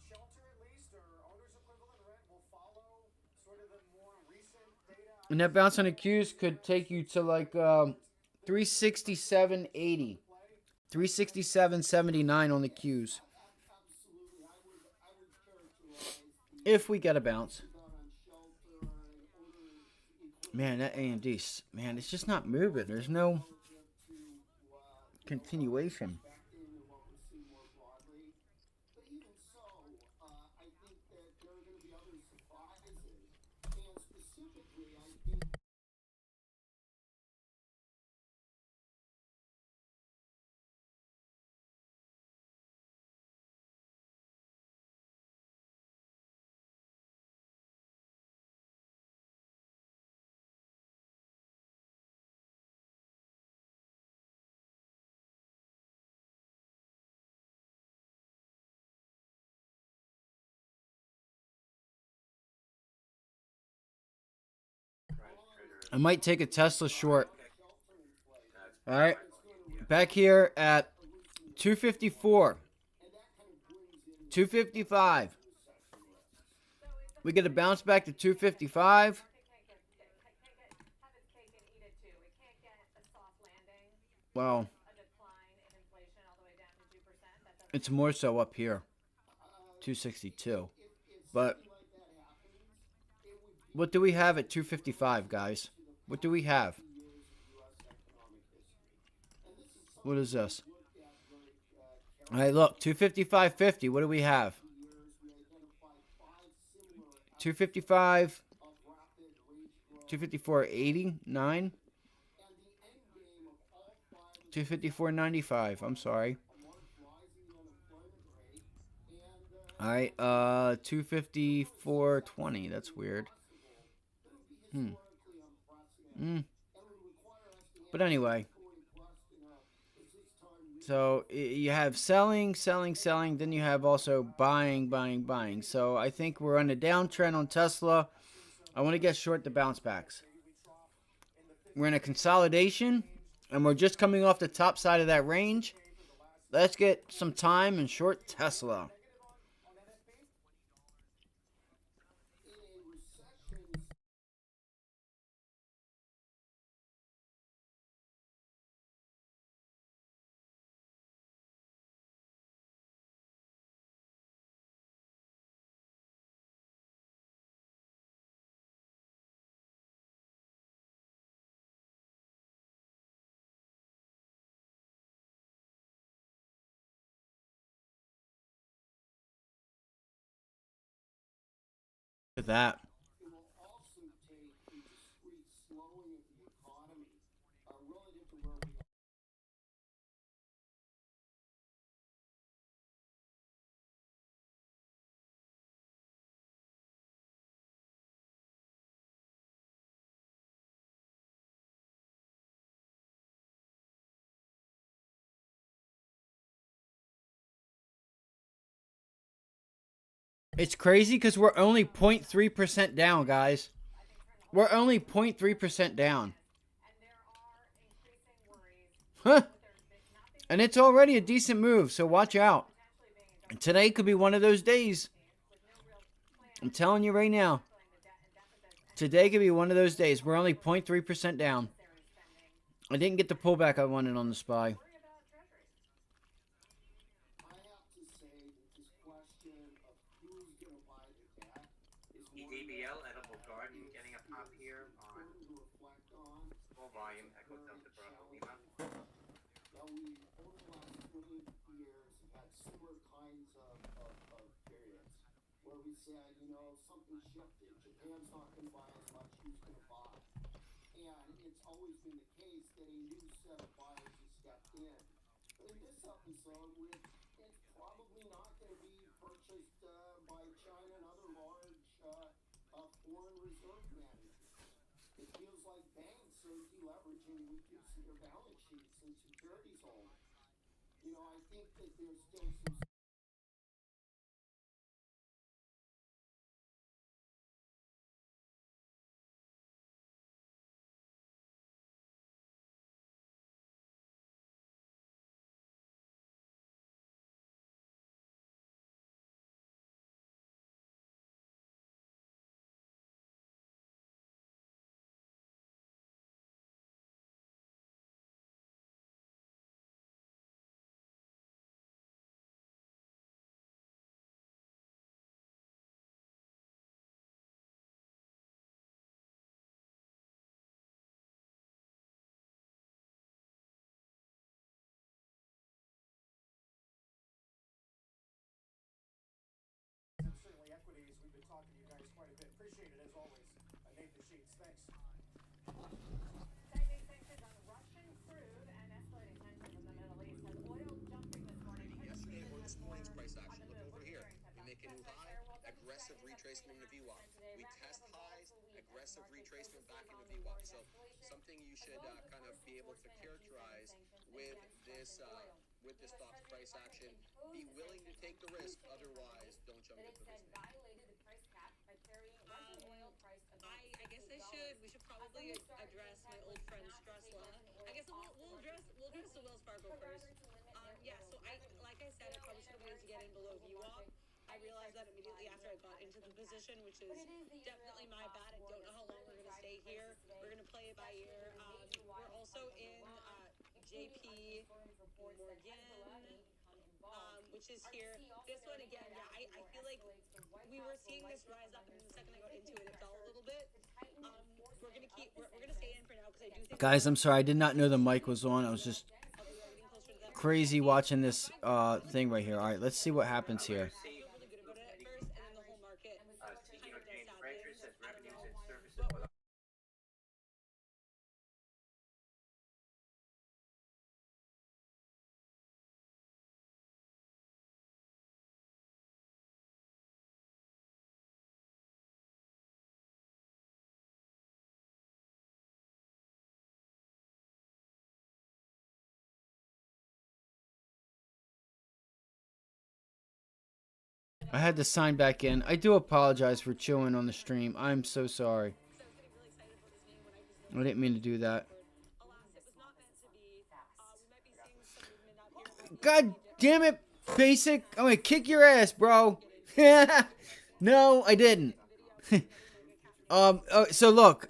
shelter at least or owner's equivalent rent will follow sort of the more recent data? And that bounce on the Qs could take you to like 367.80. 367.79 on the Qs. Absolutely. I would characterize the If we get a bounce. thought on shelter and owner's equivalent Man, that AMD, man, it's just not moving. There's no relative to continuation. expecting and what we're seeing more broadly. But even so, I think that there are going to be other surprises. And specifically, I think I might take a Tesla short. No, All right. Back here at 254. 255. We get a bounce back to 255. Well, it's more so up here. 262. But what do we have at 255, guys? What do we have? What is this? All right, look, 255.50. What do we have? 255, 254.89, 254.95. I'm sorry. All right, 254.20. That's weird. But anyway, so you have selling, selling, selling. Then you have also buying, buying, buying. So I think we're on a downtrend on Tesla. I want to get short the bounce backs. We're in a consolidation, and we're just coming off the top side of that range. Let's get some time and short Tesla. Look at that. it will also take a discrete slowing of the economy relative to where we are. It's crazy because we're only 0.3% down, guys. We're only 0.3% down. Huh. And it's already a decent move, so watch out. Today could be one of those days. I'm telling you right now. Today could be one of those days. We're only 0.3% down. I didn't get the pullback I wanted on the SPY. I have to say that this question of who's going to buy the debt is one EDBL, Edible Garden, getting a pop here on important to reflect on. full volume, Echo Delta Bravo Lima. Now, we, over the last 20 years, have had similar kinds of periods where we said, you know, something shifted. Japan's not going to buy as much. Who's going to buy? And it's always been the case that a new set of buyers has stepped in. But in this episode, it's probably not going to be purchased by China and other large foreign reserve managers. It feels like banks are deleveraging, reducing their balance sheets and securities holdings. You know, I think that there's still some. Certainly equities. We've been talking to you guys quite a bit. Appreciate it as always. Nathan Sheets, thanks. Tightening sanctions on Russian crude and escalating tensions in the Middle East has oil jumping this morning. Yesterday or this morning's price action. Look over here. We make a new high, aggressive retracement in the VWAP. We test highs, aggressive retracement back into VWAP. So something you should kind of be able to characterize with this stock's price action. Be willing to take the risk, otherwise don't jump into this. I guess we should probably address my old friend Stressla. I guess we'll address the Wells Fargo first. So like I said, I probably should have waited to get in below VWAP. I realized that immediately after I got into the position, which is definitely my bad. I don't know how long we're going to stay here. We're going to play it by ear. We're also in JP Morgan, which is here. This one again, I feel like we were seeing this rise up, and then the second I got into it, it fell a little bit. We're gonna stay in for now because I do think. Guys, I'm sorry. I did not know the mic was on. I was just crazy watching this thing right here. All right, let's see what happens here. I had to sign back in. I do apologize for chewing on the stream. I'm so sorry. I didn't mean to do that. God damn it, Basic. I'm going to kick your ass, bro. No, I didn't. So look,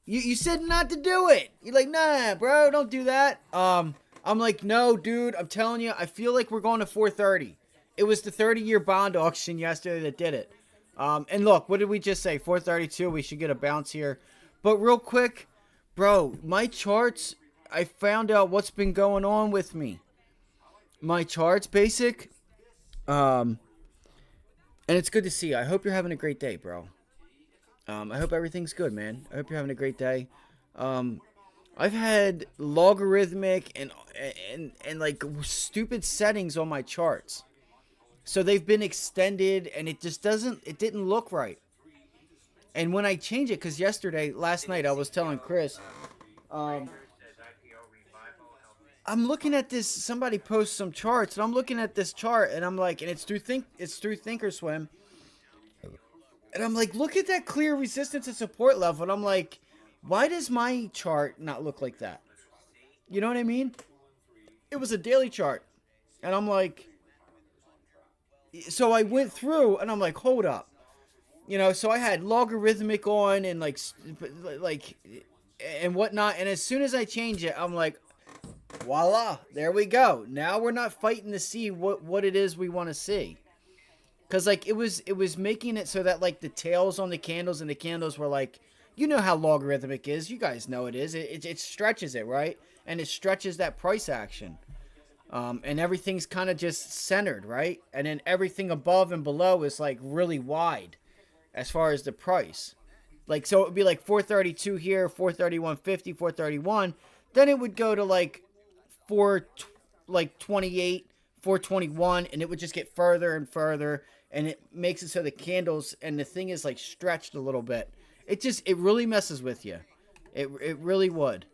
you said not to do it. You're like, nah, bro, don't do that. I'm like, no, dude, I'm telling you, I feel like we're going to 430. It was the 30-year bond auction yesterday that did it. And look, what did we just say? 432, we should get a bounce here. But real quick, bro, my charts, I found out what's been going on with me. My charts, Basic. And it's good to see you. I hope you're having a great day, bro. I hope everything's good, man. I hope you're having a great day. I've had logarithmic and like stupid settings on my charts. So they've been extended, and it didn't look right. And when I change it, because last night I was telling Chris, I'm looking at this, somebody posts some charts, and I'm looking at this chart, and I'm like, and it's through Thinkorswim, and I'm like, look at that clear resistance and support level, and I'm like, why does my chart not look like that? You know what I mean? It was a daily chart, and I'm like, so I went through, and I'm like, hold up. You know, so I had logarithmic on and like and whatnot. And as soon as I change it, I'm like, voila, there we go. Now we're not fighting to see what it is we want to see. Cause like it was making it so that like the tails on the candles and the candles were like, you know how logarithmic is. You guys know it is. It stretches it, right? And it stretches that price action. And everything's kind of just centered, right? And then everything above and below is like really wide as far as the price. Like, so it would be like 432 here, 431.50, 431. Then it would go to like 4 like 28, 421, and it would just get further and further, and it makes it so the candles and the thing is like stretched a little bit. It really messes with you. It really would.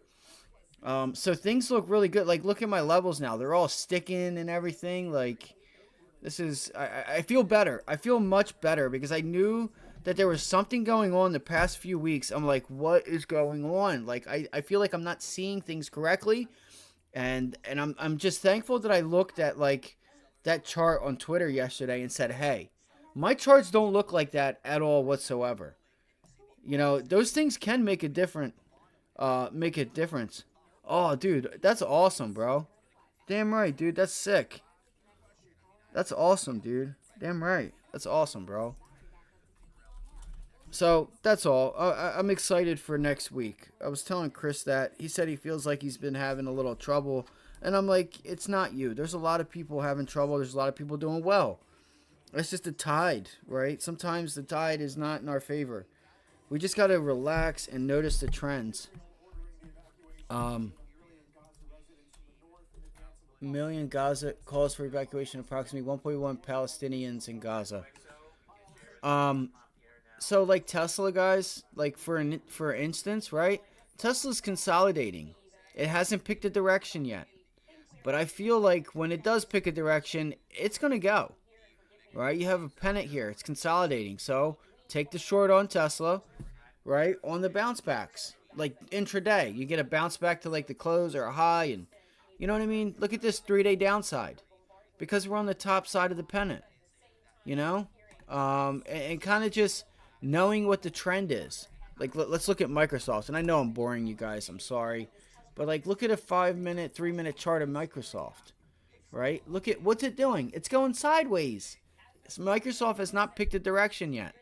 So things look really good. Like, look at my levels now; they're all sticking and everything. Like, this is I feel better. I feel much better because I knew that there was something going on the past few weeks. I'm like, what is going on? Like, I feel like I'm not seeing things correctly, and I'm just thankful that I looked at like that chart on Twitter yesterday and said, hey, my charts don't look like that at all whatsoever. You know, those things can make a difference. Oh, dude, that's awesome, bro. Damn right, dude. That's sick. That's awesome, dude. Damn right. That's awesome, bro. So that's all. I'm excited for next week. I was telling Chris that. He said he feels like he's been having a little trouble. And I'm like, it's not you. There's a lot of people having trouble. There's a lot of people doing well. It's just the tide, right? Sometimes the tide is not in our favor. We just got to relax and notice the trends. Um, million Gaza calls for evacuation. Approximately 1.1 Palestinians in Gaza. Um, so like Tesla guys, like for instance, right? Tesla's consolidating. It hasn't picked a direction yet, but I feel like when it does pick a direction, it's gonna go. Right? You have a pennant here. It's consolidating. So take the short on Tesla, right? On the bounce backs, like intraday, you get a bounce back to like the close or a high, and you know what I mean. Look at this 3 day downside because we're on the top side of the pennant. You know, and kind of just knowing what the trend is. Like, let's look at Microsoft. And I know I'm boring you guys. I'm sorry. But, like, look at a 5 minute, 3 minute chart of Microsoft, right? Look at what's it doing. It's going sideways. Microsoft has not picked a direction yet.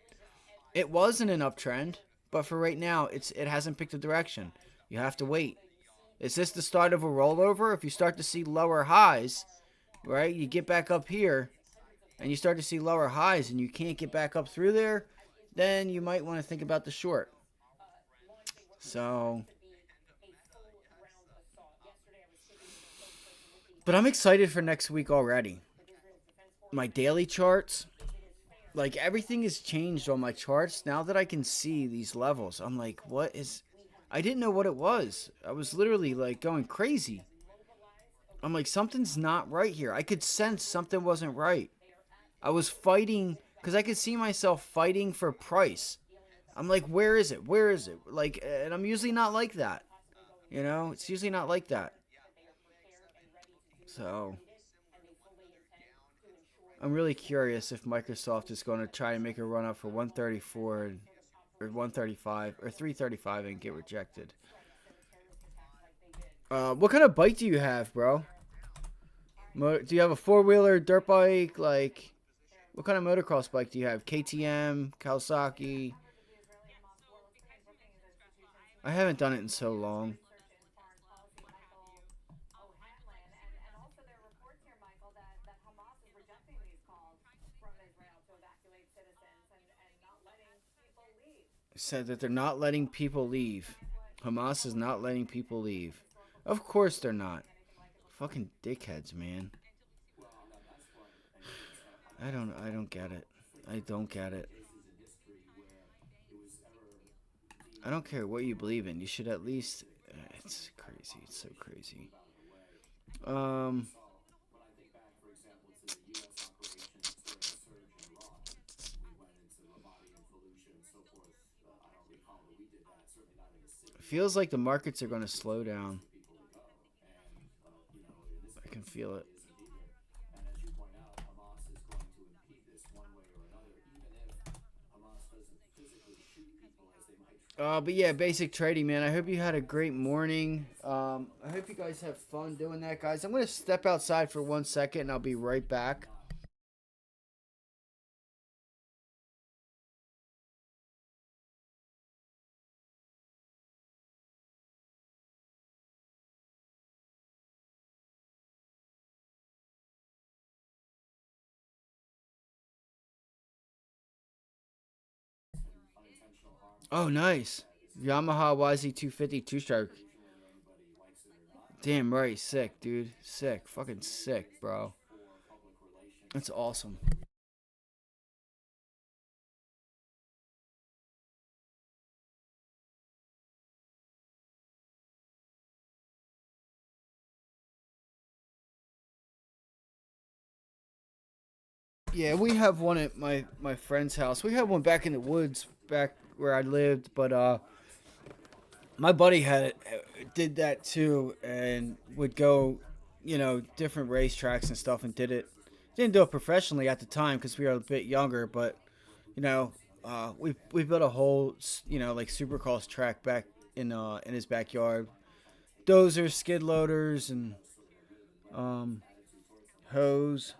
It was in an uptrend, but for right now, it hasn't picked a direction. You have to wait. Is this the start of a rollover? If you start to see lower highs, right, you get back up here, and you start to see lower highs and you can't get back up through there, then you might want to think about the short. So, but I'm excited for next week already. My daily charts, like everything has changed on my charts now that I can see these levels. I'm like, what is, I didn't know what it was. I was literally like going crazy. I'm like, something's not right here. I could sense something wasn't right. I was fighting because I could see myself fighting for price. I'm like, where is it? Where is it? Like, and I'm usually not like that. You know, it's usually not like that. So, I'm really curious if Microsoft is going to try and make a run up for 134 or 135 or 335 and get rejected. What kind of bike do you have, bro? Do you have a four-wheeler dirt bike? Like, what kind of motocross bike do you have? KTM, Kawasaki? I haven't done it in so long. Said that they're not letting people leave. Hamas is not letting people leave. Of course they're not. Fucking dickheads, man. I don't get it. I don't get it. I don't care what you believe in. You should at least it's crazy. It's so crazy. Um Feels like the markets are going to slow down. I can feel it. But yeah, basic trading, man. I hope you had a great morning. I hope you guys have fun doing that, guys. I'm going to step outside for 1 second and I'll be right back. Oh, nice. Yamaha YZ250 two-stroke. Damn right, sick, dude. Sick, fucking sick, bro. That's awesome. Yeah, we have one at my friend's house. We had one back in the woods, back where I lived, but my buddy had it, did that too, and would go, different racetracks and stuff, and did it. Didn't do it professionally at the time because we were a bit younger, but you know, we built a whole, like supercross track back in his backyard. Dozers, skid loaders, and um, hose.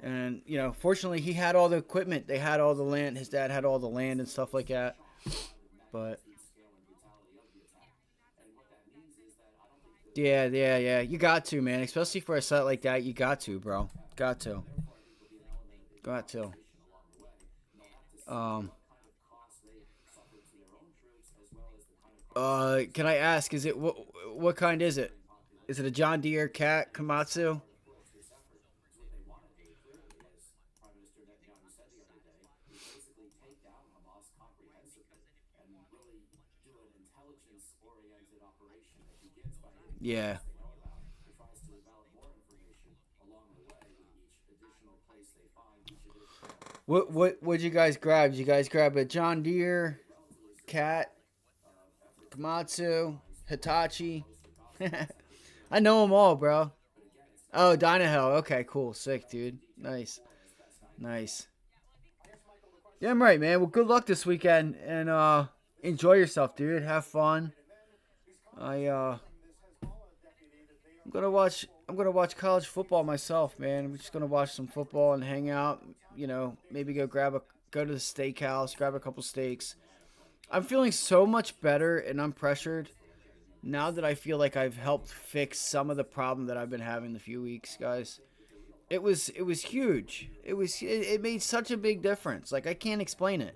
And fortunately, he had all the equipment. They had all the land. His dad had all the land and stuff like that. But yeah, yeah, yeah. You got to, man. Especially for a site like that, you got to, bro. Got to. Got to. Um. Can I ask? Is it what kind is it? Is it a John Deere Cat Komatsu? Yeah. What would you guys grab? Did you guys grab a John Deere Cat Komatsu Hitachi? I know them all, bro. Oh, Dynahill. Okay, cool. Sick, dude. Nice. Nice. Yeah, I'm right, man. Well, good luck this weekend and enjoy yourself, dude. Have fun. I I'm gonna watch college football myself, man. I'm just gonna watch some football and hang out. Maybe go to the steakhouse, grab a couple steaks. I'm feeling so much better and unpressured now that I feel like I've helped fix some of the problem that I've been having the few weeks, guys. It was huge. It made such a big difference. Like I can't explain it.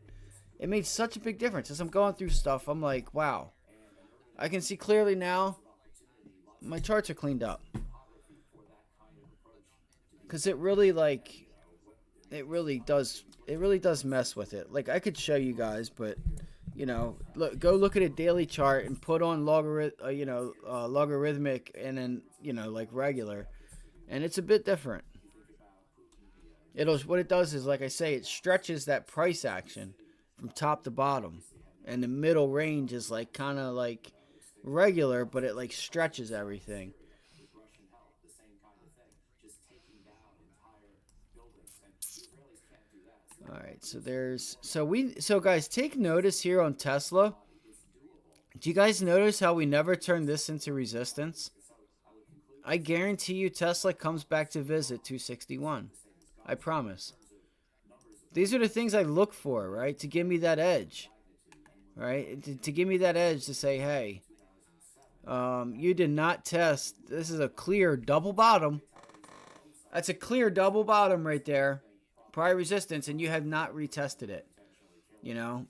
It made such a big difference. As I'm going through stuff, I'm like, wow. I can see clearly now. My charts are cleaned up. Cause it really does mess with it. Like I could show you guys, but look at a daily chart and put on logarithmic and then like regular, and it's a bit different. What it does is, like I say, it stretches that price action from top to bottom, and the middle range is like kind of like regular, but it like stretches everything. All right, so guys, take notice here on Tesla. Do you guys notice how we never turned this into resistance? I guarantee you Tesla comes back to visit 261. I promise. These are the things I look for, right? To give me that edge, right? To give me that edge to say, hey, you did not test. This is a clear double bottom. That's a clear double bottom right there. Prior resistance, and you have not retested it.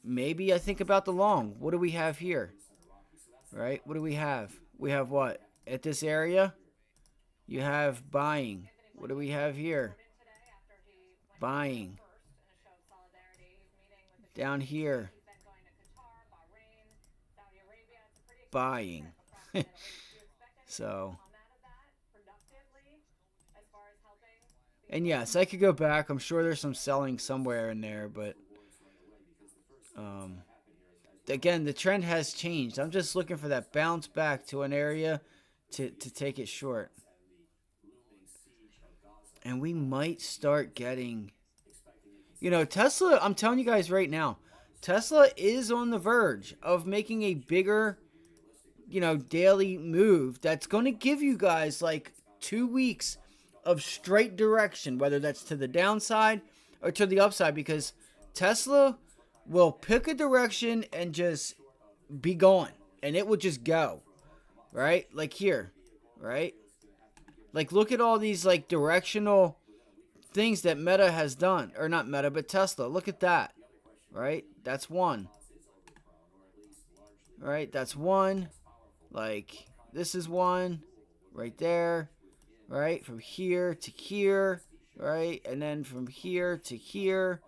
Maybe I think about the long. What do we have here? Right? What do we have? We have what? At this area, you have buying. What do we have here? Buying. Down here, buying. So, and yes, I could go back. I'm sure there's some selling somewhere in there, but um, again, the trend has changed. I'm just looking for that bounce back to an area to take it short. And we might start getting, Tesla, I'm telling you guys right now, Tesla is on the verge of making a bigger, daily move that's going to give you guys like 2 weeks of straight direction, whether that's to the downside or to the upside, because Tesla will pick a direction and just be going, and it will just go, right? Like here, right? Like look at all these like directional things that Meta has done, or not Meta, but Tesla. Look at that, right? That's one. All right, that's one. Like, this is one right there, right? From here to here, right? And then from here to here.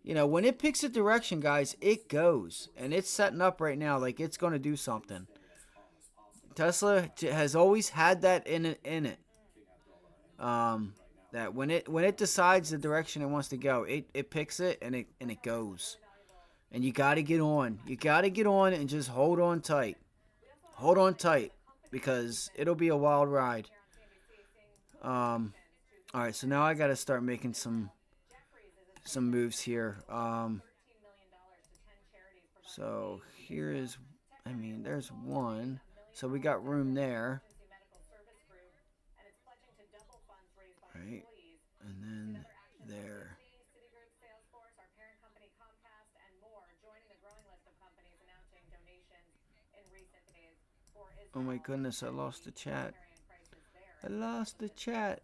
You know, when it picks a direction, guys, it goes. And it's setting up right now like it's going to do something. Tesla has always had that in it. That when it decides the direction it wants to go, it picks it and it goes. And you got to get on. You got to get on and just hold on tight. Hold on tight because it'll be a wild ride. All right, so now I got to start making some moves here. So here is, I mean, there's one. So we got room there. Right, and then there. Oh my goodness, I lost the chat. I lost the chat.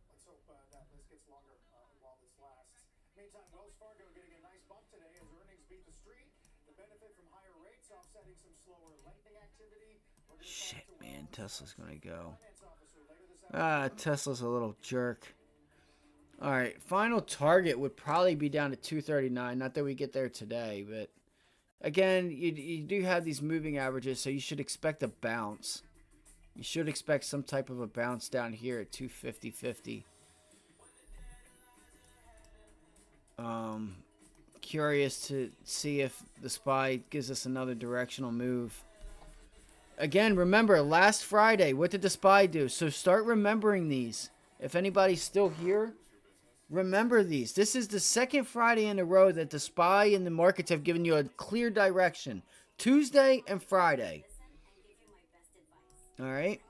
Let's hope that list gets longer while this lasts. Meantime, Wells Fargo getting a nice bump today as earnings beat the street. The benefit from higher rates offsetting some slower lending activity. Shit, man, Tesla's gonna go. Tesla's a little jerk. All right, final target would probably be down to 239. Not that we get there today, but again, you do have these moving averages, so you should expect a bounce. You should expect some type of a bounce down here at 250.50. Curious to see if the SPY gives us another directional move. Again, remember, last Friday, what did the SPY do? So start remembering these. If anybody's still here, remember these. This is the second Friday in a row that the SPY and the markets have given you a clear direction. Tuesday and Friday. All right?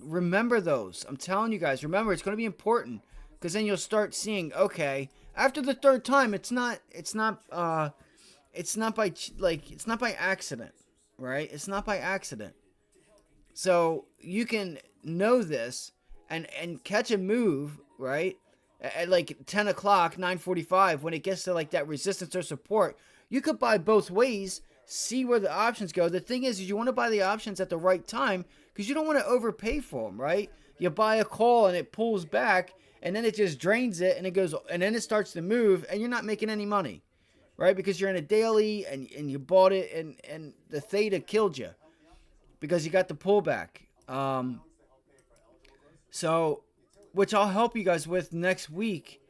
Remember those. I'm telling you guys, remember, it's going to be important. Because then you'll start seeing, okay, after the third time, it's not by accident, right? It's not by accident. So you can know this and catch a move, right? At like 10 o'clock, 9:45, when it gets to like that resistance or support, you could buy both ways, see where the options go. The thing is you want to buy the options at the right time because you don't want to overpay for them, right? You buy a call and it pulls back, and then it just drains it, and it goes, and then it starts to move, and you're not making any money, right? Because you're in a daily, and you bought it, and the theta killed you because you got the pullback. So, which I'll help you guys with next week,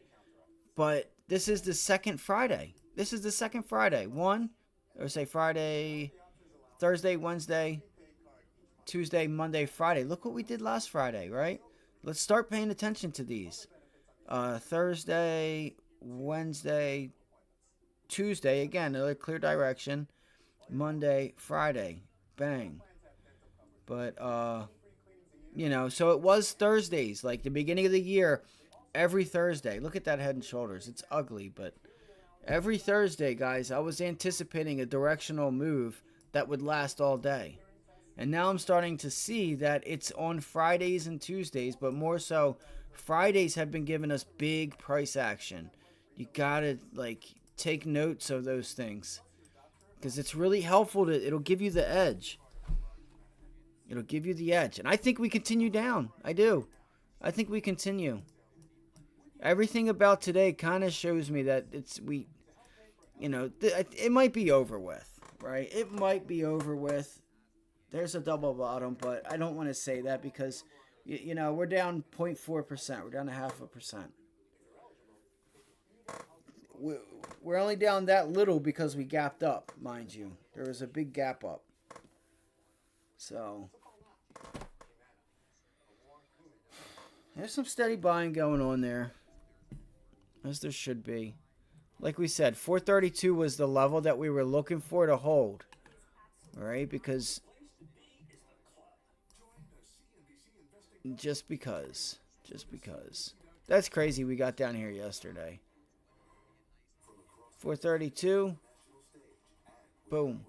but this is the second Friday. This is the second Friday. Friday, Thursday, Wednesday, Tuesday, Monday, Friday. Look what we did last Friday, right? Let's start paying attention to these. Thursday, Wednesday, Tuesday, again, another clear direction. Monday, Friday, bang. But, so it was Thursdays, like the beginning of the year, every Thursday. Look at that Head and Shoulders. It's ugly, but every Thursday, guys, I was anticipating a directional move that would last all day. And now I'm starting to see that it's on Fridays and Tuesdays, but more so, Fridays have been giving us big price action. You gotta, take notes of those things. Because it's really helpful it'll give you the edge. It'll give you the edge. And I think we continue down. I do. I think we continue. Everything about today kind of shows me that it might be over with, right? It might be over with. There's a double bottom, but I don't want to say that because, we're down 0.4%. We're down 0.5%. We're only down that little because we gapped up, mind you. There was a big gap up. So, there's some steady buying going on there, as there should be. Like we said, 432 was the level that we were looking for to hold. All right, because just because. That's crazy we got down here yesterday. 432. Boom.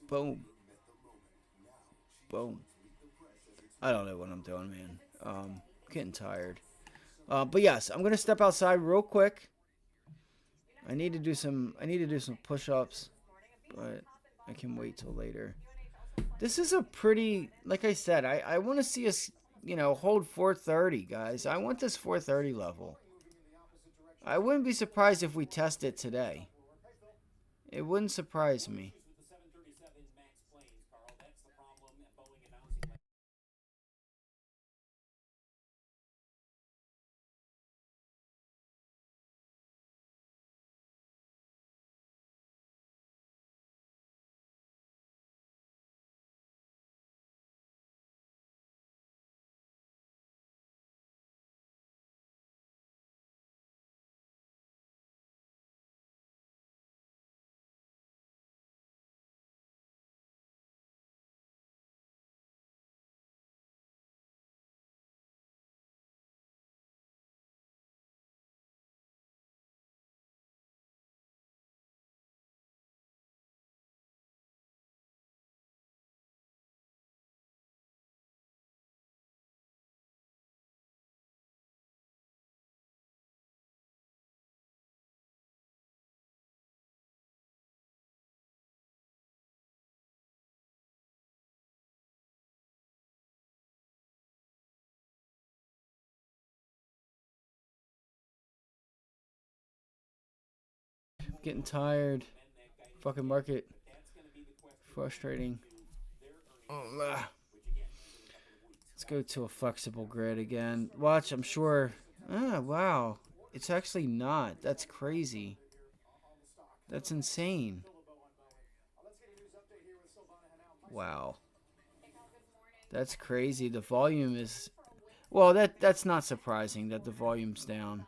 Boom. Boom. I don't know what I'm doing, man. Getting tired. But yes, I'm gonna step outside real quick. I need to do some push-ups. but I can wait till later. This is a pretty, like I said, I want to see us, hold 430, guys. I want this 430 level. I wouldn't be surprised if we test it today. It wouldn't surprise me. Getting tired. Fucking market. Frustrating. Let's go to a flexible grid again. Watch, I'm sure. Wow. It's actually not. That's crazy. That's insane. Wow. That's crazy. The volume is... Well, that's not surprising that the volume's down.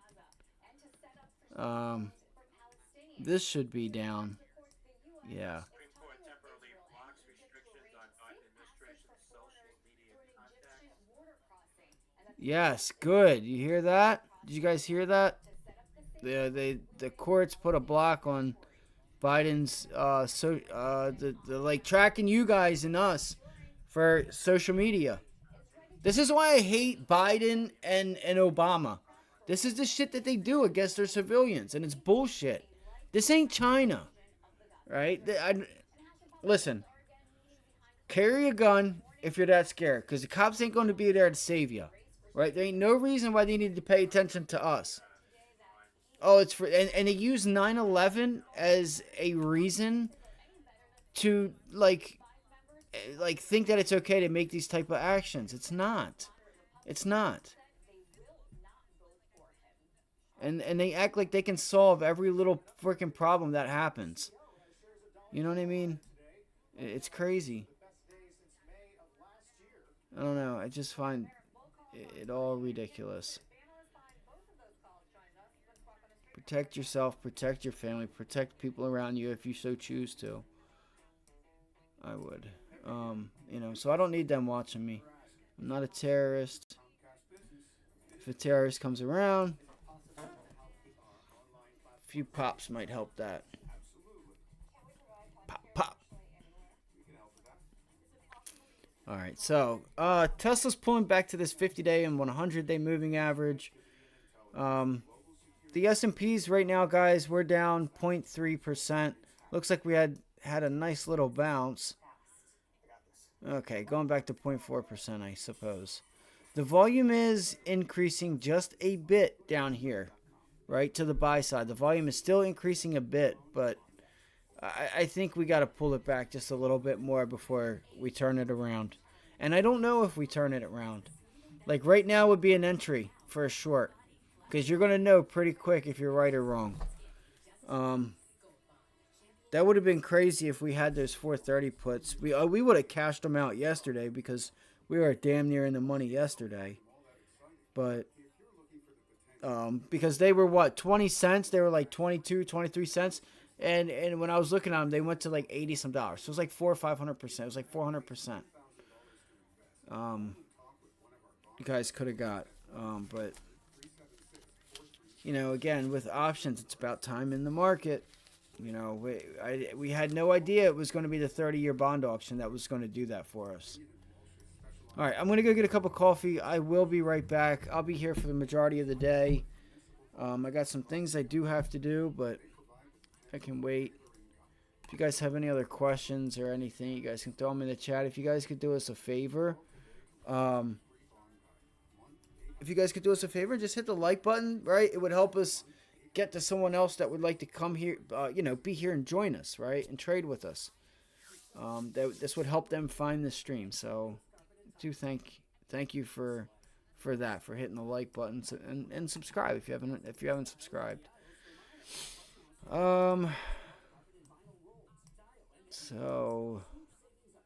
This should be down. Yeah. Supreme Court temporarily blocks restrictions on Biden administration's social media content. Yes, good. You hear that? Did you guys hear that? The courts put a block on Biden's the like tracking you guys and us for social media. This is why I hate Biden and Obama. This is the shit that they do against their civilians, and it's bullshit. This ain't China, right? Listen, carry a gun if you're that scared, because the cops ain't going to be there to save you, right? There ain't no reason why they need to pay attention to us. Oh, it's for and they use 9/11 as a reason to like think that it's okay to make these type of actions. It's not. It's not. And they act like they can solve every little freaking problem that happens. You know what I mean? It's crazy. I don't know. I just find it all ridiculous. Protect yourself, protect your family, protect people around you if you so choose to. I would. So I don't need them watching me. I'm not a terrorist. If a terrorist comes around, a few pops might help that. Pop, pop. All right, so Tesla's pulling back to this 50-day and 100-day moving average. The S&Ps right now, guys, we're down 0.3%. Looks like we had a nice little bounce. Okay, going back to 0.4%, I suppose. The volume is increasing just a bit down here, right, to the buy side. The volume is still increasing a bit, but I think we got to pull it back just a little bit more before we turn it around. And I don't know if we turn it around. Like right now would be an entry for a short, because you're going to know pretty quick if you're right or wrong. That would have been crazy if we had those 430 puts. We would have cashed them out yesterday because we were damn near in the money yesterday. But because they were what, 20 cents? They were like 22, 23 cents. And when I was looking at them, they went to like 80 some dollars. So it was like 400 or 500%. It was like 400%. You guys could have got. But again, with options, it's about time in the market. We had no idea it was going to be the 30-year bond auction that was going to do that for us. All right, I'm going to go get a cup of coffee. I will be right back. I'll be here for the majority of the day. I got some things I do have to do, but I can wait. If you guys have any other questions or anything, you guys can throw them in the chat. If you guys could do us a favor, um, just hit the like button, right? It would help us get to someone else that would like to come here, be here and join us, right? And trade with us. This would help them find the stream. So, do thank you for that, for hitting the like buttons and subscribe if you haven't subscribed. So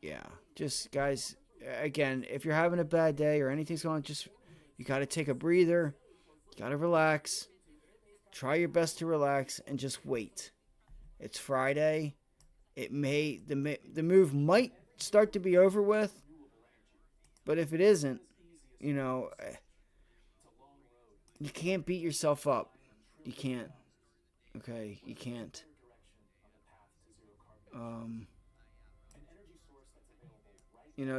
yeah, just guys, again, if you're having a bad day or anything's going on, just you got to take a breather. You got to relax. Try your best to relax and just wait. It's Friday. The move might start to be over with, but if it isn't, you know, you can't beat yourself up. You can't. Okay, you can't.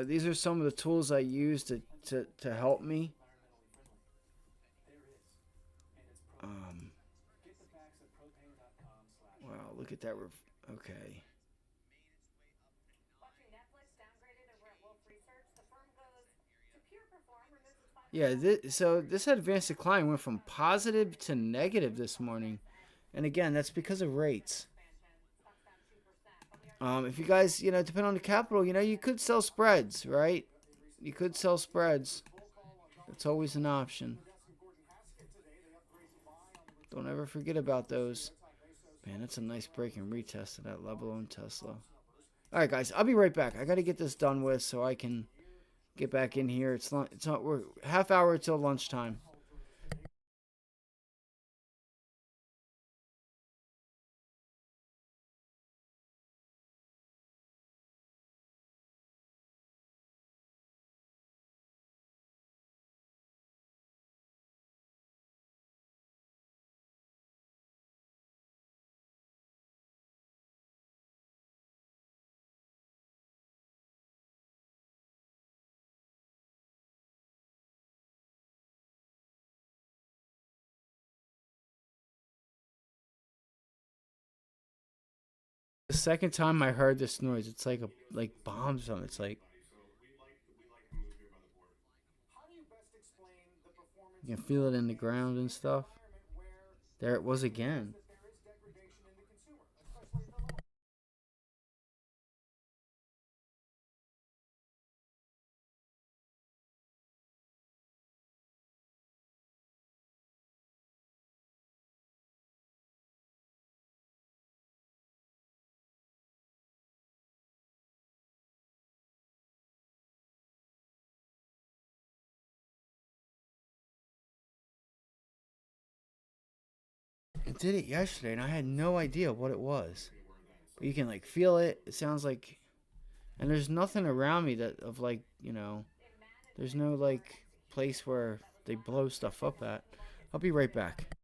These are some of the tools I use to help me. Wow, look at that. Okay. Yeah, so this advanced decline went from positive to negative this morning. And again, that's because of rates. If you guys, depend on the capital, you could sell spreads, right? You could sell spreads. That's always an option. Don't ever forget about those. Man, that's a nice break and retest of that level on Tesla. All right, guys, I'll be right back. I got to get this done with so I can get back in here. We're half hour till lunchtime. The second time I heard this noise, it's like bombs on. It's like you can feel it in the ground and stuff. There it was again. It did it yesterday, and I had no idea what it was. But you can feel it. It sounds like, and there's nothing around me there's no place where they blow stuff up at. I'll be right back.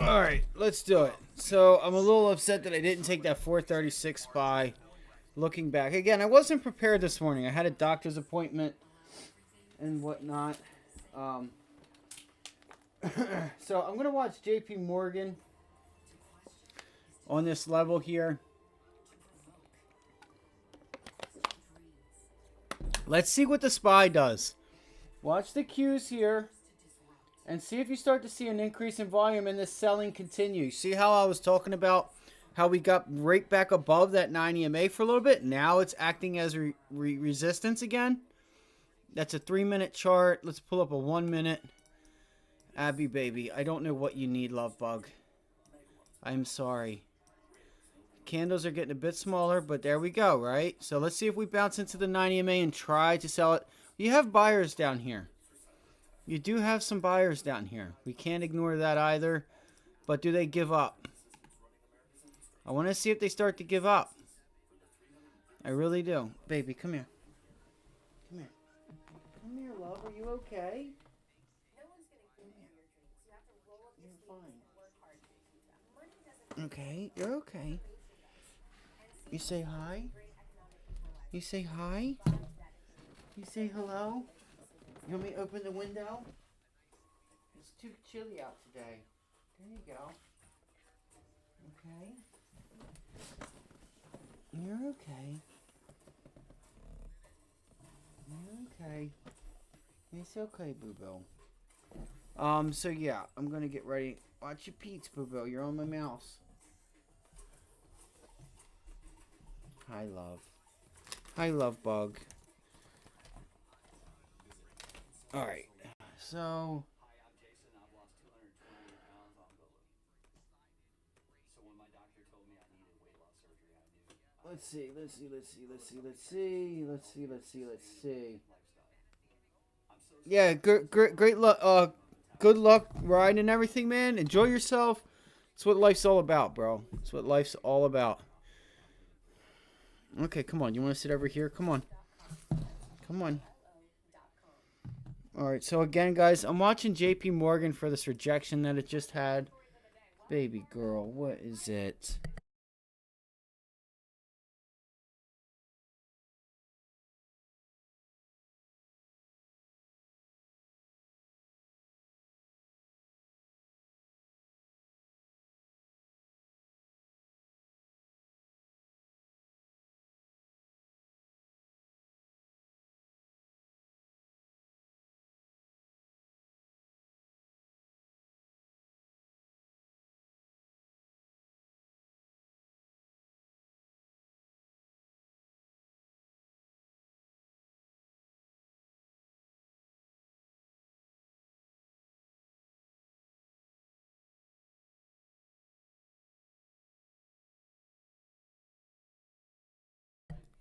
All right, let's do it. So I'm a little upset that I didn't take that 436 buy. Looking back again, I wasn't prepared this morning. I had a doctor's appointment and whatnot. Um, so I'm gonna watch J.P. Morgan on this level here. Let's see what the SPY does. Watch the cues here and see if you start to see an increase in volume and this selling continues. See how I was talking about how we got right back above that 9 EMA for a little bit? Now it's acting as resistance again. That's a 3-minute chart. Let's pull up a 1-minute. Abby, baby, I don't know what you need, love bug. I'm sorry. Candles are getting a bit smaller, but there we go, right? So let's see if we bounce into the 9 EMA and try to sell it. You have buyers down here. You do have some buyers down here. We can't ignore that either. But do they give up? I want to see if they start to give up. I really do. Baby, come here. Come here. Come here, love. Are you okay? You're fine. Okay, you're okay. You say hi? You say hi? You say hello? You want me to open the window? It's too chilly out today. There you go. Okay. You're okay. You're okay. It's okay, Boo-Boo. So yeah, I'm gonna get ready. Watch your peats, Boo-Boo. You're on my mouse. Hi, love. Hi, love bug. Alright. So let's see. Yeah, great luck. Good luck riding and everything, man. Enjoy yourself. It's what life's all about, bro. It's what life's all about. Okay, come on. You want to sit over here? Come on. Come on. Alright, so again, guys, I'm watching J.P. Morgan for this rejection that it just had. Baby girl, what is it?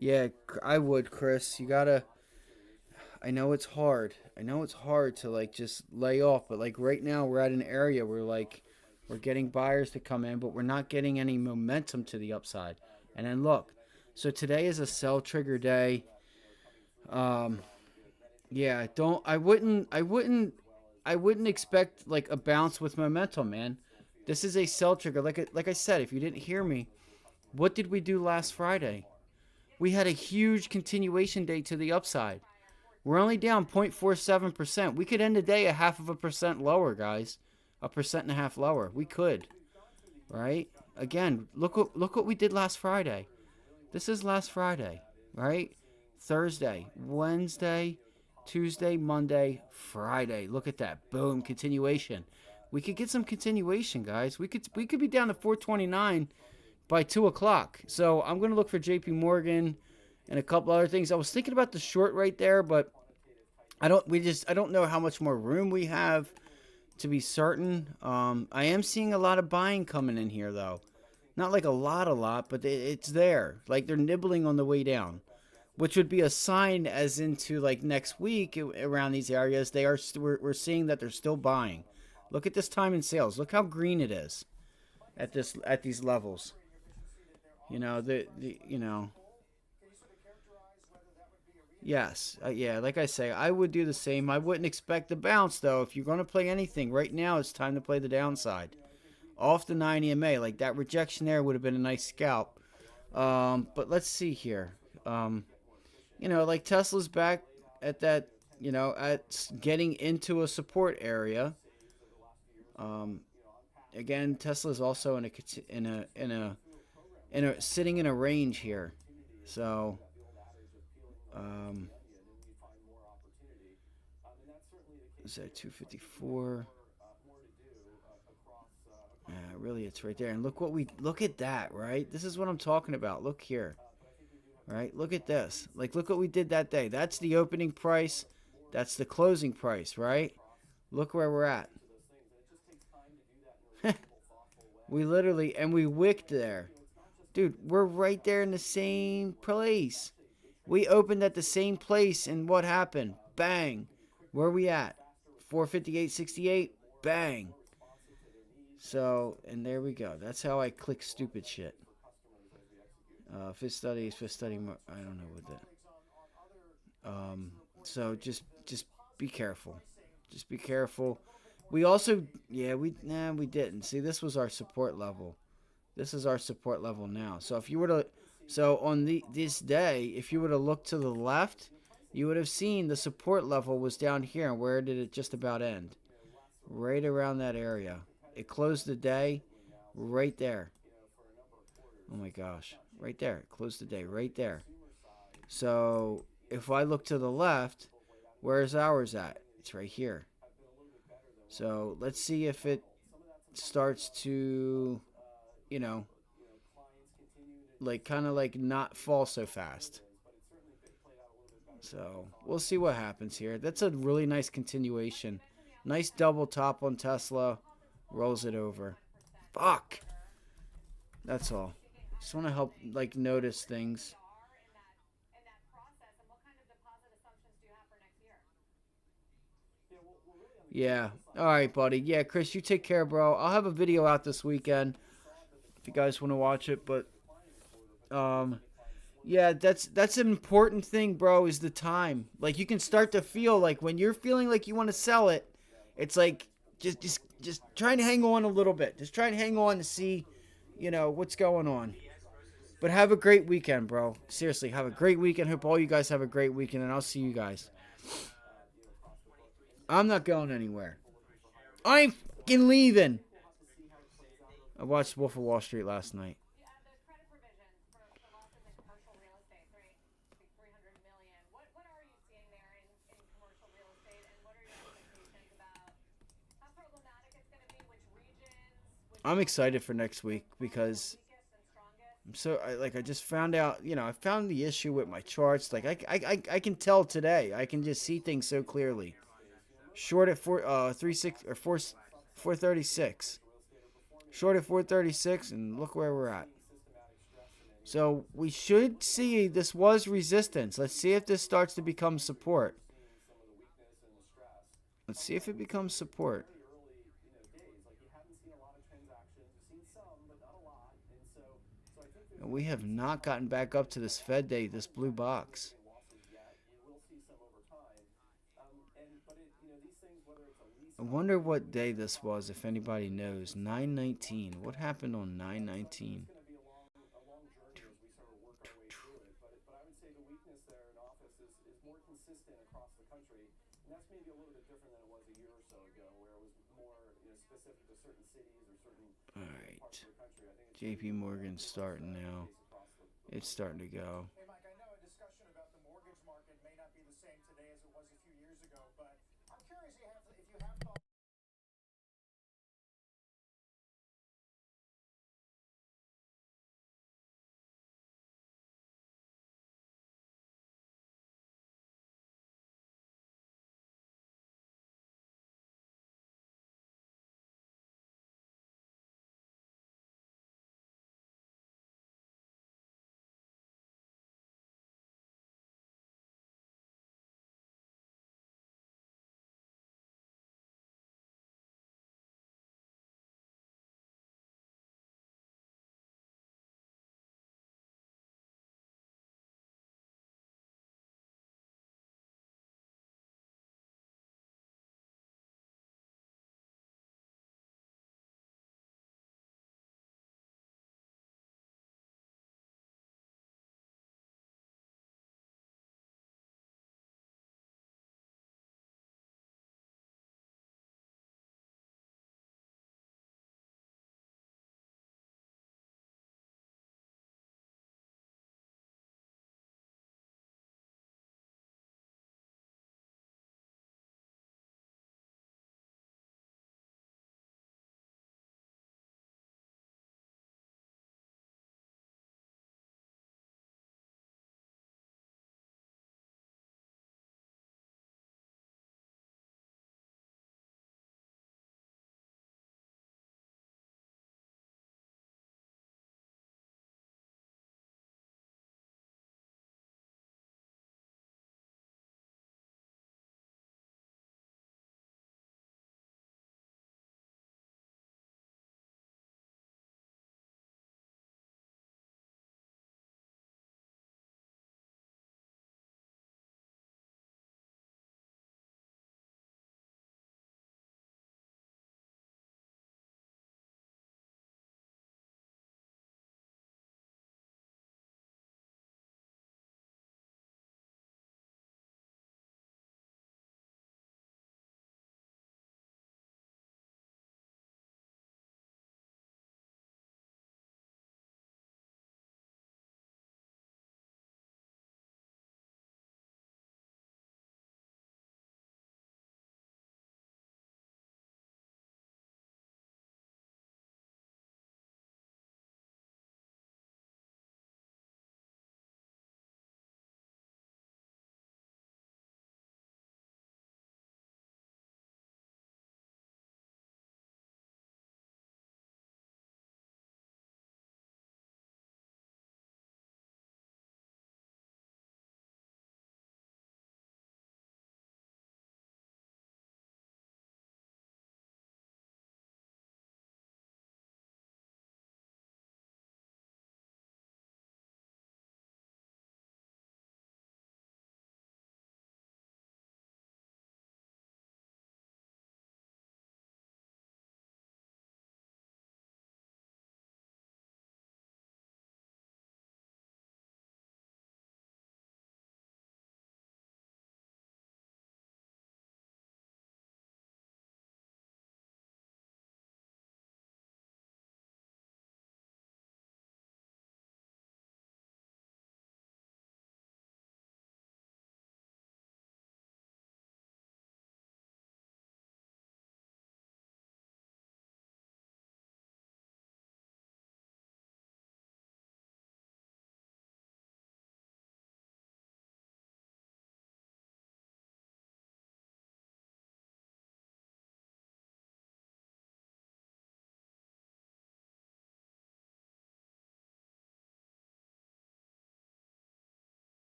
Yeah, I would, Chris. You gotta. I know it's hard. I know it's hard to like just lay off, but like right now we're at an area where like we're getting buyers to come in, but we're not getting any momentum to the upside. And then look, so today is a sell trigger day. Um, yeah, don't. I wouldn't expect like a bounce with momentum, man. This is a sell trigger. Like I said, if you didn't hear me, what did we do last Friday? We had a huge continuation day to the upside. We're only down 0.47%. We could end the day a 0.5% lower, guys. 1.5% lower. We could, right? Again, look what we did last Friday. This is last Friday, right? Thursday, Wednesday, Tuesday, Monday, Friday. Look at that. Boom, continuation. We could get some continuation, guys. We could be down to 429 by 2 o'clock. So I'm going to look for JP Morgan and a couple other things. I was thinking about the short right there, but I don't know how much more room we have to be certain. I am seeing a lot of buying coming in here, though. Not like a lot, but it's there. Like they're nibbling on the way down, which would be a sign as into like next week around these areas. We're seeing that they're still buying. Look at this time in sales. Look how green it is at these levels. You know, yes, yeah, like I say, I would do the same. I wouldn't expect the bounce, though. If you're going to play anything, right now it's time to play the downside. off the 9 EMA. Like that rejection there would have been a nice scalp. But let's see here. Like Tesla's back at that, at getting into a support area. Um, Again, Tesla's also in a sitting in a range here. So, is that 254? Yeah, really, it's right there. And look at that, right? This is what I'm talking about. Look here, right? Look at this. Like, look what we did that day. That's the opening price. That's the closing price, right? Look where we're at. We literally, and we wicked there. Dude, we're right there in the same place. We opened at the same place, and what happened? Bang. Where are we at? 458.68. Bang. So, and there we go. That's how I click stupid shit. Fifth study. I don't know what that. So just be careful. Just be careful. We also, we didn't. See, this was our support level. This is our support level now. So if you were to, on this day, if you were to look to the left, you would have seen the support level was down here. And where did it just about end? Right around that area. It closed the day right there. Oh my gosh. Right there. It closed the day right there. So if I look to the left, where's ours at? It's right here. So let's see if it starts to, like kind of like not fall so fast. So we'll see what happens here. That's a really nice continuation. Nice double top on Tesla. Rolls it over. Fuck. That's all. Just want to help like notice things. Yeah. All right, buddy. Yeah, Chris, you take care, bro. I'll have a video out this weekend if you guys want to watch it. But yeah, that's an important thing, bro. Is the time. Like you can start to feel like when you're feeling like you want to sell it, it's like just trying to hang on a little bit. Just trying to hang on to see, what's going on. But have a great weekend, bro. Seriously, have a great weekend. Hope all you guys have a great weekend, and I'll see you guys. I'm not going anywhere. I ain't fucking leaving. I watched Wolf of Wall Street last night. I'm excited for next week because I just found out, I found the issue with my charts. Like I can tell today. I can just see things so clearly. Short at 436. Short at 436, and look where we're at. So we should see this was resistance. Let's see if this starts to become support. Let's see if it becomes support. And we have not gotten back up to this Fed day, this blue box. I wonder what day this was, if anybody knows. 9/19. What happened on 9/19? All right. JP Morgan's starting now. It's starting to go. Hey, Mike, I know a discussion about the mortgage market may not be the same today as it was a few years ago, but I'm curious if you have thought.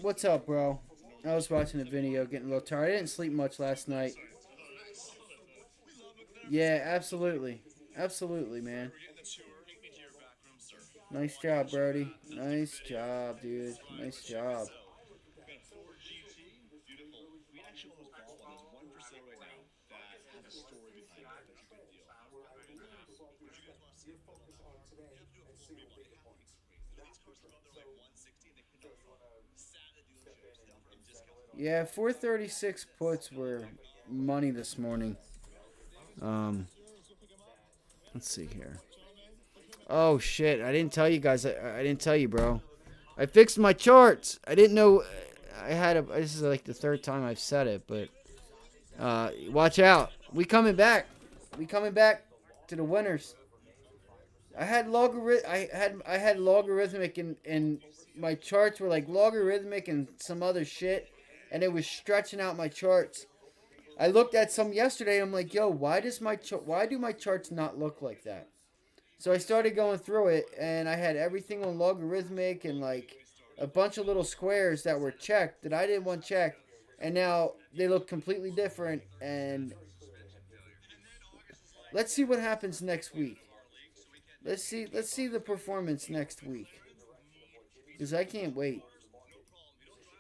What's up, bro? I was watching a video, getting a little tired. I didn't sleep much last night. Yeah, absolutely. Absolutely, man. Nice job, Brody. Nice job, dude. Nice job. Your focus on today and single data points. That's the trend. So, Joe, you want to step in and settle it on Yeah, 436 puts were money this morning. Um, let's see here. Oh shit! I didn't tell you guys. I didn't tell you, bro. I fixed my charts. I didn't know. I had a. This is like the third time I've said it, but watch out. We coming back. We coming back to the winners. I had logarithmic and my charts were like logarithmic and some other shit, and it was stretching out my charts. I looked at some yesterday. I'm like, yo, why do my charts not look like that? So I started going through it, and I had everything on logarithmic and like a bunch of little squares that were checked that I didn't want checked, and now they look completely different. And let's see what happens next week. Let's see the performance next week, because I can't wait.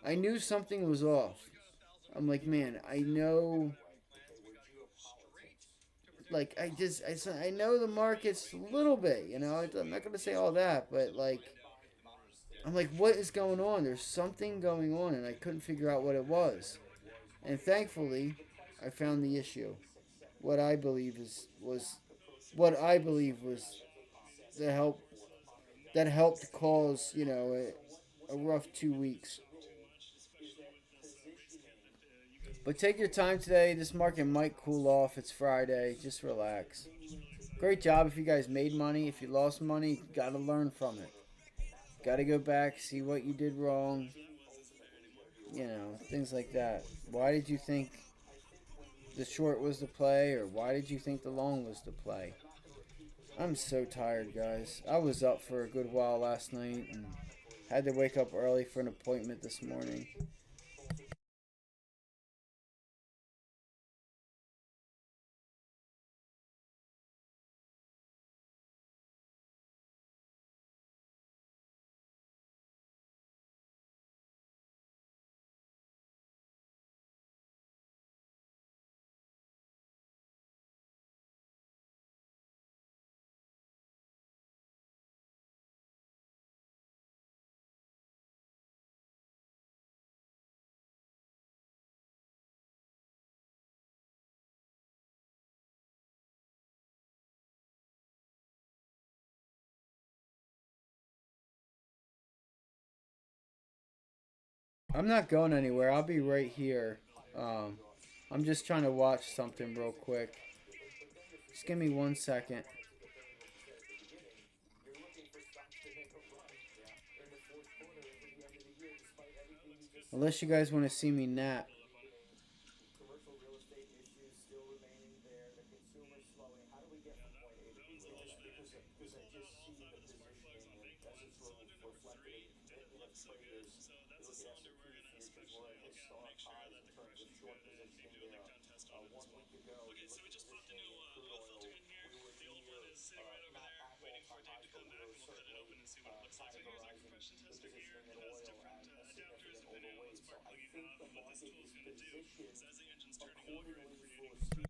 I knew something was off. I'm like, man, I know. Like I know the markets a little bit. I'm not gonna say all that, but like I'm like, what is going on? There's something going on, and I couldn't figure out what it was. And thankfully, I found the issue. What I believe was the help that helped cause a rough 2 weeks. But take your time today. This market might cool off. It's Friday. Just relax. Great job if you guys made money. If you lost money, gotta learn from it. Gotta go back, see what you did wrong. Things like that. Why did you think the short was the play, or why did you think the long was the play? I'm so tired, guys. I was up for a good while last night and had to wake up early for an appointment this morning. I'm not going anywhere. I'll be right here. Um, I'm just trying to watch something real quick. Just give me 1 second. Unless you guys want to see me nap. commercial real estate issues still remaining there, the consumer slowing. How do we get from point A to B? Because I just see the positioning and as it's reflected in of traders. You look at S&P futures, we're at historic highs in terms of short positioning there. 1 week ago, you look at positioning in crude oil, we were near, not at all-time highs, but we were certainly categorizing the positioning in oil as a significant overweight. So I think the market is positioned accordingly for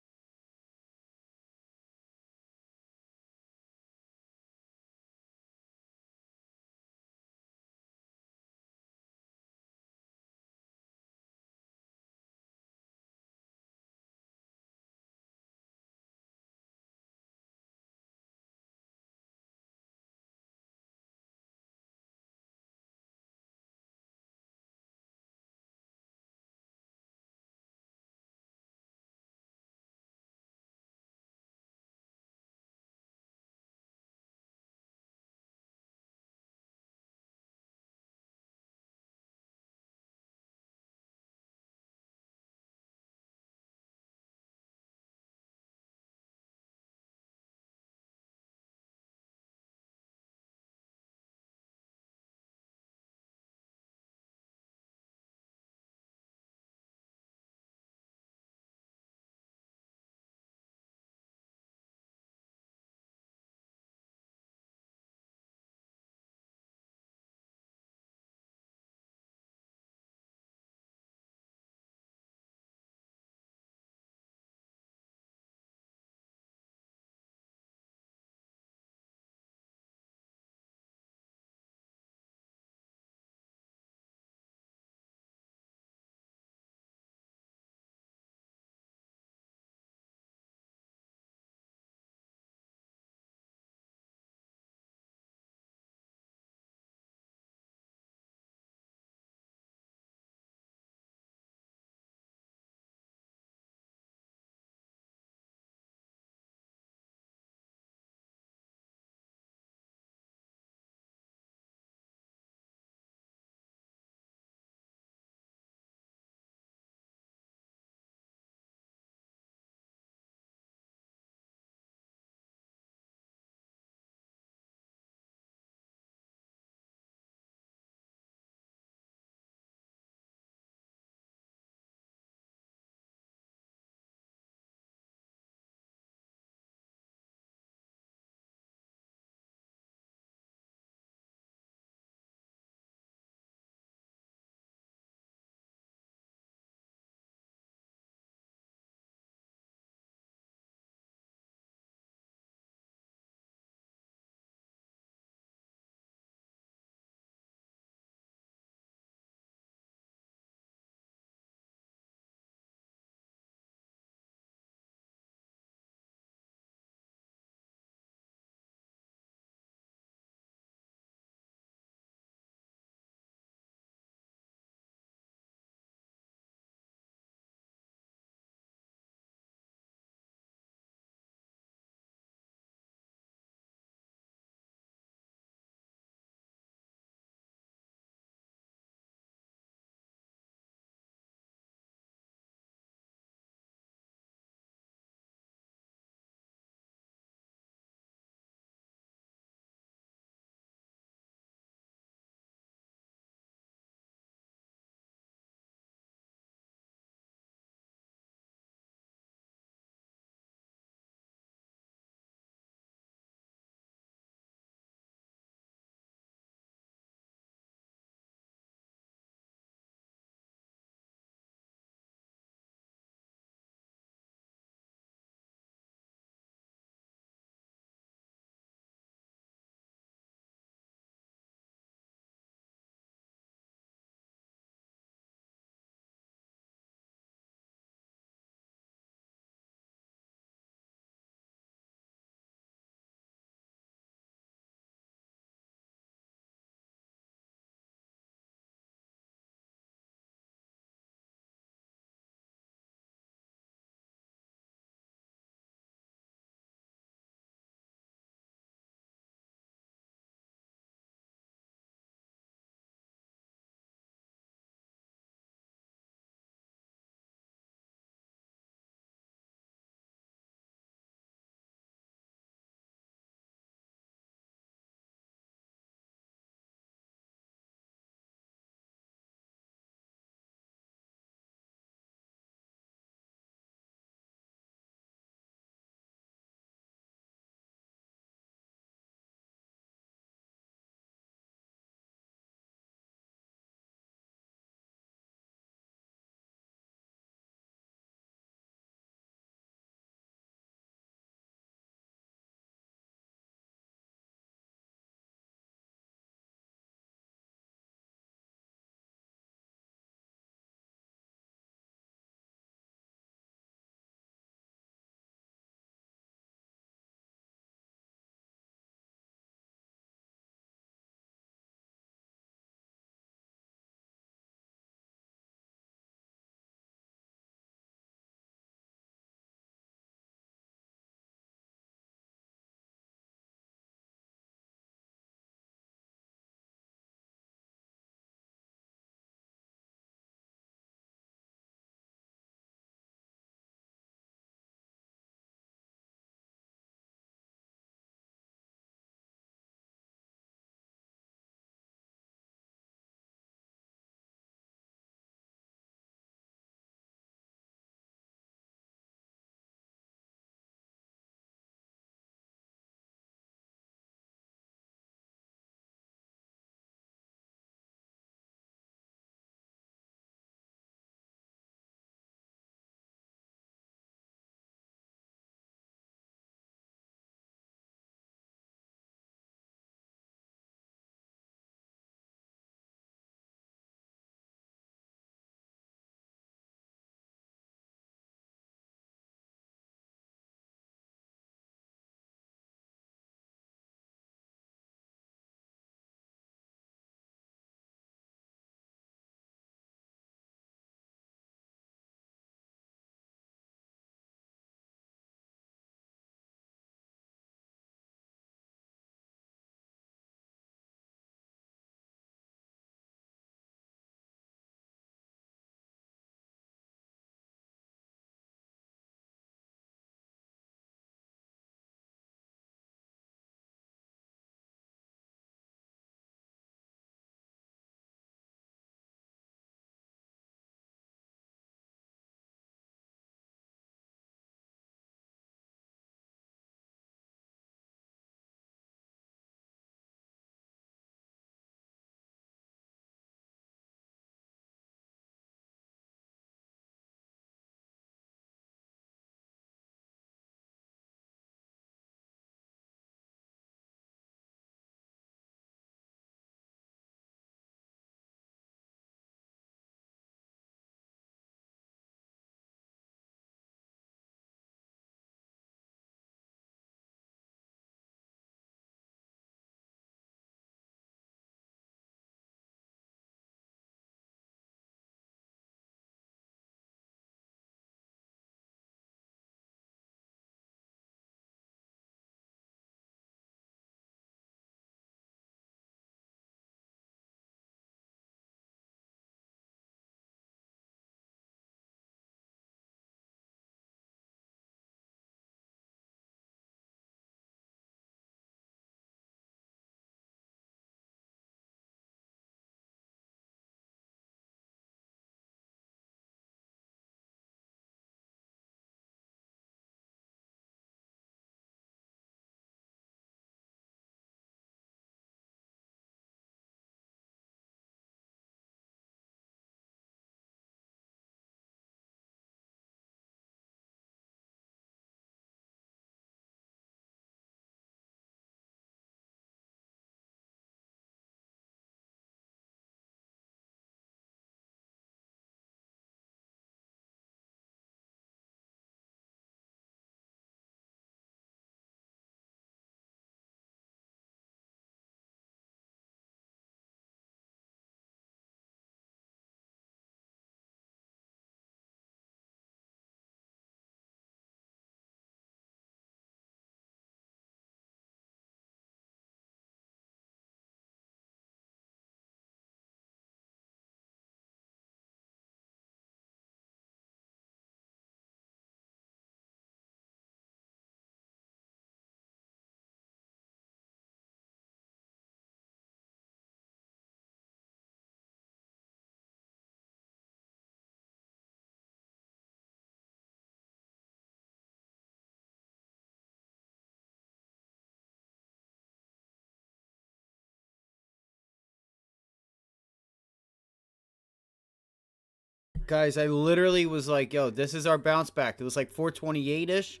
Guys, I literally was like, yo, this is our bounce back. It was like 428-ish.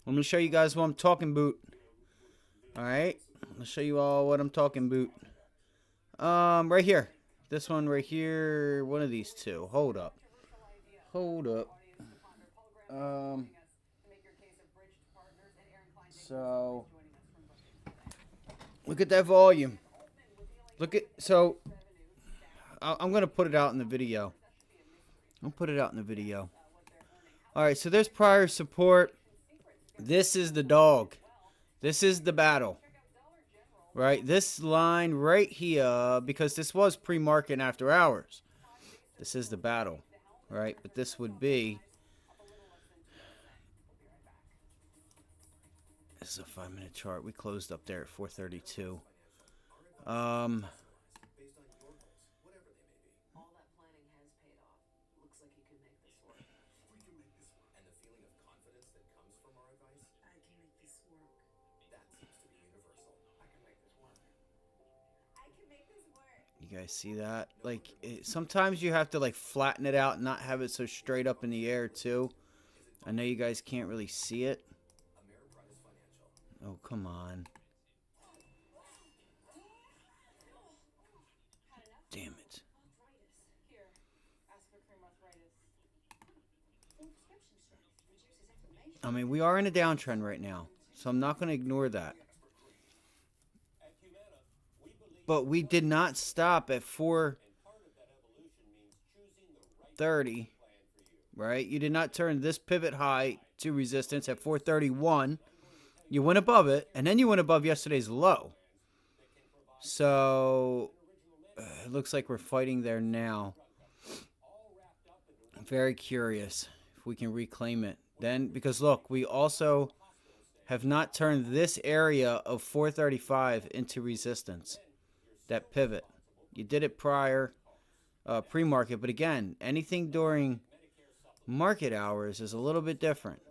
Let me show you guys what I'm talking about. Alright. I'll show you all what I'm talking about. Right here. This one right here. One of these two. Hold up. Hold up. So look at that volume. Look at, so I'm going to put it out in the video. I'll put it out in the video. Alright, so there's prior support. This is the dog. This is the battle. Right? This line right here, because this was pre-market and after hours. This is the battle. Right? But this would be... This is a 5-minute chart. We closed up there at 432. All that planning has paid off. Looks like you can make this work. We can make this work. And the feeling of confidence that comes from our advice? I can make this work. That seems to be universal. I can make this work. I can make this work. You guys see that? Like, sometimes you have to, like, flatten it out and not have it so straight up in the air, too. I know you guys can't really see it. Oh, come on. Damn it. Here, ask for cream arthritis. Full prescription strength reduces inflammation. I mean, we are in a downtrend right now, so I'm not going to ignore that. But we did not stop at 430, right? You did not turn this pivot high to resistance at 431. You went above it, and then you went above yesterday's low. So it looks like we're fighting there now. I'm very curious if we can reclaim it. Then, because look, we also have not turned this area of 435 into resistance. That pivot. You did it prior, pre-market, but again, anything during market hours is a little bit different.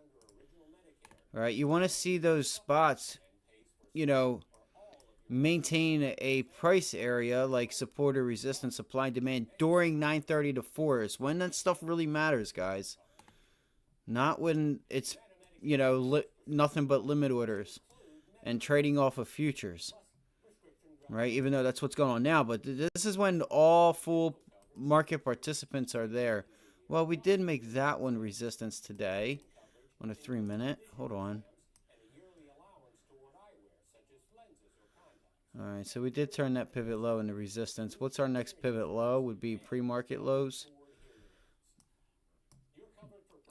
All right, you want to see those spots, you know, maintain a price area like support or resistance, supply and demand during 9:30 to 4 is when that stuff really matters, guys. Not when it's, you know, nothing but limit orders and trading off of futures, right? Even though that's what's going on now, but this is when all full market participants are there. Well, we did make that one resistance today. On a 3-minute. Hold on. Alright, so we did turn that pivot low into resistance. What's our next pivot low? Would be pre-market lows.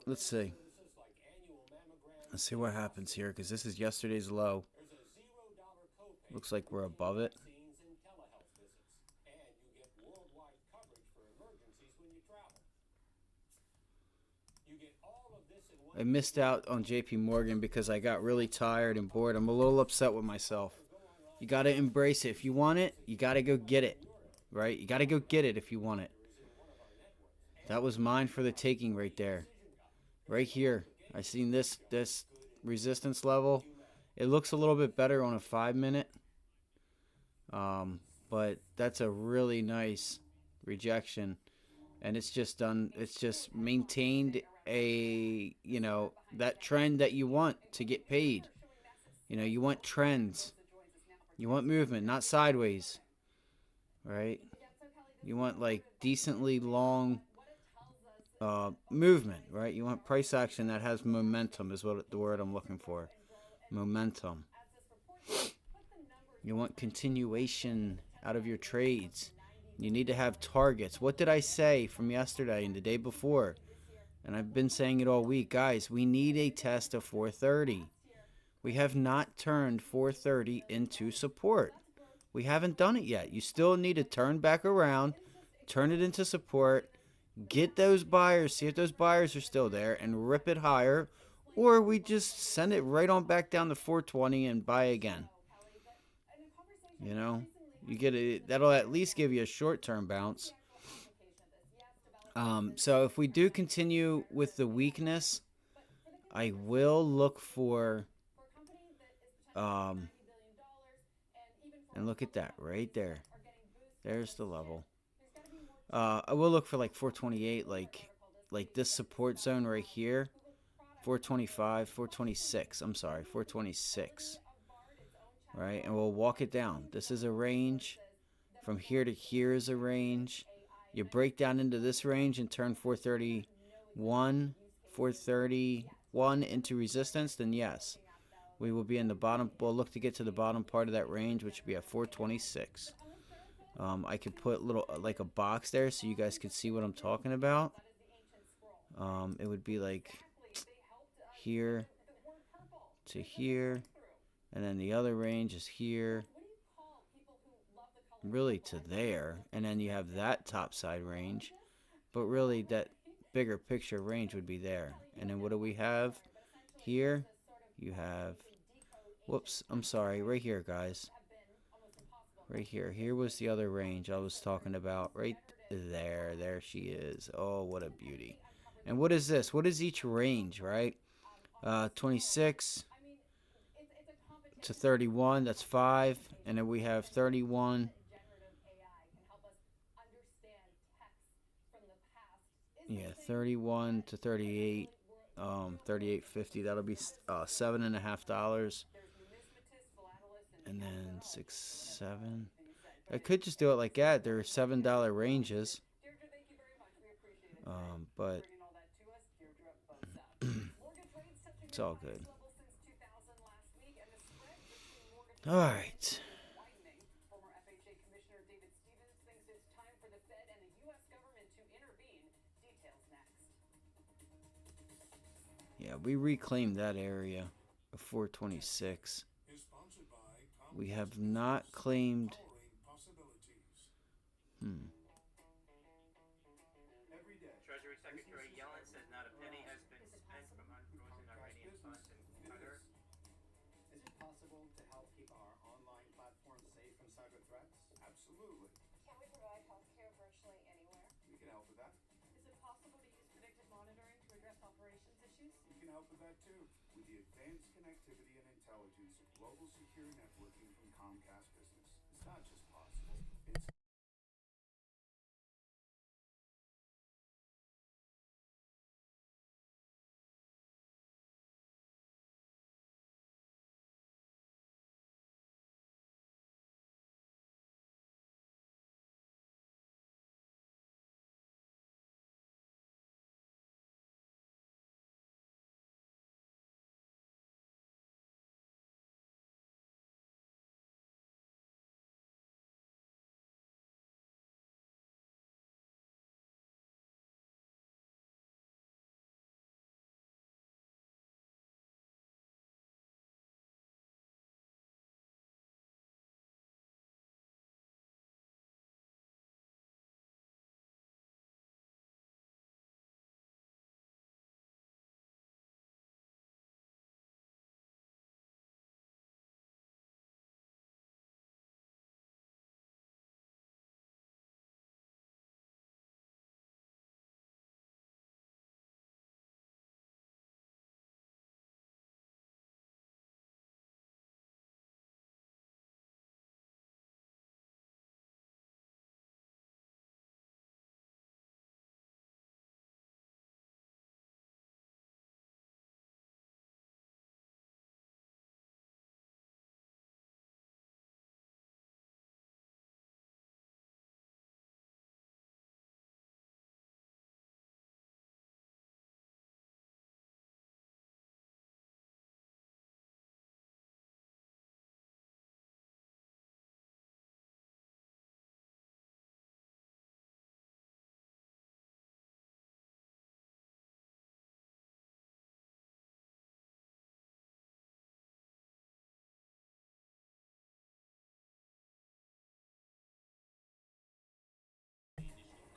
Let's see. Let's see what happens here, because this is yesterday's low. Looks like we're above it. I missed out on JP Morgan because I got really tired and bored. I'm a little upset with myself. You got to embrace it. If you want it, you got to go get it. Right? You got to go get it if you want it. That was mine for the taking right there. Right here. I seen this resistance level. It looks a little bit better on a 5-minute. But that's a really nice rejection. And it's just done, it's just maintained a, you know, that trend that you want to get paid. You know, you want trends. You want movement, not sideways. Right? You want like decently long movement, right? You want price action that has momentum is what the word I'm looking for. Momentum. You want continuation out of your trades. You need to have targets. What did I say from yesterday and the day before? And I've been saying it all week. Guys, we need a test of 430. We have not turned 430 into support. We haven't done it yet. You still need to turn back around, turn it into support, get those buyers, see if those buyers are still there, and rip it higher. Or we just send it right on back down to 420 and buy again. You know? You get it. That'll at least give you a short-term bounce. So if we do continue with the weakness, I will look for, and look at that right there. There's the level. I will look for like 428, like this support zone right here, 425, 426. I'm sorry, 426. Right, and we'll walk it down. This is a range. From here to here is a range. You break down into this range and turn 431 into resistance, then yes, we will be in the bottom. We'll look to get to the bottom part of that range, which would be at 426. I could put little like a box there so you guys could see what I'm talking about. It would be like here to here, and then the other range is here, really to there, and then you have that top side range, but really that bigger picture range would be there. And then what do we have here? You have, whoops, I'm sorry, right here, guys. Right here. Here was the other range I was talking about. Right there. There she is. Oh, what a beauty. And what is this? What is each range, right? 26 to 31. That's 5. And then we have 31. Yeah, 31 to 38. 38.50. That'll be $7.50. And then 6, 7. I could just do it like that. There are $7 ranges. But it's all good. All right. Yeah, we reclaimed that area of 426. We have not claimed. Treasury Secretary Yellen says not a penny has been spent from unfrozen Iranian funds in Qatar. Is it possible to help keep our online platform safe from cyber threats? Absolutely. Can we provide healthcare virtually anywhere? We can help with that. Is it possible to use predictive monitoring to address operations issues? We can help with that too. With the advanced connectivity and intelligence of global secure networking from Comcast Business. It's not just possible, it's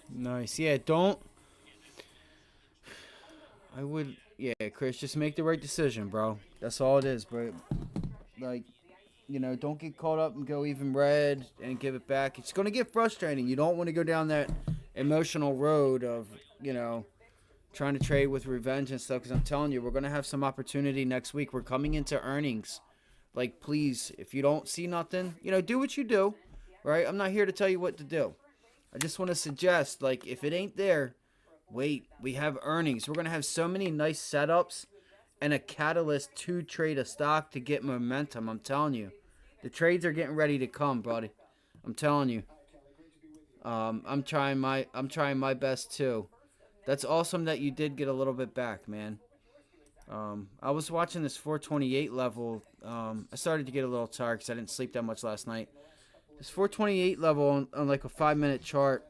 Nice. Yeah, don't. I would. Yeah, Chris, just make the right decision, bro. That's all it is, bro. Like, don't get caught up and go even red and give it back. It's going to get frustrating. You don't want to go down that emotional road of, trying to trade with revenge and stuff. Because I'm telling you, we're going to have some opportunity next week. We're coming into earnings. Like, please, if you don't see nothing, do what you do, right? I'm not here to tell you what to do. I just want to suggest, like, if it ain't there, wait. We have earnings. We're going to have so many nice setups and a catalyst to trade a stock to get momentum. I'm telling you. The trades are getting ready to come, buddy. I'm telling you. I'm trying my best too. That's awesome that you did get a little bit back, man. I was watching this 428 level. I started to get a little tired because I didn't sleep that much last night. This 428 level on like a 5 minute chart,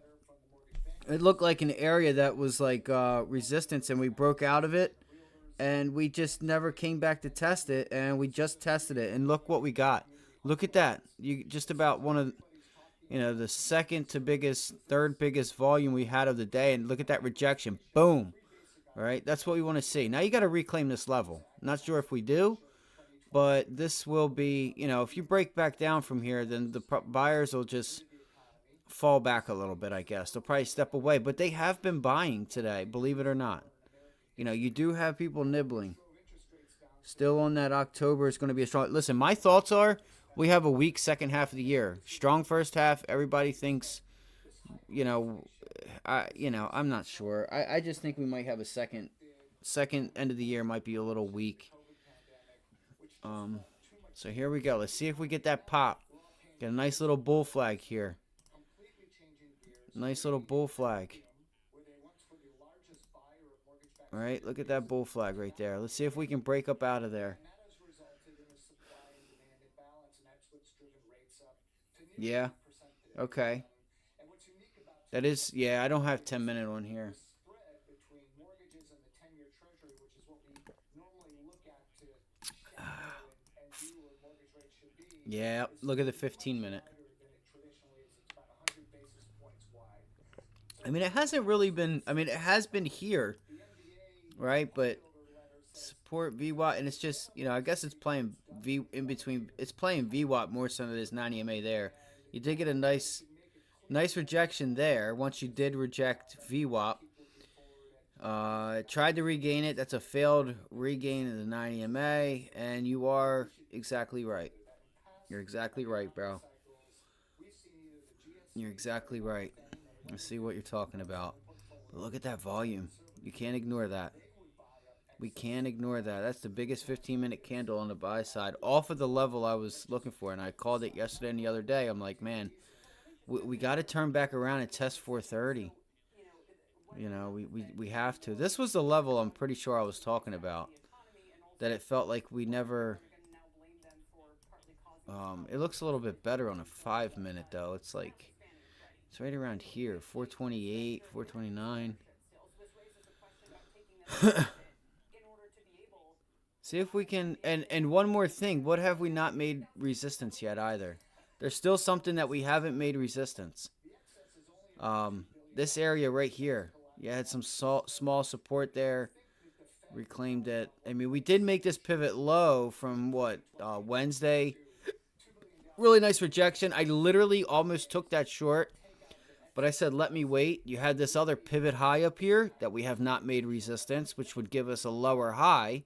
it looked like an area that was like resistance, and we broke out of it, and we just never came back to test it, and we just tested it, and look what we got. Look at that. You just about one of the second to biggest, third biggest volume we had of the day, and look at that rejection. Boom. All right, that's what we want to see. Now you got to reclaim this level. Not sure if we do, but this will be, if you break back down from here, then the buyers will just fall back a little bit, I guess. They'll probably step away, but they have been buying today, believe it or not. You do have people nibbling. Still on that October is going to be a strong. Listen, my thoughts are we have a weak second half of the year. Strong first half. Everybody thinks, I'm not sure. I just think we might have a second end of the year might be a little weak. So here we go. Let's see if we get that pop. Got a nice little bull flag here. Nice little bull flag. All right, look at that bull flag right there. Let's see if we can break up out of there. Yeah. Okay. That is, yeah, I don't have 10-minute on here. Yeah, look at the 15-minute. I mean, it hasn't really been, it has been here, right? But support VWAP, and it's just, I guess it's playing V in between. It's playing VWAP more so than it is 90 MA there. You did get a nice rejection there once you did reject VWAP. Tried to regain it. That's a failed regain of the 90 MA, and you are exactly right. You're exactly right, bro. You're exactly right. I see what you're talking about. But look at that volume. You can't ignore that. We can't ignore that. That's the biggest 15-minute candle on the buy side, off of the level I was looking for, and I called it yesterday and the other day. I'm like, man, we got to turn back around and test 430. We have to. This was the level I'm pretty sure I was talking about, that it felt like we never. It looks a little bit better on a 5-minute though. It's like it's right around here, 428, 429. See if we can. And one more thing, what have we not made resistance yet either? There's still something that we haven't made resistance. This area right here. You had some small support there. Reclaimed it. I mean, we did make this pivot low from what, Wednesday. Really nice rejection. I literally almost took that short, but I said, let me wait. You had this other pivot high up here that we have not made resistance, which would give us a lower high.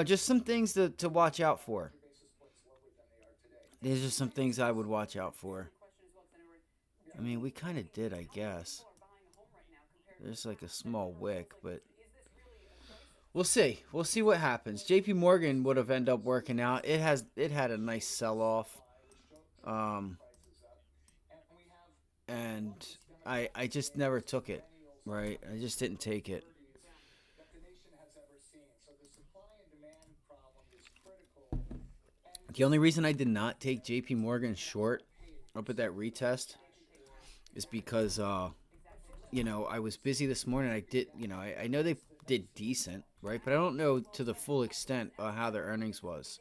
Just some things to watch out for. These are some things I would watch out for. I mean, we kind of did, I guess. There's like a small wick, but we'll see. We'll see what happens. JP Morgan would have ended up working out. It had a nice sell-off. And I just never took it, right? I just didn't take it. The only reason I did not take JP Morgan short up at that retest is because, I was busy this morning. I did, I know they did decent, right? But I don't know to the full extent how their earnings was.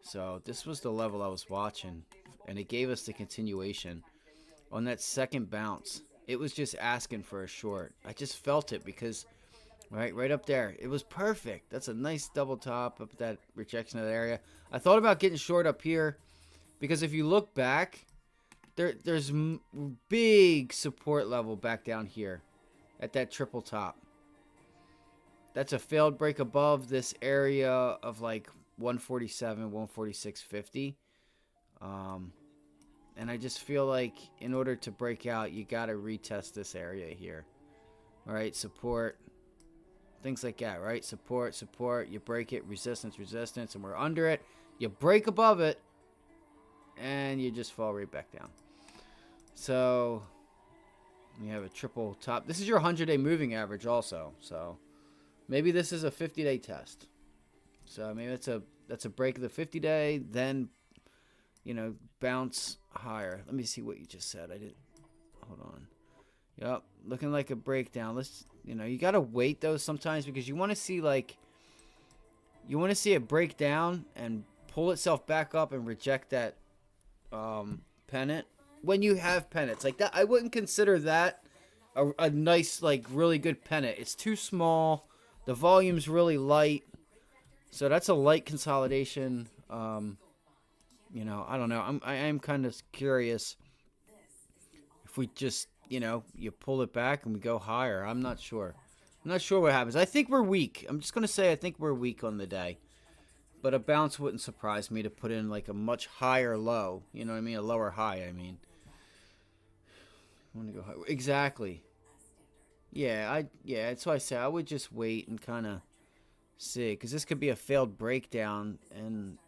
So this was the level I was watching, and it gave us the continuation. On that second bounce, it was just asking for a short. I just felt it because, right up there, it was perfect. That's a nice double top up at that rejection of that area. I thought about getting short up here because if you look back, there's big support level back down here at that triple top. That's a failed break above this area of like 147, 146.50. And I just feel like in order to break out, you got to retest this area here. All right, support, things like that, right? Support, support, you break it, resistance, resistance, and we're under it. You break above it, and you just fall right back down. So you have a triple top. This is your 100-day moving average also. So maybe this is a 50-day test. So maybe that's a break of the 50-day, then, you know, bounce higher. Let me see what you just said. I didn't. Hold on. Yep, looking like a breakdown. Let's, you know, you gotta wait though sometimes because you want to see it break down and pull itself back up and reject that pennant. When you have pennants like that, I wouldn't consider that a nice, like, really good pennant. It's too small. The volume's really light, so that's a light consolidation. You know, I don't know. I am kind of curious if we just, you know, you pull it back and we go higher. I'm not sure. I'm not sure what happens. I think we're weak. I'm just going to say I think we're weak on the day. But a bounce wouldn't surprise me to put in like a much higher low. You know what I mean? A lower high, I mean. I want to go high. Exactly. Yeah, that's why I say I would just wait and kind of see. Because this could be a failed breakdown. And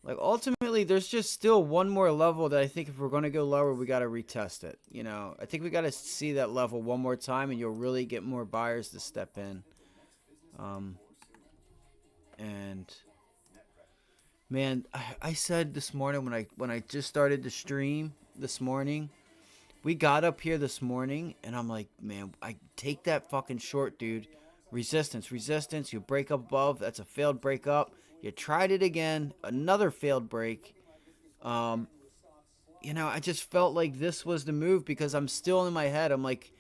like, ultimately, there's just still one more level that I think if we're going to go lower, we got to retest it. You know, I think we got to see that level one more time, and you'll really get more buyers to step in. And man, I said this morning when I just started the stream this morning, we got up here this morning, and I'm like, man, I take that fucking short, dude. Resistance, resistance. You break up above. That's a failed break up. You tried it again. Another failed break. You know, I just felt like this was the move because I'm still in my head. I'm like,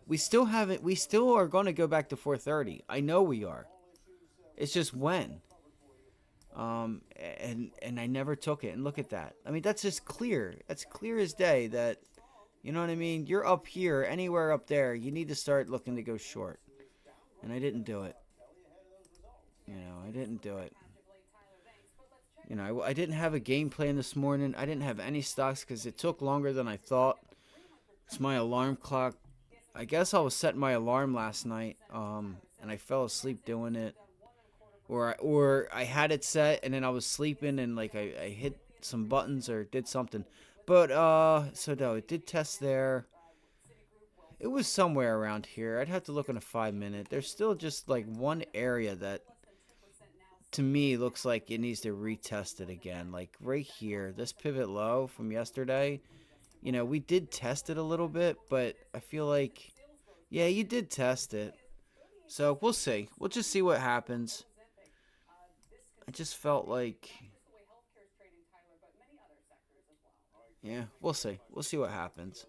we still are going to go back to 430. I know we are. It's just when. And I never took it. And look at that. I mean, that's just clear. That's clear as day that, you know what I mean? You're up here, anywhere up there, you need to start looking to go short. And I didn't do it. You know, I didn't do it. You know, I didn't have a game plan this morning. I didn't have any stocks because it took longer than I thought. It's my alarm clock. I guess I was setting my alarm last night, and I fell asleep doing it. Or I had it set and then I was sleeping and like I hit some buttons or did something. But so no, it did test there. It was somewhere around here. I'd have to look in a 5-minute. There's still just like one area that to me looks like it needs to retest it again. Like right here, this pivot low from yesterday. You know, we did test it a little bit, but I feel like, yeah, you did test it. So we'll see. We'll just see what happens. I just felt like, yeah, we'll see. We'll see what happens.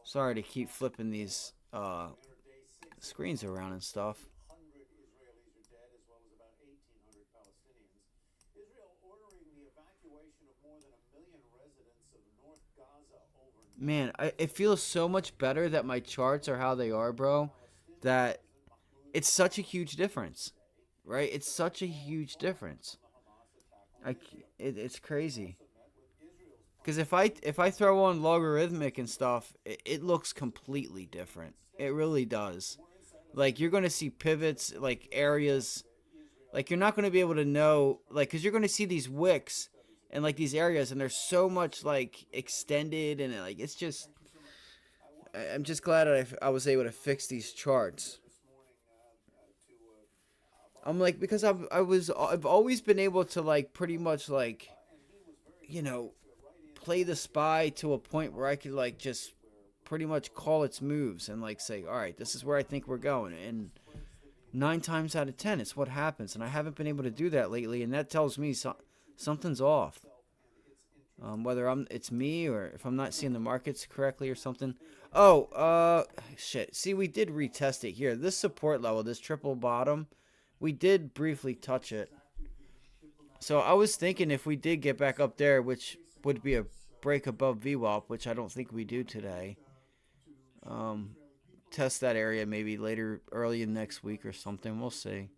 Sorry to keep flipping these screens around and stuff. Man, it feels so much better that my charts are how they are, bro, that it's such a huge difference, right? It's such a huge difference. It's crazy. Because if I throw on logarithmic and stuff, it looks completely different. It really does. Like, you're going to see pivots, like areas, like you're not going to be able to know, like, because you're going to see these wicks and like these areas, and they're so much like extended, and like it's just, I'm just glad I was able to fix these charts. I'm like, because I've always been able to like pretty much like, you know, play the spy to a point where I could like just pretty much call its moves and like say, all right, this is where I think we're going. And 9 times out of 10, it's what happens. And I haven't been able to do that lately. And that tells me something's off. Whether it's me or if I'm not seeing the markets correctly or something. Oh, shit. See, we did retest it here. This support level, this triple bottom, we did briefly touch it. So I was thinking if we did get back up there, which would be a break above VWAP, which I don't think we do today. Test that area maybe later, early in next week or something. We'll see.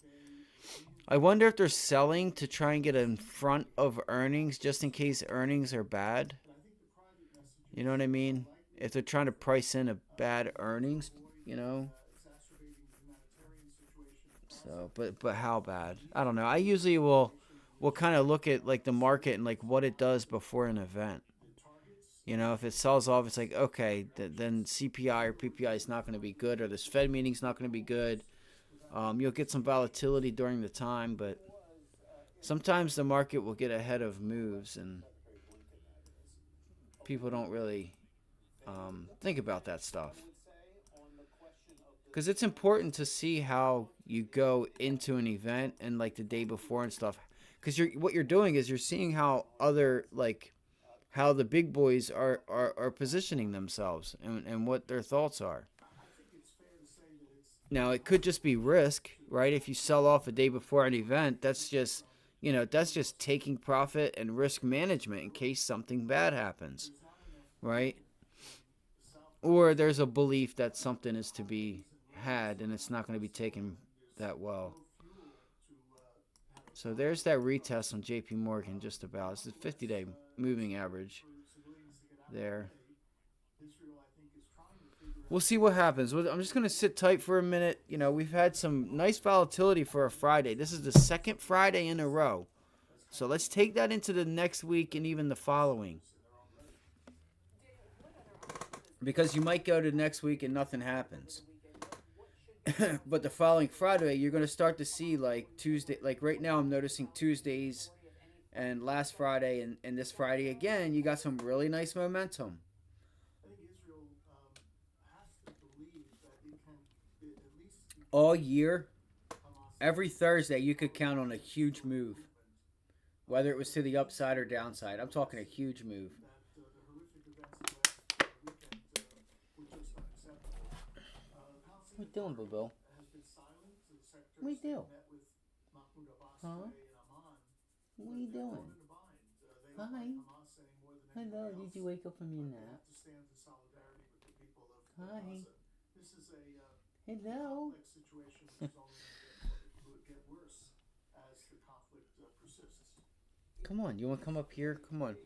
I wonder if they're selling to try and get in front of earnings just in case earnings are bad. You know what I mean? If they're trying to price in a bad earnings, you know. So, but how bad? I don't know. I usually will kind of look at like the market and like what it does before an event. You know, if it sells off, it's like okay, then CPI or PPI is not going to be good, or this Fed meeting's not going to be good. You'll get some volatility during the time, but sometimes the market will get ahead of moves, and people don't really think about that stuff. Because it's important to see how you go into an event and like the day before and stuff. Because what you're doing is you're seeing how other like how the big boys are positioning themselves and what their thoughts are. Now it could just be risk, right? If you sell off a day before an event, that's just that's just taking profit and risk management in case something bad happens, right? Or there's a belief that something is to be had and it's not going to be taken that well. So there's that retest on JP Morgan just about. It's a 50-day moving average there. We'll see what happens. I'm just going to sit tight for a minute. You know, we've had some nice volatility for a Friday. This is the second Friday in a row. So let's take that into the next week and even the following. Because you might go to next week and nothing happens. But the following Friday, you're going to start to see like Tuesday. Like right now, I'm noticing Tuesdays and last Friday and this Friday again, you got some really nice momentum. All year, every Thursday, you could count on a huge move, whether it was to the upside or downside. I'm talking a huge move. What you doing, Bobo? What you doing? Huh? What are you doing? Hi. Hello. Did you wake up from your nap? Hi. Hello. Come on. You want to come up here? Come on.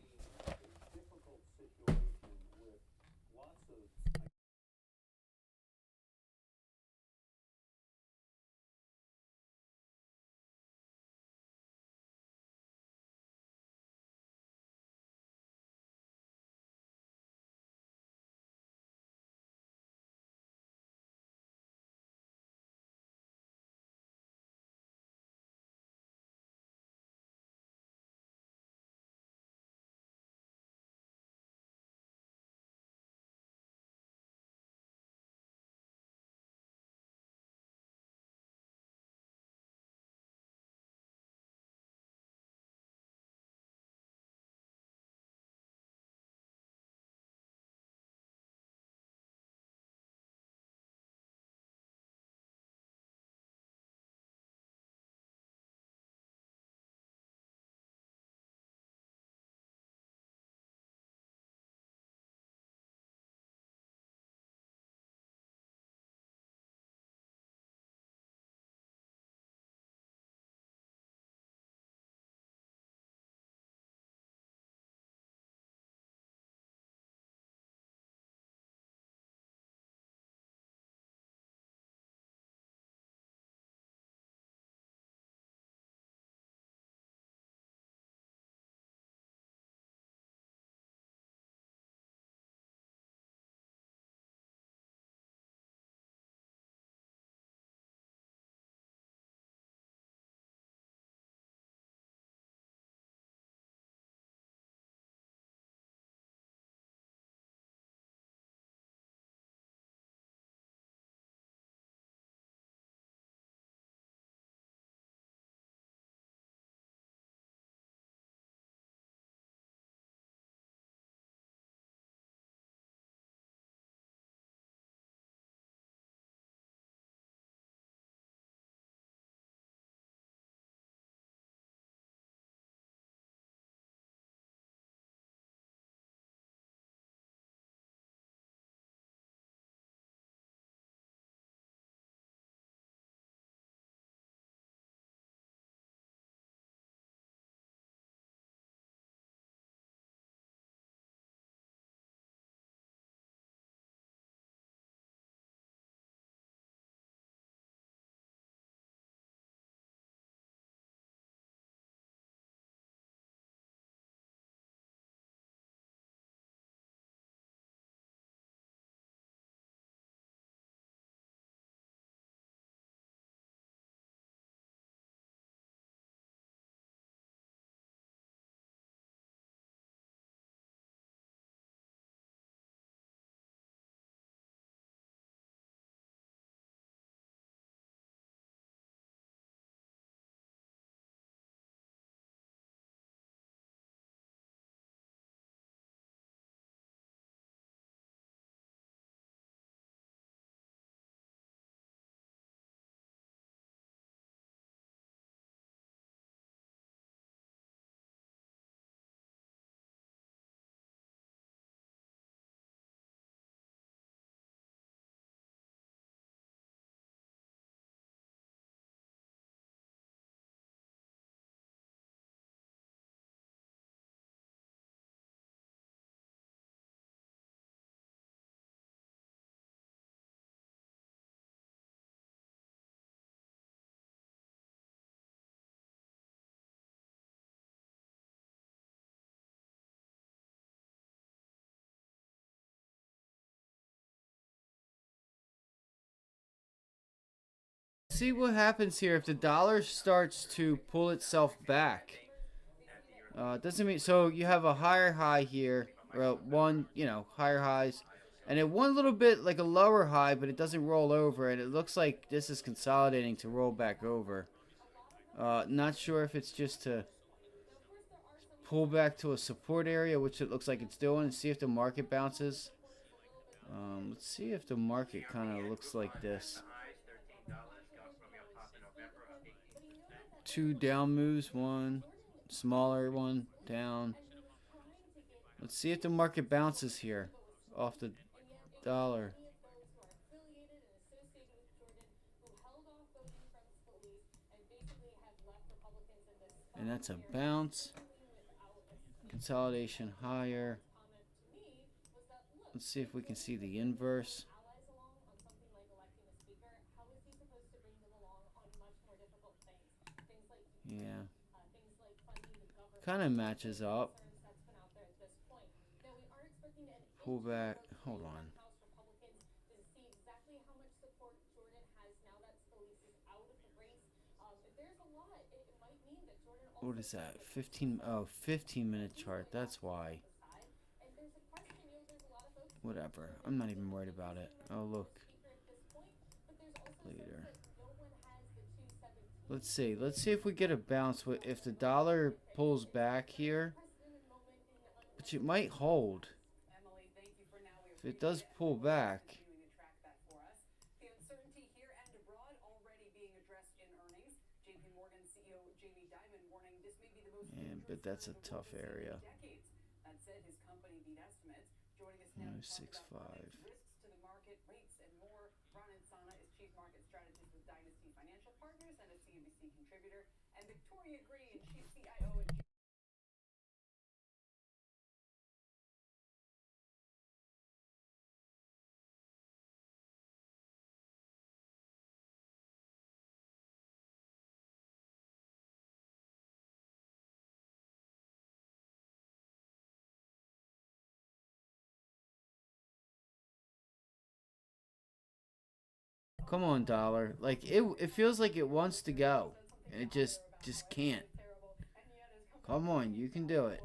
see what happens here if the dollar starts to pull itself back. Doesn't mean so you have a higher high here, or one, higher highs, and then one little bit like a lower high, but it doesn't roll over, and it looks like this is consolidating to roll back over. Not sure if it's just to pull back to a support area, which it looks like it's doing, and see if the market bounces. Let's see if the market kind of looks like this. Two down moves, one smaller one down. Let's see if the market bounces here off the dollar. And that's a bounce. Consolidation higher. Let's see if we can see the inverse. Yeah. Kind of matches up. Pull back. Hold on. What is that? 15-minute chart. That's why. Whatever. I'm not even worried about it. Oh, look. Later. Let's see. Let's see if we get a bounce. If the dollar pulls back here, which it might hold. If it does pull back. Yeah, but that's a tough area. 6.5. Come on, dollar. Like it feels like it wants to go, and it just can't. Come on, you can do it.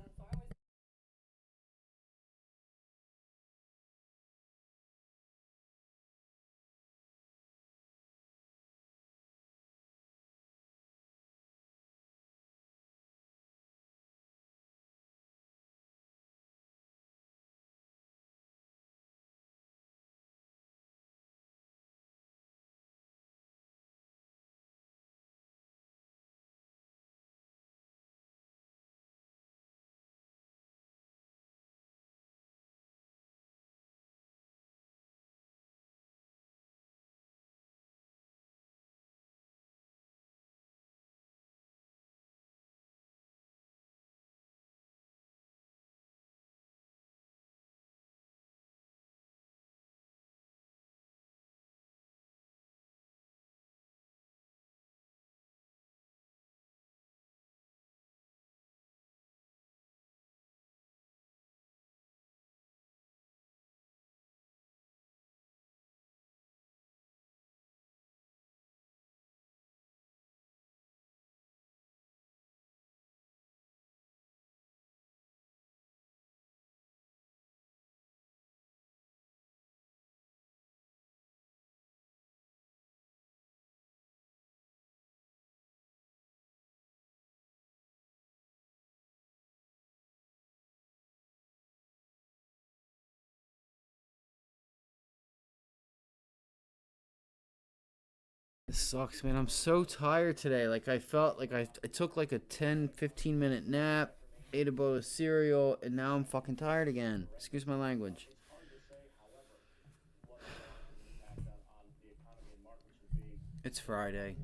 This sucks, man. I'm so tired today. Like I felt like I took like a 10-15 minute nap, ate a bowl of cereal, and now I'm fucking tired again. Excuse my language. It's Friday.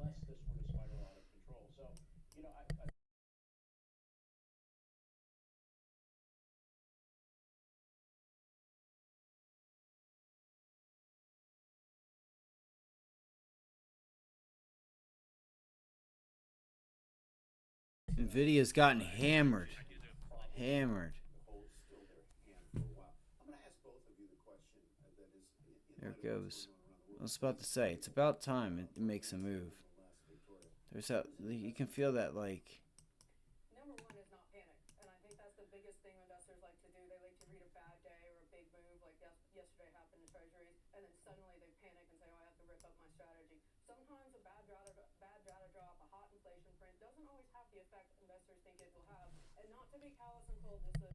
Nvidia's gotten hammered. Hammered. There it goes. I was about to say, it's about time it makes a move. There's that, you can feel that, like, Number one is not panic, and I think that's the biggest thing investors like to do. They like to read a bad day or a big move, like yesterday happened to treasuries, and then suddenly they panic and say, "Oh, I have to rip up my strategy." Sometimes a bad data drop, a hot inflation print doesn't always have the effect investors think it will have. And not to be callous and cold, this is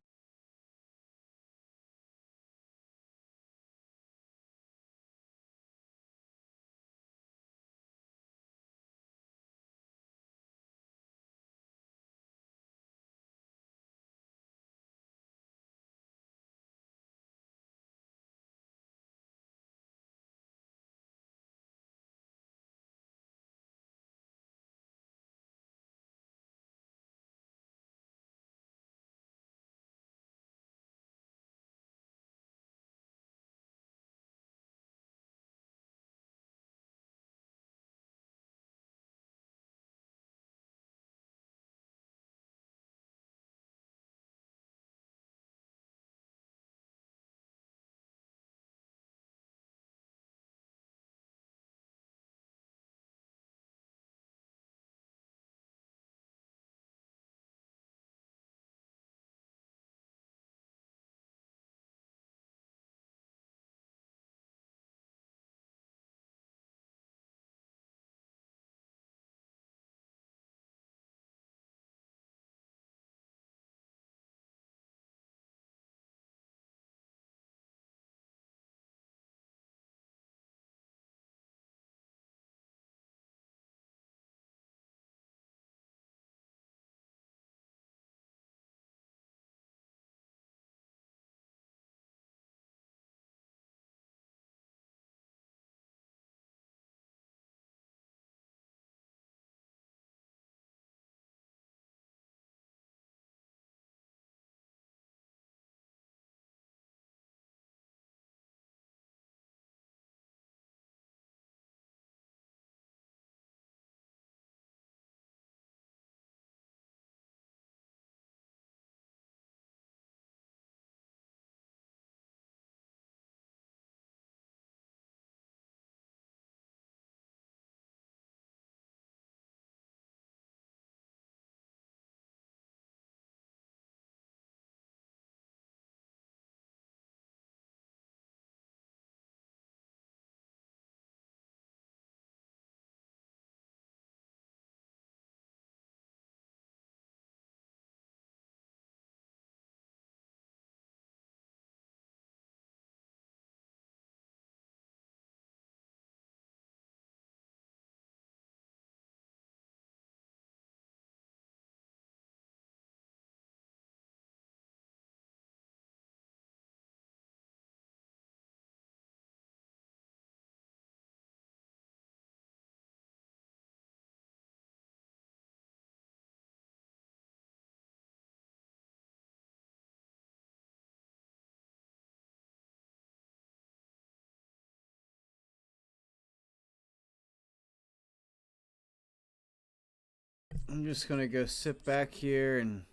I'm just gonna go sit back here and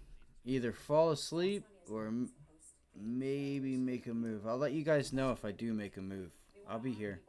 either fall asleep or maybe make a move. I'll let you guys know if I do make a move. I'll be here.